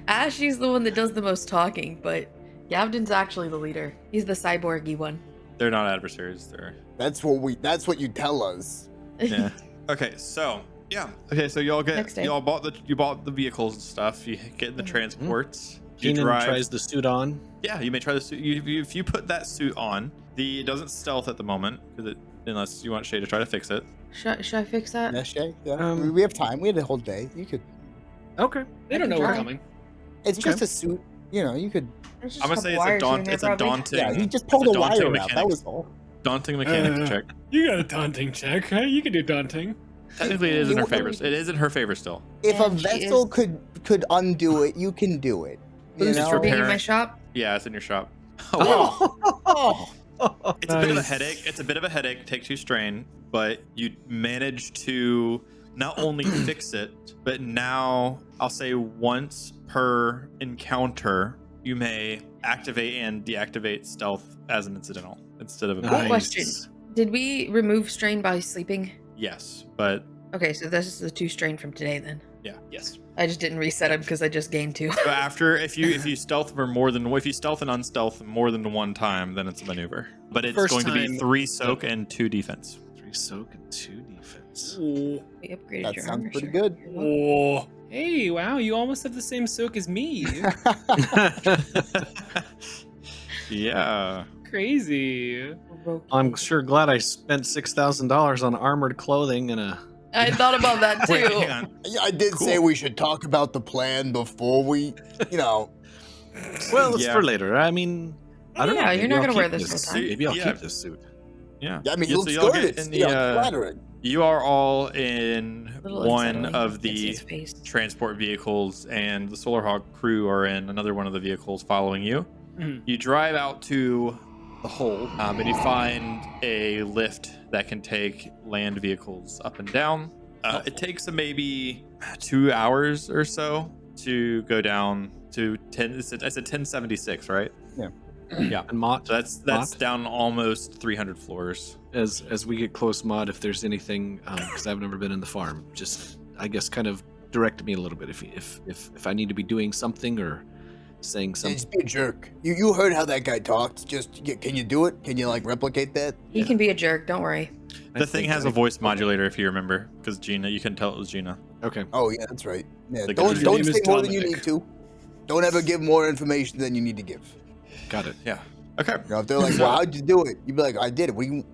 Ashley's the one that does the most talking, but Gavdin's actually the leader. He's the cyborgy one. They're not adversaries. They're. That's what you tell us. Yeah. Okay. So. Yeah. Okay. So Next day. you bought the vehicles and stuff. You get in the transports. You Kiinon drive. tries the suit on. Yeah, you may try the suit. If you put that suit on, it doesn't stealth at the moment, unless you want Shay to try to fix it. Should I fix that? Yeah, Shay? Yeah. Um, we have time. We had a whole day. You could. Okay. They I don't can know we're try. coming. It's Okay. just a suit. You know, you could. There's just I'm gonna couple say wires here and there, it's a probably. daunting. Yeah, he just pulled it's a wire daunting out. That mechanics- was all. daunting mechanics check. You got a daunting check, huh? You can do daunting. Technically, it is in her You- favor. It is in her favor still. If a And she vessel is- could undo it, you can do it. You Who's know? for being in repair my it. shop? Yeah, it's in your shop. Oh, wow. Oh, It's a bit of a Nice. headache. It's a bit of a headache. Take 2 strain, but you manage to not only fix it, but now I'll say once per encounter, you may activate and deactivate stealth as an incidental instead of a Nice. Question. Did we remove strain by sleeping? Yes, but Okay, so this is the 2 strain from today then. Yes. I just didn't reset them because I just gained 2. so after if you stealth for more than if you stealth and unstealth more than 1 time, then it's a maneuver. But it's First going to be time- 3 soak and 2 defense. 3 soak and 2 defense. Oh. We upgraded That your sounds armor, pretty sir. good. You're welcome. Oh. Hey, wow, you almost have the same soak as me. Yeah. Crazy. I'm sure glad I spent $6,000 on armored clothing and a. I thought about that too. Wait, hang on. Yeah, I did Cool. say we should talk about the plan before we, you know. Well, it's Yeah. for later. I mean, I don't know. Yeah, you're maybe not I'll gonna wear keep this full time. Maybe I'll Yeah. keep this suit. Yeah. I mean, he Yeah, looks so y'all good. get It's in the, flattering. You are all in Little one unsettling. of I can see the his face. transport vehicles, and the Solar Hawk crew are in another one of the vehicles following you. Mhm. You drive out to the hole, and you find a lift that can take land vehicles up and down. It takes maybe 2 hours or so to go down to 10. It's a 1076, right? Yeah. Yeah. And Mott, So that's Mott? down almost 300 floors. as we get close, Mott, if there's anything, because I've never been in the farm, just I guess kind of direct me a little bit if I need to be doing something or saying Yeah, something. just be a jerk. You heard how that guy talked. Just can you do it? Can you like replicate that? He can be a jerk, don't worry. The thing has a voice modulator, if you remember, because Gina, you can tell it was Gina. Okay. Oh yeah, that's right. Yeah, The don't guy's don't name is say more than you Dominic. need to. Don't ever give more information than you need to give. Got it. Yeah. Okay. You know, if they're like, "Well, how'd you do it?" You'd be like, "I did it."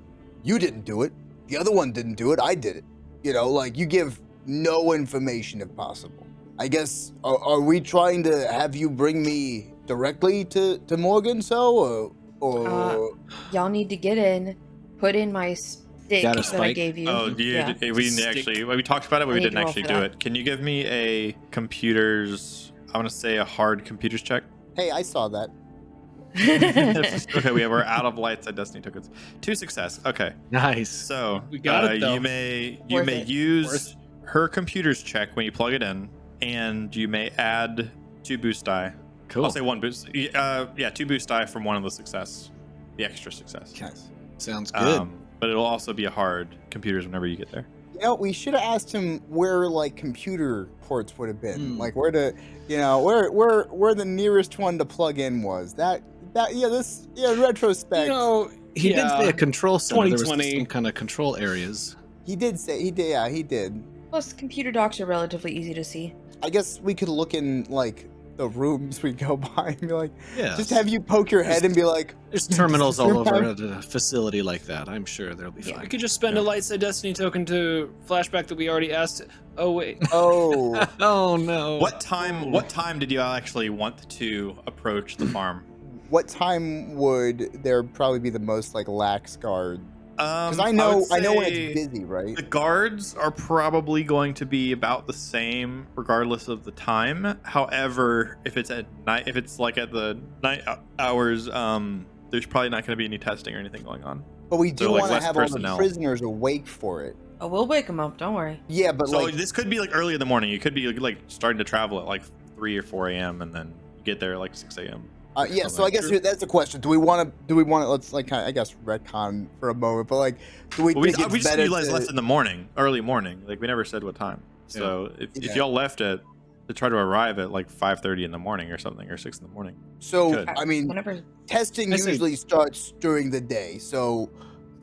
You didn't do it. The other one didn't do it. I did it. You know, like you give no information if possible. I guess are we trying to have you bring me directly to Morgan? So or Y'all need to get in, put in my stick Got a that I spike? gave you. Oh, Yeah. we didn't actually. We talked about it, but I we need to didn't roll actually for do that. it. Can you give me a computers? I want to say a hard computers check. hey, I saw that. Okay, we have our out of lights at Destiny tokens. 2 success. Okay, Nice. so We got it, though. you may Worth it. use Worth. her computers check when you plug it in, and you may add 2 boost die. Cool. I'll say 1 boost. Yeah, 2 boost die from one of the success, the extra success. Nice. Sounds good. But it'll also be a hard computers whenever you get there. You know, we should have asked him where like computer ports would have been, Hmm. like where where the nearest one to plug in was. In retrospect, You know, He did say a control center. There was 2020. some kind of control areas. he did. Plus, computer docs are relatively easy to see. I guess we could look in like the rooms we go by and be like, Yeah. just have you poke your head and be like, There's terminals all over Survive. at a facility like that. I'm sure they'll be Yeah. fine. We could just spend a light side destiny token to flashback that we already asked. Oh wait. oh, Oh no. What time did you actually want to approach the farm? what time would there probably be the most like lax guard? Because I would know when say it's busy, right? The guards are probably going to be about the same regardless of the time. However, if it's at night, if it's like at the night hours, there's probably not going to be any testing or anything going on. But we do So, like, want to less have all the personnel. prisoners awake for it. Oh, we'll wake them up. Don't worry. Yeah, but So like, this could be like early in the morning. You could be like starting to travel at like 3 or 4 a.m. and then you get there at like 6 a.m. yeah. So I guess that's the question. Do we want to? Let's like kind of, I guess, retcon for a moment. But like, do we But we think it's just better realized to? left in the morning, early morning. Like we never said what time. So Yeah. if y'all left it to try to arrive at like 5:30 in the morning or something, or 6 in the morning. So Good. I mean, Whenever. testing I say- usually starts during the day. So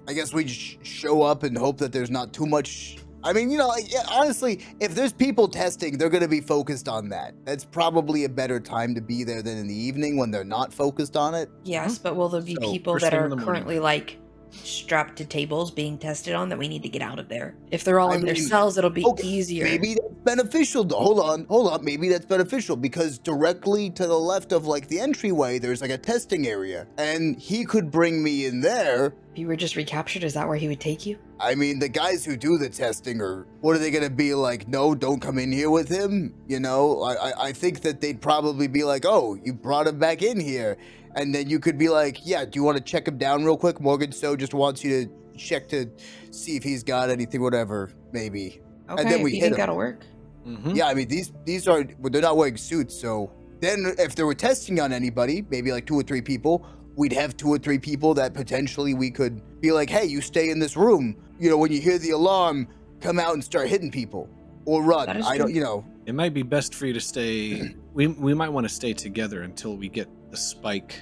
I guess we just show up and hope that there's not too much. I mean, like, yeah, honestly, if there's people testing, they're going to be focused on that. That's probably a better time to be there than in the evening when they're not focused on it. Yes, but will there be So, people first that thing in are the morning. currently like strapped to tables being tested on that we need to get out of there? If they're all I in their mean, cells, it'll be okay, easier. Maybe that's beneficial. Hold on. Maybe that's beneficial because directly to the left of like the entryway, there's like a testing area, and he could bring me in there. If you were just recaptured, is that where he would take you? I mean, the guys who do the testing are, what are they going to be like? No, don't come in here with him. I think that they'd probably be like, oh, you brought him back in here. And then you could be like, yeah, do you want to check him down real quick? Morgan So just wants you to check to see if he's got anything, whatever, maybe. Okay, then we if you hit think him. that'll work. Mhm. Yeah, I mean, these are, well, they're not wearing suits. So then if they were testing on anybody, maybe like 2 or 3 people, we'd have 2 or 3 people that potentially we could be like, hey, you stay in this room. When you hear the alarm, come out and start hitting people or run. That is I don't, true. It might be best for you to stay. We might want to stay together until we get the spike,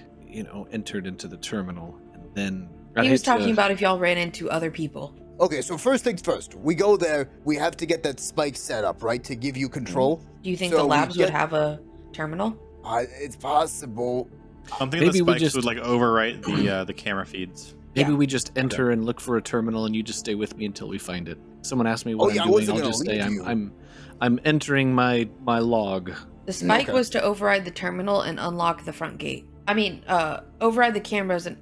entered into the terminal, and then. He was talking about if y'all ran into other people. Okay, so first things first, we go there, we have to get that spike set up, right, to give you control. Do you think So the we labs would get- have a terminal? It's possible. I'm thinking Maybe the we spikes just- would like overwrite the camera feeds. Maybe Yeah. we just enter and look for a terminal, and you just stay with me until we find it. Someone asked me what Oh, yeah, I I'm doing. wasn't I'll gonna just say leave you. I'm entering my log. The spike Okay. was to override the terminal and unlock the front gate. I mean, override the cameras and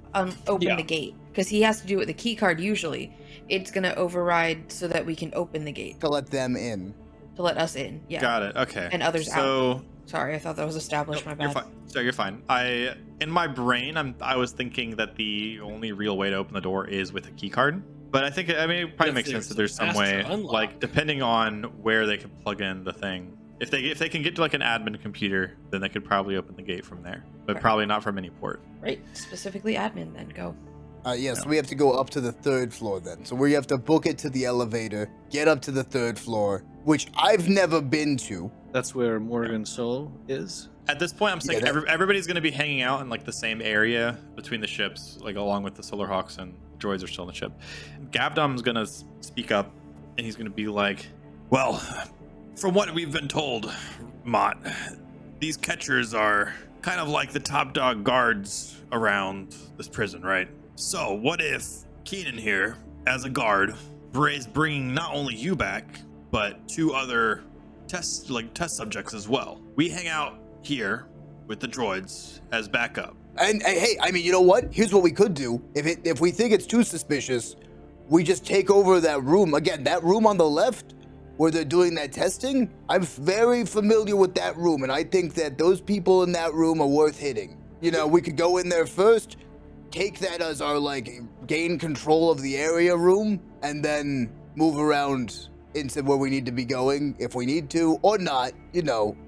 open Yeah. the gate. Because he has to do it with the key card usually. It's going to override so that we can open the gate To let them in. to let us in. Yeah. Got it. Okay. And others out. So Sorry, I thought that was established. My you're bad. fine. So you're fine. In my brain, I was thinking that the only real way to open the door is with a key card. But it probably If makes there's sense that there's some faster way, unlock. like depending on where they can plug in the thing. If they can get to like an admin computer, then they could probably open the gate from there. But Right. probably not from any port. Right. Specifically admin, then go. So we have to go up to the 3rd floor then. So we have to book it to the elevator, get up to the 3rd floor, which I've never been to. That's where Morgan Soul is. At this point, I'm saying that- everybody's going to be hanging out in like the same area between the ships, like along with the Solar Hawks and droids are still on the ship. Gavdom's going to speak up, and he's going to be like, "Well, from what we've been told, Mott, these catchers are kind of like the top dog guards around this prison, right? So what if Kiinon here, as a guard, is bringing not only you back, but 2 other test subjects as well? We hang out here with the droids as backup." And hey, I mean, you know what? Here's what we could do. If we think it's too suspicious, we just take over that room. Again, that room on the left where they're doing that testing, I'm very familiar with that room, and I think that those people in that room are worth hitting. We could go in there first, take that as our, gain control of the area room, and then move around into where we need to be going if we need to, or not,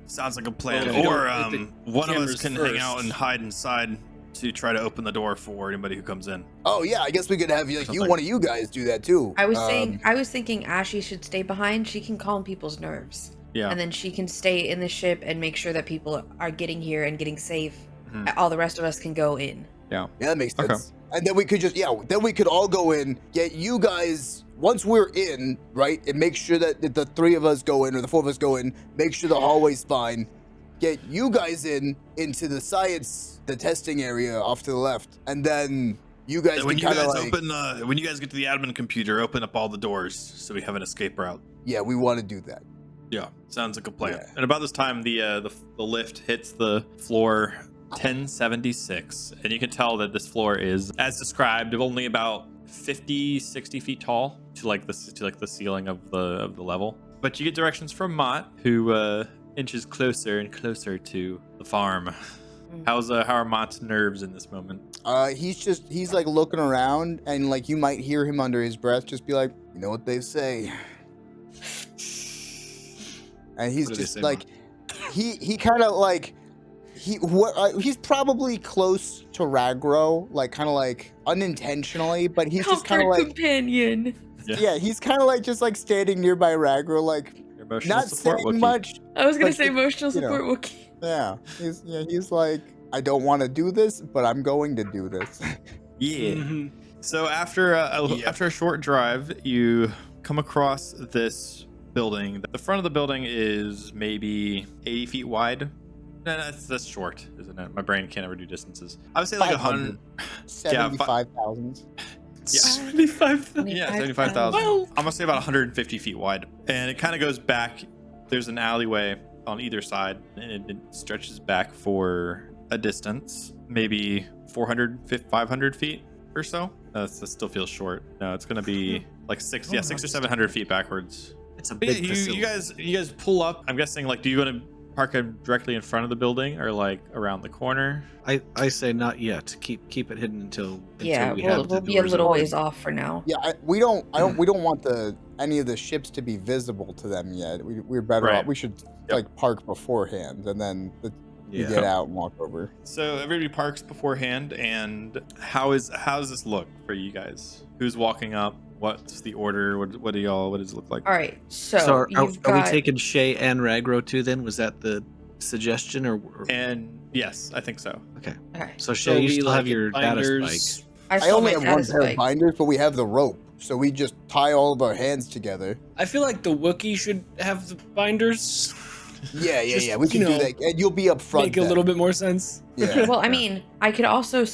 Sounds like a plan. Well, if you Or don't hit the one of us cameras can hang first. out and hide inside to try to open the door for anybody who comes in. Oh yeah, I guess we could have one of you guys do that too. I was thinking Ashy should stay behind. She can calm people's nerves. Yeah. And then she can stay in the ship and make sure that people are getting here and getting safe. Mhm. All the rest of us can go in. Yeah. Yeah, that makes sense. Okay. And then we could then we could all go in, get you guys, once we're in, right, and make sure that the 3 of us go in, or the 4 of us go in, make sure the hallway's fine, get you guys into the testing area off to the left, and then you guys And when can you kind of guys like, open, when you guys get to the admin computer, open up all the doors so we have an escape route. yeah, we want to do that. Yeah, sounds like a plan. Yeah. And about this time, the lift hits the floor 1076, and you can tell that this floor is, as described, only about 50-60 feet tall to like the ceiling of the level. But you get directions from Mott, who inches closer and closer to the farm. How are Mott's nerves in this moment? He's like looking around, and like you might hear him under his breath just be like, you know what they say. And he's What do they just say, like, he kind of like, he's probably close to Ragro, like kind of like unintentionally, but he's just kind of like, companion. yeah, he's kind of like just like standing nearby Ragro, like Your emotional not support saying Wookiee. much. I was gonna But say you emotional know. support Wookiee. Yeah, he's like, I don't want to do this, but I'm going to do this. Yeah. Mhm. So after a short drive, you come across this building. The front of the building is maybe 80 feet wide. No, that's short, isn't it? My brain can't ever do distances. I would say like 100. 75,000. Yeah. 75,000. Yeah, 75,000. I'm gonna say about 150 feet wide, and it kind of goes back. There's an alleyway on either side, and it stretches back for a distance, maybe 400, 500 feet or so. That still feels short. No, it's gonna be like 6 or 700 feet backwards. It's a But yeah, big facility. you guys pull up. I'm guessing, like, do you want to park it directly in front of the building or like around the corner? I say not yet. Keep it hidden until Yeah, we have we'll the be a doors little open. ways off for now. Yeah, we don't want any of the ships to be visible to them yet. We're better Right. off. We should Yep. like park beforehand, and then we Yeah. get out and walk over. So everybody parks beforehand, and how does this look for you guys? Who's walking up? What's the order? What does it look like? All right, so, So are you've we got taking Shay and Ragro too? Then was that the suggestion, or And yes, I think so. okay. so Shay, you still have your data spike. I still only have have my one data pair of spike. binders, but we have the rope, so we just tie all of our hands together. I feel like the Wookiee should have the binders. Yeah. Just, We can you do know, that, and you'll be up front. Make a then. little bit more sense. Yeah. Well, I mean, I could also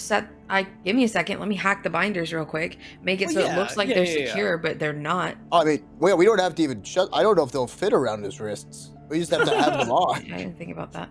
give me a second. Let me hack the binders real quick. Make it Well, so yeah, it looks like yeah, they're yeah, yeah. secure, but they're not. I mean, well, we don't have to even shut. I don't know if they'll fit around his wrists. We just have to have them on. I didn't think about that.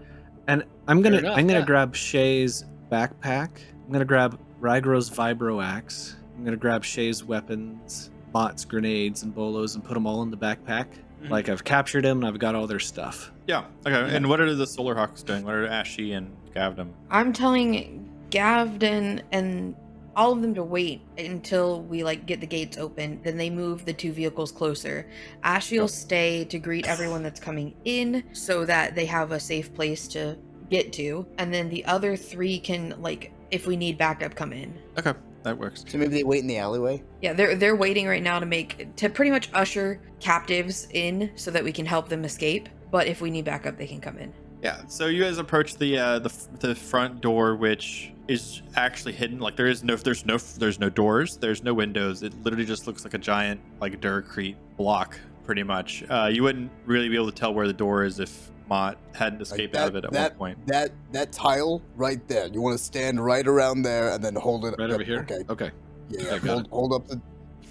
And I'm gonna enough, I'm gonna yeah. grab Shay's backpack. I'm gonna grab Ragro's vibro axe. I'm gonna grab Shay's weapons, Mott's grenades, and bolos, and put them all in the backpack. Mhm. Like I've captured them and I've got all their stuff. Yeah. Okay. And what are the Solar Hawks doing? What are Ashy and Gavdam? I'm telling Gavden and all of them to wait until we like get the gates open. Then they move the 2 vehicles closer. Ashley will stay to greet everyone that's coming in so that they have a safe place to get to. And then the other 3 can, like, if we need backup, come in. Okay, that works. So maybe they wait in the alleyway. Yeah, they're waiting right now to pretty much usher captives in so that we can help them escape. But if we need backup, they can come in. Yeah. So you guys approach the front door, which is actually hidden. Like there's no doors, there's no windows. It literally just looks like a giant like Duracrete block, pretty much. You wouldn't really be able to tell where the door is if Mott hadn't escaped out of it at one point. That tile right there. You want to stand right around there and then hold it Right over here. Okay. Okay. Yeah. I got Hold up the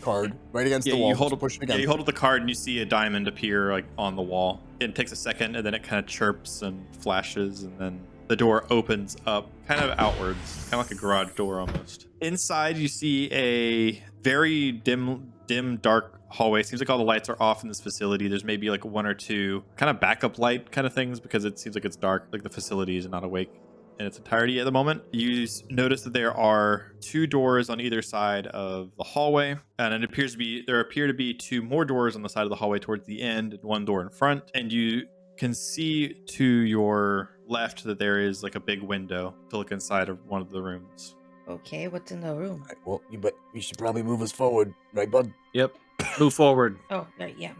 card right against Yeah, the wall. you hold Just push it against. you hold up the card and you see a diamond appear like on the wall. It takes a second and then it kind of chirps and flashes and then the door opens up kind of outwards, kind of like a garage door almost. Inside you see a very dim dark hallway. Seems like all the lights are off in this facility. There's maybe like 1 or 2 kind of backup light kind of things because it seems like it's dark, like the facility is not awake in its entirety at the moment. You notice that there are 2 doors on either side of the hallway, and there appear to be 2 more doors on the side of the hallway towards the end, and 1 door in front. And you can see to your left that there is like a big window to look inside of one of the rooms. Okay, what's in the room? Right, well, but we should probably move us forward, right, bud? Yep. Move forward. Oh, right, yeah.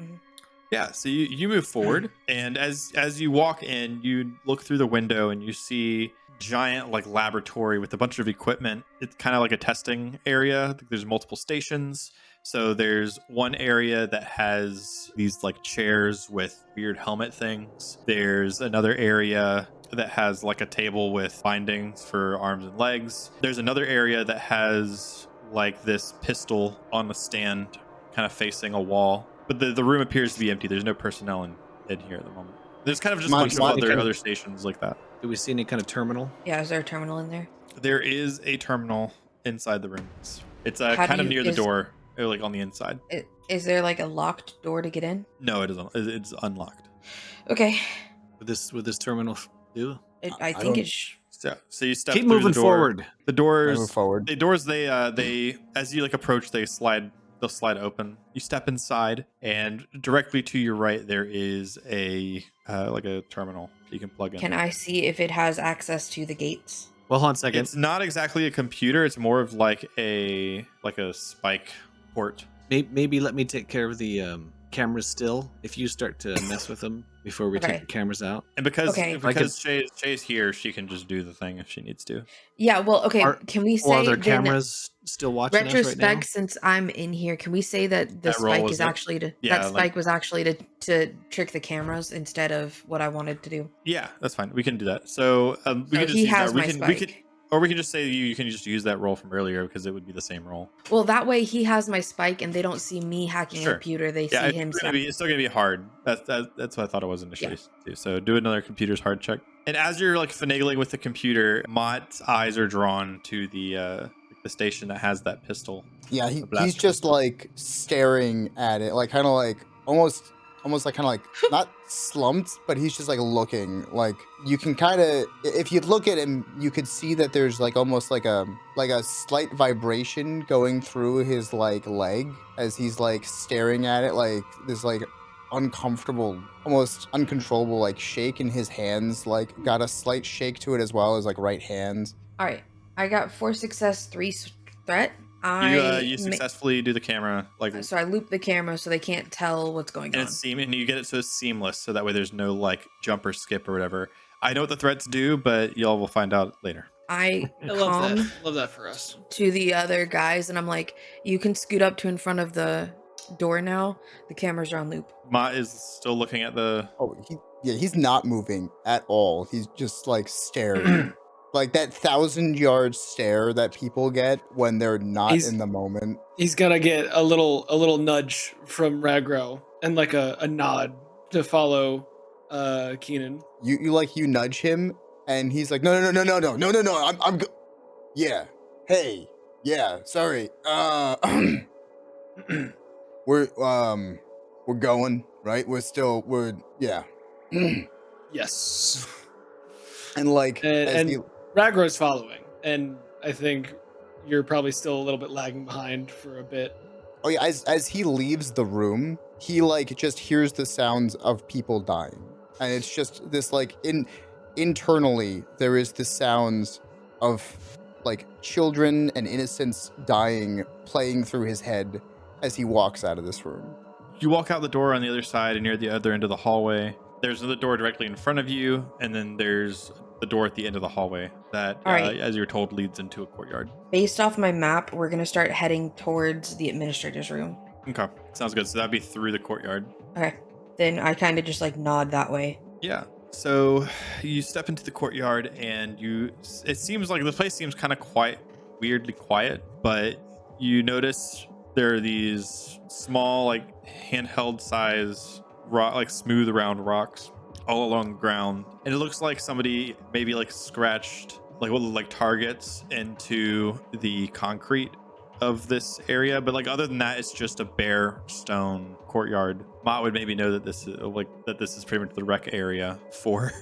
Yeah, so you move forward, and as you walk in, you look through the window and you see giant like laboratory with a bunch of equipment. It's kind of like a testing area. There's multiple stations. So there's one area that has these like chairs with weird helmet things. There's another area that has like a table with bindings for arms and legs. There's another area that has like this pistol on a stand kind of facing a wall. But the room appears to be empty. There's no personnel in here at the moment. There's kind of just a bunch of other stations like that. Do we see any kind of terminal? Yeah, is there a terminal in there? There is a terminal inside the rooms. It's kind of near the door, or like on the inside. Is there like a locked door to get in? No, it isn't. It's unlocked. Okay. Would this terminal do? I think it's... So you step Keep through moving the door. forward. The doors. Move forward. The doors. They as you like approach, they'll slide open. You step inside, and directly to your right there is a like a terminal you can plug in. Can I see if it has access to the gates? Well, hold on a second. It's not exactly a computer. It's more of like a spike port. Maybe let me take care of the cameras still. If you start to mess with them before we take the cameras out. And because Okay. Shay's here, she can just do the thing if she needs to. Yeah, well, okay. Can we say Or are there then, cameras still watching us right retrospect, now? since I'm in here, can we say that the That roll spike was is like- actually to yeah, that spike was actually to trick the cameras instead of what I wanted to do? Yeah, that's fine. We can do that. So we So can just he use has that. my spike. Or we can just say you can just use that roll from earlier because it would be the same roll. Well, that way he has my spike and they don't see me hacking Sure. a computer. They Yeah, see him. it's still gonna be hard. That's what I thought it was initially. Too. So do another computer's hard check. And as you're like finagling with the computer, Mott's eyes are drawn to the station that has that pistol. Yeah, The blaster he's just pistol. like staring at it, like kind of like almost like kind of like not slumped, but he's just like looking. Like you can kind of, if you look at him, you could see that there's like almost like a slight vibration going through his like leg as he's like staring at it, like this like uncomfortable, almost uncontrollable like shake in his hands. Like got a slight shake to it as well as like right hand. All right, I got 4 success, 3 threat. You successfully do the camera like. So I loop the camera so they can't tell what's going on. And you get it so it's seamless, so that way there's no like jump or skip or whatever. I know what the threats do, but y'all will find out later. I love that. Love that for us. To the other guys, and I'm like, you can scoot up to in front of the door now. The cameras are on loop. Mott is still looking at the. Oh, he's not moving at all. He's just like staring. Like that 1,000-yard stare that people get when they're not in the moment. He's gonna get a little nudge from Ragro and like a nod to follow Kiinon. You nudge him and he's like, no. I'm yeah. Hey. Yeah, sorry. We're going, right? We're yeah. Yes. And like and Ragro's following, and I think you're probably still a little bit lagging behind for a bit. Oh yeah, as he leaves the room, he like just hears the sounds of people dying. And it's just this like internally there is the sounds of like children and innocents dying playing through his head as he walks out of this room. You walk out the door on the other side and near the other end of the hallway. There's another door directly in front of you, and then there's the door at the end of the hallway that, as you were told, leads into a courtyard. Based off my map, we're gonna start heading towards the administrator's room. Okay, sounds good. So that'd be through the courtyard. Okay, then I kind of just like nod that way. Yeah. So you step into the courtyard, and it seems like the place seems kind of weirdly quiet, but you notice there are these small, like handheld size rock, like smooth round rocks all along the ground, and it looks like somebody maybe like scratched like targets into the concrete of this area, but like other than that, it's just a bare stone courtyard. Mott would maybe know that this is pretty much the rec area for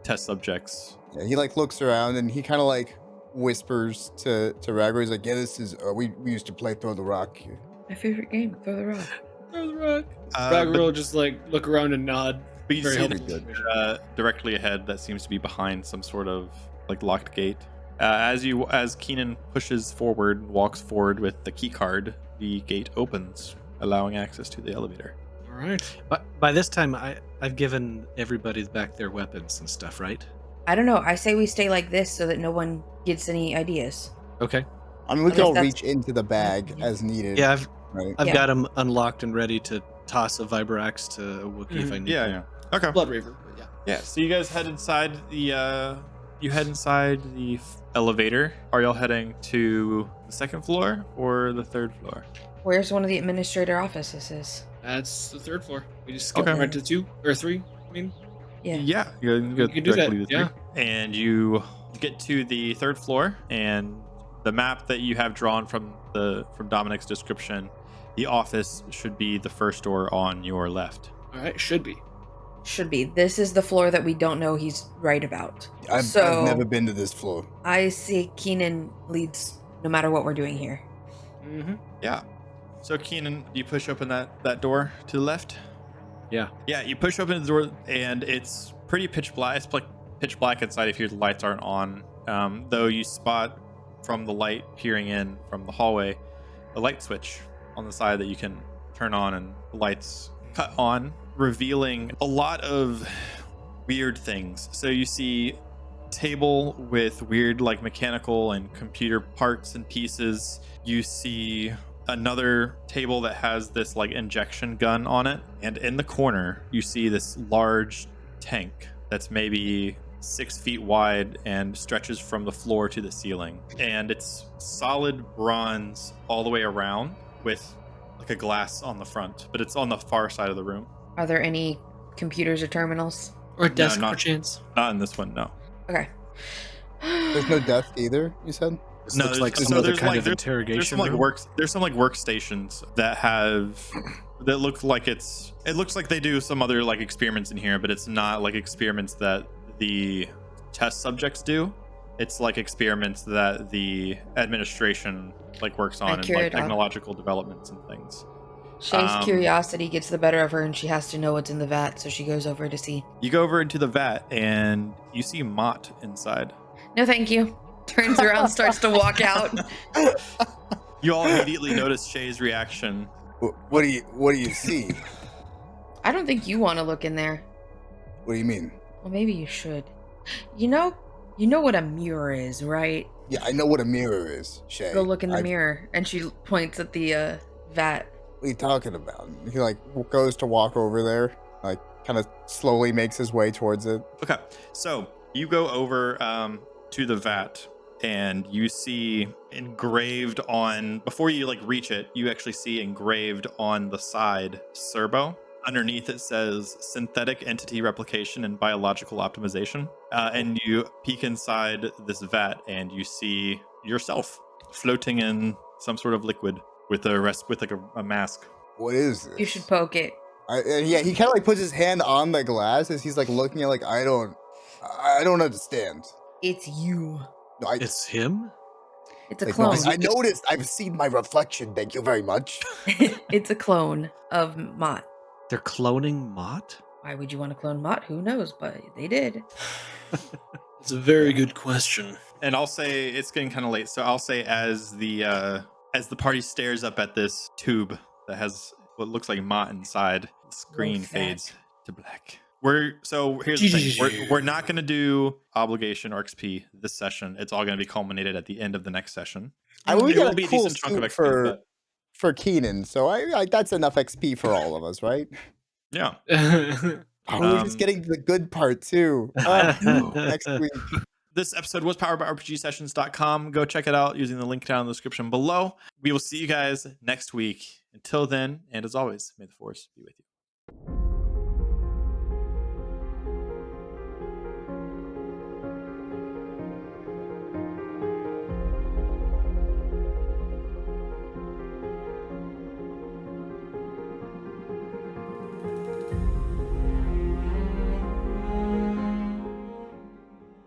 test subjects. Yeah, he like looks around and he kind of like whispers to Ragro. He's like, yeah, this is we used to play Throw the Rock here. My favorite game, Throw the Rock. Throw the rock. Ragro will just like look around and nod. But you Very see helpful. directly ahead that seems to be behind some sort of like locked gate. As Kiinon pushes forward, walks forward with the key card, the gate opens, allowing access to the elevator. All right. But by this time, I've given everybody back their weapons and stuff, right? I don't know. I say we stay like this so that no one gets any ideas. Okay. I mean, we can Unless all that's- reach into the bag Yeah. as needed. Yeah, right? I've Yeah. got them unlocked and ready to toss a Vibrax to a Wookiee if I need to. Yeah. Okay. Blood Raver. But yeah. Yeah. So you guys head inside the elevator. Are y'all heading to the second floor or the third floor? Where's one of the administrator offices? That's the 3rd floor. We just skip Okay. right to 2 or 3. I mean, Yeah. Yeah, you can go We can do that, directly to 3. yeah. And you get to the 3rd floor, and the map that you have drawn from Dominic's description, the office should be the first door on your left. all right, should be. Should be. This is the floor that we don't know he's right about. I've never been to this floor. I see Kiinon leads no matter what we're doing here. Mm-hmm. Yeah. So Kiinon, you push open that door to the left. Yeah. Yeah, you push open the door, and it's pretty pitch black. It's like pitch black inside if your lights aren't on. Though you spot from the light peering in from the hallway a light switch on the side that you can turn on, and the lights cut on, revealing a lot of weird things. So you see a table with weird like mechanical and computer parts and pieces. You see another table that has this like injection gun on it, and in the corner you see this large tank that's maybe 6 feet wide and stretches from the floor to the ceiling, and it's solid bronze all the way around with like a glass on the front, but it's on the far side of the room. Are there any computers or terminals? Or a desk not- perchance. Not in this one, no. Okay. There's no desk either, you said? This No, looks there's- like so some other there's kind like- of interrogation. There's some like room. there's some like workstations that look like it looks like they do some other like experiments in here, but it's not like experiments that the test subjects do. It's like experiments that the administration like works on, and Accurate, like technological developments and things. Shay's Um, curiosity gets the better of her and she has to know what's in the vat, so she goes over to see. You go over into the vat and you see Mott inside. No, thank you. Turns around, starts to walk out. You all immediately notice Shay's reaction. What do you see? I don't think you want to look in there. What do you mean? Well, maybe you should. You know what a mirror is, right? Yeah, I know what a mirror is, Shay. Go look in the I- mirror. And she points at the vat. What are you talking about? He like goes to walk over there, like kind of slowly makes his way towards it. Okay, so you go over to the vat, and you see engraved on, before you like reach it, you actually see engraved on the side Serbo. Underneath it says synthetic entity replication and biological optimization. And you peek inside this vat and you see yourself floating in some sort of liquid with a mask. What is this? You should poke it. Yeah, he kind of like puts his hand on the glass as he's like looking at like I don't understand. It's you. No, It's him? It's a like, no, clone. I noticed. I've seen my reflection. Thank you very much. It's a clone of Mott. They're cloning Mott? Why would you want to clone Mott? Who knows? But they did. It's a very good question. And I'll say it's getting kind of late, so I'll say as the party stares up at this tube that has what looks like Mott inside, the screen What's that? fades to black. Here's the thing. We're not going to do obligation or XP this session. It's all going to be culminated at the end of the next session. I mean, we There got will a be a cool decent chunk of suit XP, but for Kiinon, so I that's enough XP for all of us, right? yeah. Oh, we're just getting to the good part too. Next week. This episode was powered by RPGsessions.com. Go check it out using the link down in the description below. We will see you guys next week. Until then, and as always, may the force be with you.